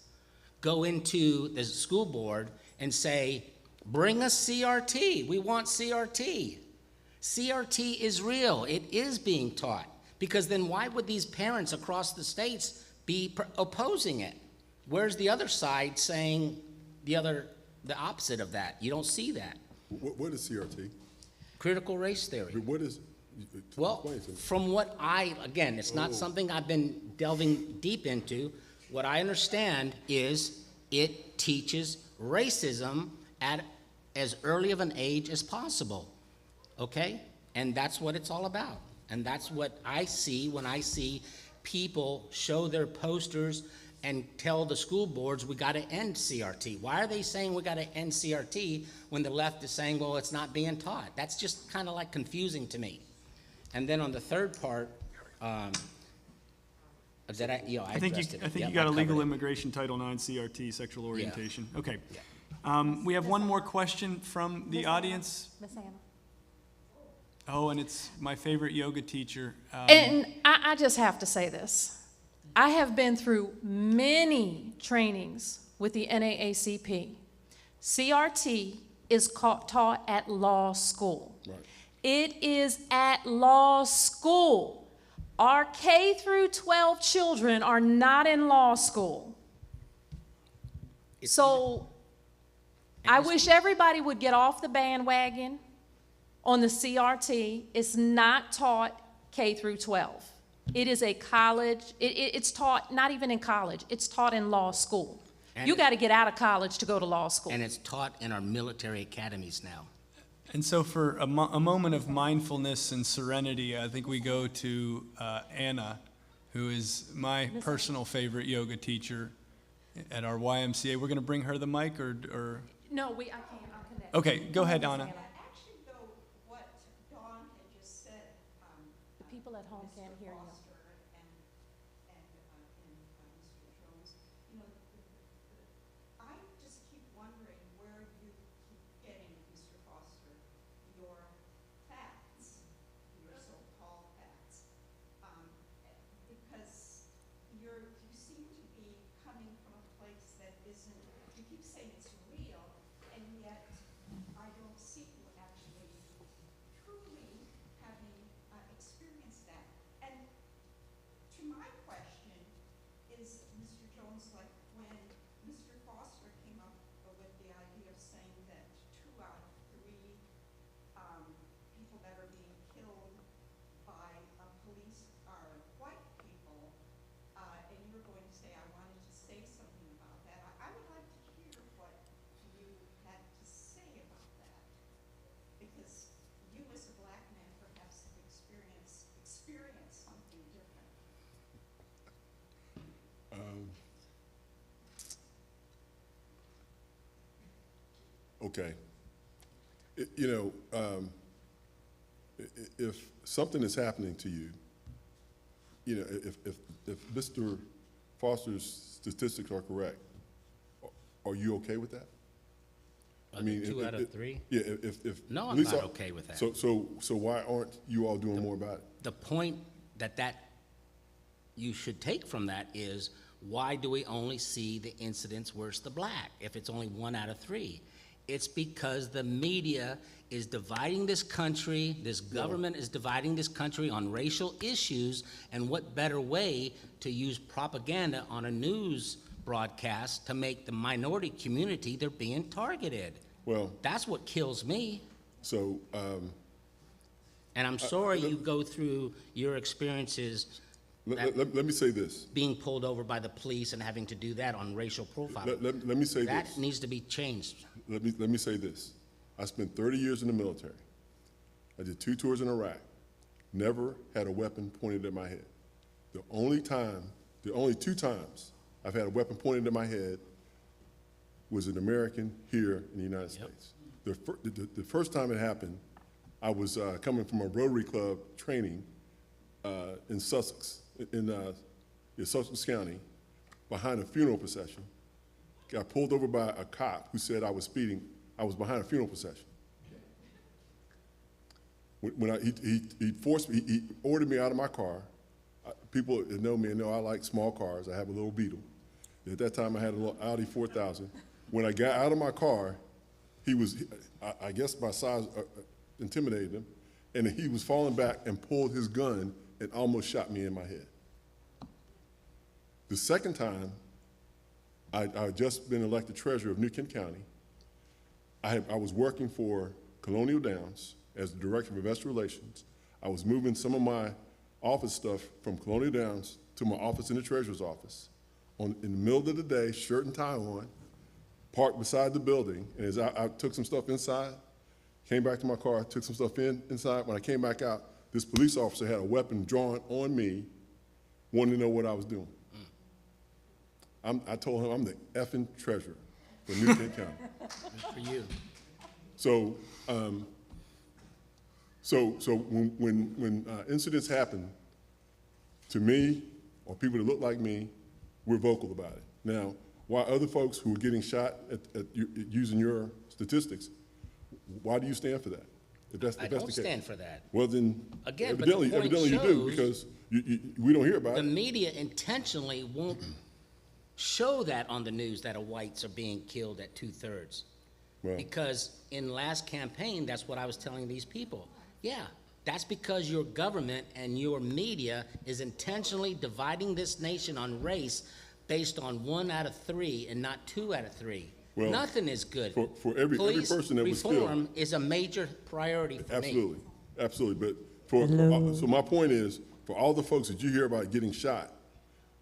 go into the school board and say, bring us CRT. We want CRT. CRT is real. It is being taught. Because then why would these parents across the states be opposing it? Where's the other side saying the the opposite of that. You don't see that. What is CRT? Critical race theory. What is? Well, explain to me. from what again, it's not something I've been delving deep into. What I understand is it teaches racism at as early of an age as possible, okay? And that's what it's all about. And that's what I see when I see people show their posters and tell the school boards we got to end CRT. Why are they saying we got to end CRT when the left is saying, well, it's not being taught? That's just kind of like confusing to me. And then on the third part, I think addressed it. you Yep, got I a legal covered it. immigration Title IX CRT, sexual orientation. Okay. Yeah. We have one more question from the audience. Miss Anna. Oh, and it's my favorite yoga teacher. And I just have to say this. I have been through many trainings with the NAACP. CRT is taught at law school. Right. It is at law school. Our K through 12 children are not in law school. So I wish everybody would get off the bandwagon on the CRT. It's not taught K through 12. It is a college, it's taught not even in college, it's taught in law school. And You got to get out of college to go to law school. And it's taught in our military academies now. And so for a moment of mindfulness and serenity, I think we go to Anna, who is my personal favorite yoga teacher at our YMCA. We're going to bring her the mic, or No, I can't, I'll connect. Okay, go ahead, Miss Anna. Actually, though, what Dawn had just said, The people at home can't hear you. Foster and Mr. Jones, you know, I just keep wondering where you keep getting, Mr. Foster, your facts, your so-called facts, because you seem to be coming from a place that isn't. You keep saying it's real, and yet I don't see you actually truly having experienced that. And to my question is, Mr. Jones, like when Mr. Foster came up with the idea of saying that 2 out of 3 people that are being killed by police are white people, and you were going to say, I wanted to say something about that. I would like to hear what you had to say about that, because you as a black man perhaps have experienced something different. Okay. If something is happening to you, if Mr. Foster's statistics are correct, are you okay with that? Are there 2 out of 3? Yeah, if. No, I'm police not are- okay with that. So why aren't you all doing more about it? The point that you should take from that is, why do we only see the incidents where it's the black, if it's only 1 out of 3? It's because the media is dividing this country, this government is dividing this country on racial issues, and what better way to use propaganda on a news broadcast to make the minority community, they're being targeted. Well, That's what kills me. so, And I'm sorry you go through your experiences let me say this. being pulled over by the police and having to do that on racial profiling. Let me say That this. needs to be changed. Let me say this. I spent 30 years in the military. I did 2 tours in Iraq. Never had a weapon pointed at my head. The only 2 times I've had a weapon pointed at my head was an American here in the United States. The first time it happened, I was coming from a Rotary Club training in Sussex, in Sussex County, behind a funeral procession. Got pulled over by a cop who said I was speeding. I was behind a funeral procession. He forced me, he ordered me out of my car. People that know me know I like small cars. I have a little Beetle. At that time, I had a little Audi 4000. When I got out of my car, I guess my size intimidated him, and he was falling back and pulled his gun and almost shot me in my head. The second time, I had just been elected treasurer of New Kent County. I was working for Colonial Downs as the Director of Investor Relations. I was moving some of my office stuff from Colonial Downs to my office in the Treasurer's office. In the middle of the day, shirt and tie on, parked beside the building, and as I took some stuff inside, came back to my car, took some stuff inside. When I came back out, this police officer had a weapon drawn on me, wanting to know what I was doing. I told him I'm the effing treasurer for New Kent County. Good for you. So, when incidents happen to me or people that look like me, we're vocal about it. Now, why other folks who are getting shot at using your statistics, why do you stand for that? If that's I the don't case. stand for that. Well, then, Again, but the point evidently you do, shows because we don't hear about The it. media intentionally won't show that on the news that whites are being killed at 2/3. Well, Because in last campaign, that's what I was telling these people. Yeah, that's because your government and your media is intentionally dividing this nation on race based on 1 out of 3 and not 2 out of 3. Well, Nothing is good. for every Police person that was killed. reform is a major priority for me. Absolutely, absolutely. But so my point is, for all the folks that you hear about getting shot,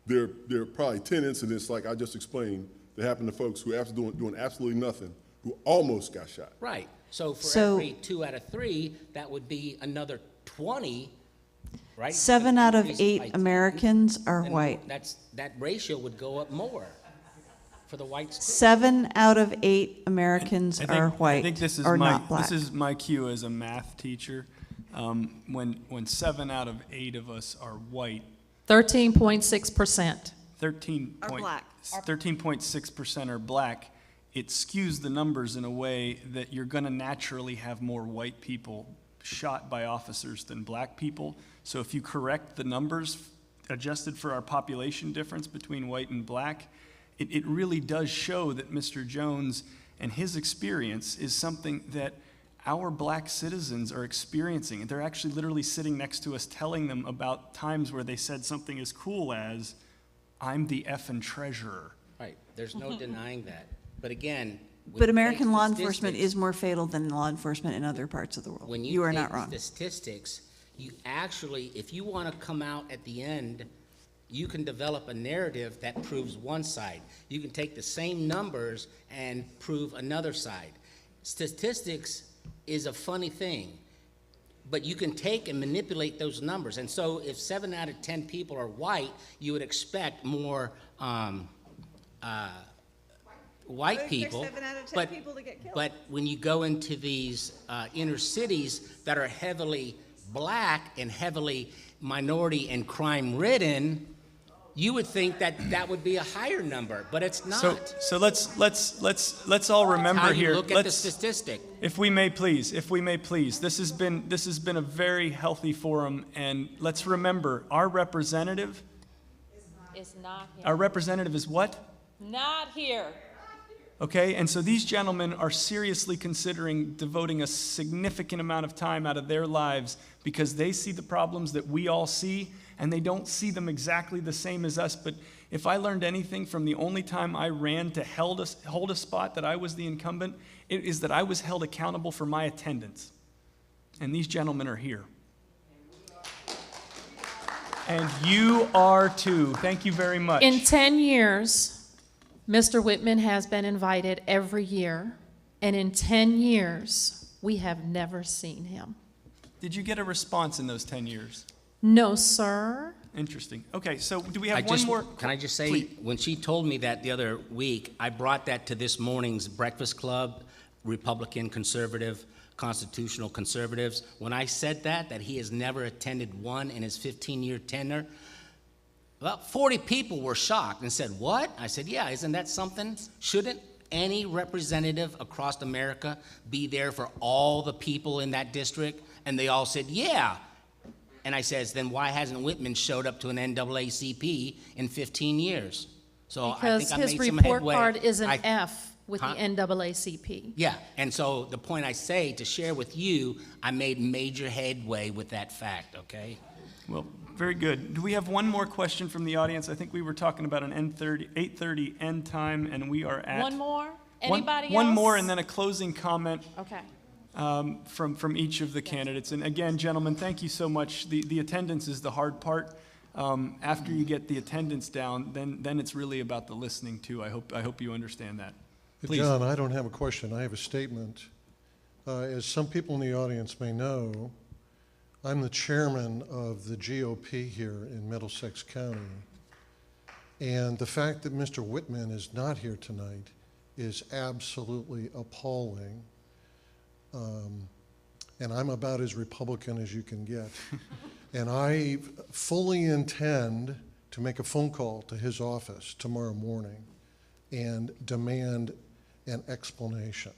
there are probably 10 incidents like I just explained that happened to folks who after doing absolutely nothing, who almost got shot. Right. So for So- every 2 out of 3, that would be another 20, right? 7 out of Increased 8 by 10. Americans are Then white. that ratio would go up more for the whites. 7 out of 8 Americans are white I think this is or my not black. this is my cue as a math teacher. When 7 out of 8 of us are white, 13.6%. 13.6% are black. It skews the numbers in a way that you're going to naturally have more white people shot by officers than black people. So if you correct the numbers adjusted for our population difference between white and black, it really does show that Mr. Jones and his experience is something that our black citizens are experiencing. And they're actually literally sitting next to us telling them about times where they said something as cool as, "I'm the effing treasurer." Right. There's no denying that. But again, when But you American take law enforcement statistics- is more fatal than law enforcement in other parts of the world. When You are take not wrong. the statistics, you actually, if you want to come out at the end, you can develop a narrative that proves one side. You can take the same numbers and prove another side. Statistics is a funny thing, but you can take and manipulate those numbers. And so if 7 out of 10 people are white, you would expect more white people. 7 out of 10 but- people to get killed. But when you go into these inner cities that are heavily black and heavily minority and crime-ridden, you would think that that would be a higher number, but it's not. So let's all remember How you here. look at the statistic. If we may please, this has been a very healthy forum, and let's remember our representative. Is not here. Our representative is what? Not here. Okay, and so these gentlemen are seriously considering devoting a significant amount of time out of their lives because they see the problems that we all see, and they don't see them exactly the same as us. But if I learned anything from the only time I ran to hold a spot that I was the incumbent, it is that I was held accountable for my attendance. And these gentlemen are here. And you are too. Thank you very much. In 10 years, Mr. Wittman has been invited every year, and in 10 years, we have never seen him. Did you get a response in those 10 years? No, sir. Interesting. Okay, so do we have one more? Can I just say, Please. when she told me that the other week, I brought that to this morning's breakfast club, Republican, conservative, constitutional conservatives. When I said that he has never attended one in his 15-year tenure, about 40 people were shocked and said, "What?" I said, "Yeah, isn't that something? Shouldn't any representative across America be there for all the people in that district?" And they all said, "Yeah." And I says, "Then why hasn't Wittman showed up to an NAACP in 15 years?" So I Because think I his made some report headway. card is an I- F with the Huh? NAACP. Yeah, and so the point I say to share with you, I made major headway with that fact, okay? Well, very good. Do we have one more question from the audience? I think we were talking about an 8:30 end time, and we are at. One more? Anybody One more else? and then a closing comment Okay. from each of the candidates. And again, gentlemen, thank you so much. The attendance is the hard part. After you get the attendance down, then it's really about the listening too. I hope you understand that. Please. John, I don't have a question. I have a statement. As some people in the audience may know, I'm the chairman of the GOP here in Middlesex County. And the fact that Mr. Wittman is not here tonight is absolutely appalling. And I'm about as Republican as you can get. And I fully intend to make a phone call to his office tomorrow morning and demand an explanation.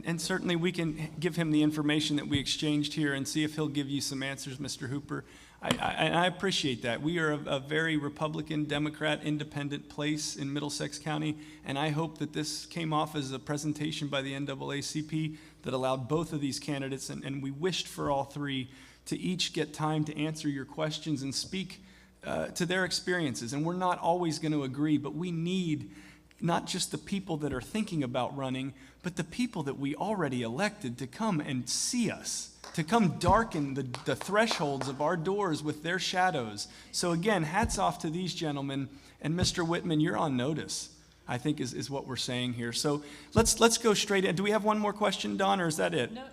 And certainly we can give him the information that we exchanged here and see if he'll give you some answers, Mr. Hooper. I appreciate that. We are a very Republican, Democrat, independent place in Middlesex County, and I hope that this came off as a presentation by the NAACP that allowed both of these candidates, and we wished for all three to each get time to answer your questions and speak to their experiences. And we're not always going to agree, but we need not just the people that are thinking about running, but the people that we already elected to come and see us, to come darken the thresholds of our doors with their shadows. So again, hats off to these gentlemen. And Mr. Wittman, you're on notice, I think is what we're saying here. So let's go straight in. Do we have one more question, Don, or is that it? No.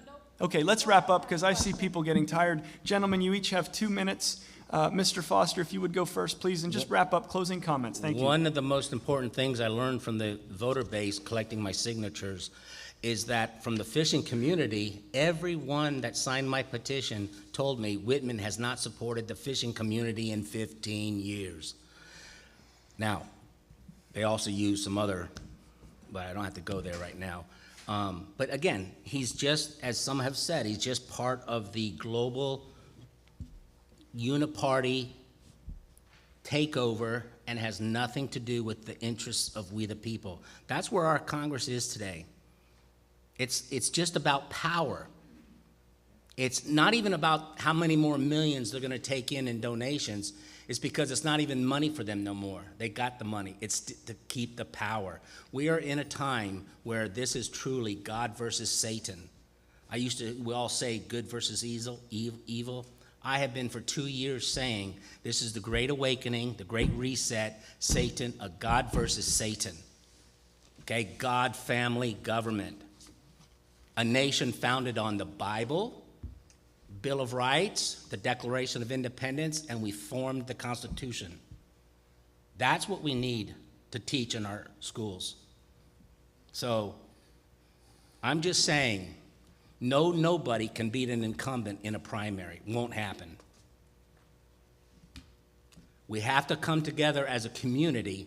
Okay, let's wrap up because I see people getting tired. Gentlemen, you each have 2 minutes. Mr. Foster, if you would go first, please, and just wrap up closing comments. Thank you. One of the most important things I learned from the voter base collecting my signatures is that from the fishing community, everyone that signed my petition told me Wittman has not supported the fishing community in 15 years. Now, they also use some other, but I don't have to go there right now. But again, he's just, as some have said, he's just part of the global uniparty takeover and has nothing to do with the interests of we the people. That's where our Congress is today. It's just about power. It's not even about how many more millions they're going to take in donations. It's because it's not even money for them no more. They got the money. It's to keep the power. We are in a time where this is truly God versus Satan. We all say good versus evil. I have been for 2 years saying this is the Great Awakening, the Great Reset, Satan, a God versus Satan. Okay, God, family, government. A nation founded on the Bible, Bill of Rights, the Declaration of Independence, and we formed the Constitution. That's what we need to teach in our schools. So I'm just saying, nobody can beat an incumbent in a primary. Won't happen. We have to come together as a community,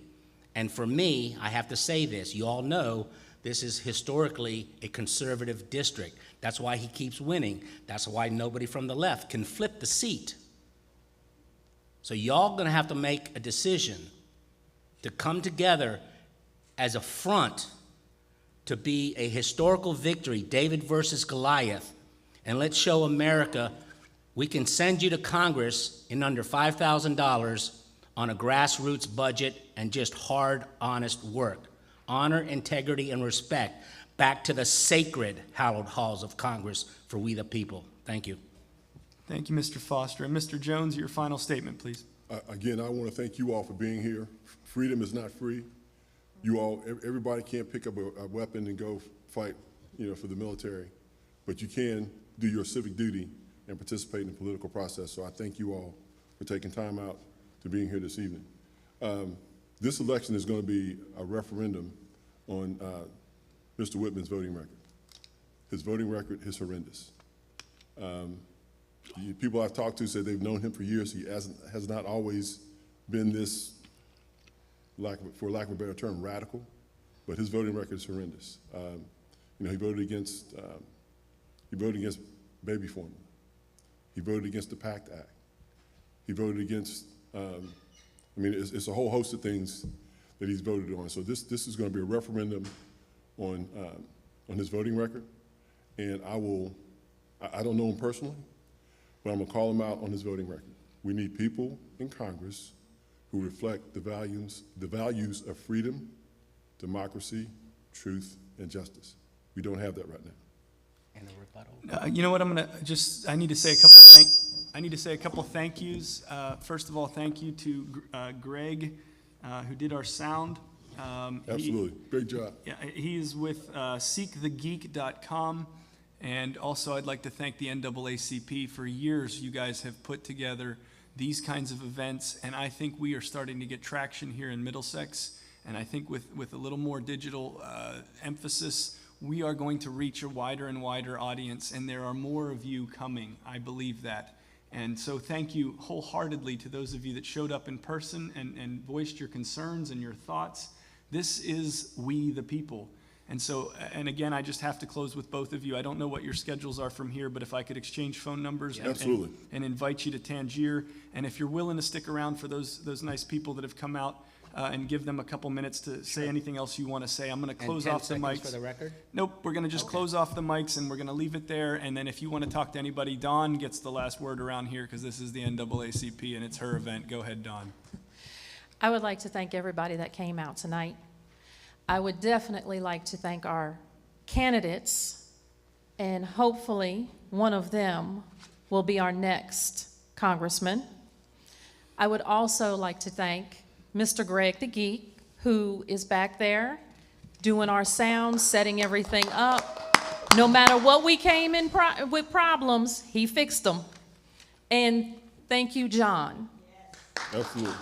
and for me, I have to say this. You all know this is historically a conservative district. That's why he keeps winning. That's why nobody from the left can flip the seat. So y'all gonna have to make a decision to come together as a front to be a historical victory, David versus Goliath, and let's show America we can send you to Congress in under $5,000 on a grassroots budget and just hard, honest work. Honor, integrity, and respect back to the sacred, hallowed halls of Congress for we the people. Thank you. Thank you, Mr. Foster. And Mr. Jones, your final statement, please. Again, I want to thank you all for being here. Freedom is not free. You all, everybody can't pick up a weapon and go fight, for the military, but you can do your civic duty and participate in the political process. So I thank you all for taking time out to being here this evening. This election is going to be a referendum on Mr. Wittman's voting record. His voting record is horrendous. People I've talked to said they've known him for years. He has not always been this, for lack of a better term, radical, but his voting record is horrendous. He voted against baby formula. He voted against the PACT Act. He voted against, it's a whole host of things that he's voted on. So this is going to be a referendum on his voting record, and I don't know him personally, but I'm going to call him out on his voting record. We need people in Congress who reflect the values of freedom, democracy, truth, and justice. We don't have that right now. And a rebuttal. You know what? I need to say a couple thank yous. First of all, thank you to Greg, who did our sound. Absolutely. Great job. Yeah, he is with seekthegeek.com. And also, I'd like to thank the NAACP. For years, you guys have put together these kinds of events, and I think we are starting to get traction here in Middlesex. And I think with a little more digital emphasis, we are going to reach a wider and wider audience, and there are more of you coming. I believe that. And so thank you wholeheartedly to those of you that showed up in person and voiced your concerns and your thoughts. This is we the people. And so, and again, I just have to close with both of you. I don't know what your schedules are from here, but if I could exchange phone numbers Absolutely. and invite you to Tangier. And if you're willing to stick around for those nice people that have come out and give them a couple minutes to say anything else you want to say, I'm going to close off the And 10 seconds mics. for the record? Nope, we're going to just close off the mics and we're going to leave it there. And then if you want to talk to anybody, Dawn gets the last word around here because this is the NAACP and it's her event. Go ahead, Dawn. I would like to thank everybody that came out tonight. I would definitely like to thank our candidates, and hopefully one of them will be our next congressman. I would also like to thank Mr. Greg the Geek, who is back there doing our sound, setting everything up. No matter what we came in with problems, he fixed them. And thank you, John. Absolutely.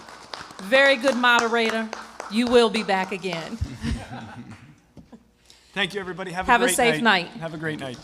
Very good moderator. You will be back again. Thank you, everybody. Have Have a a great safe night. Have a great night.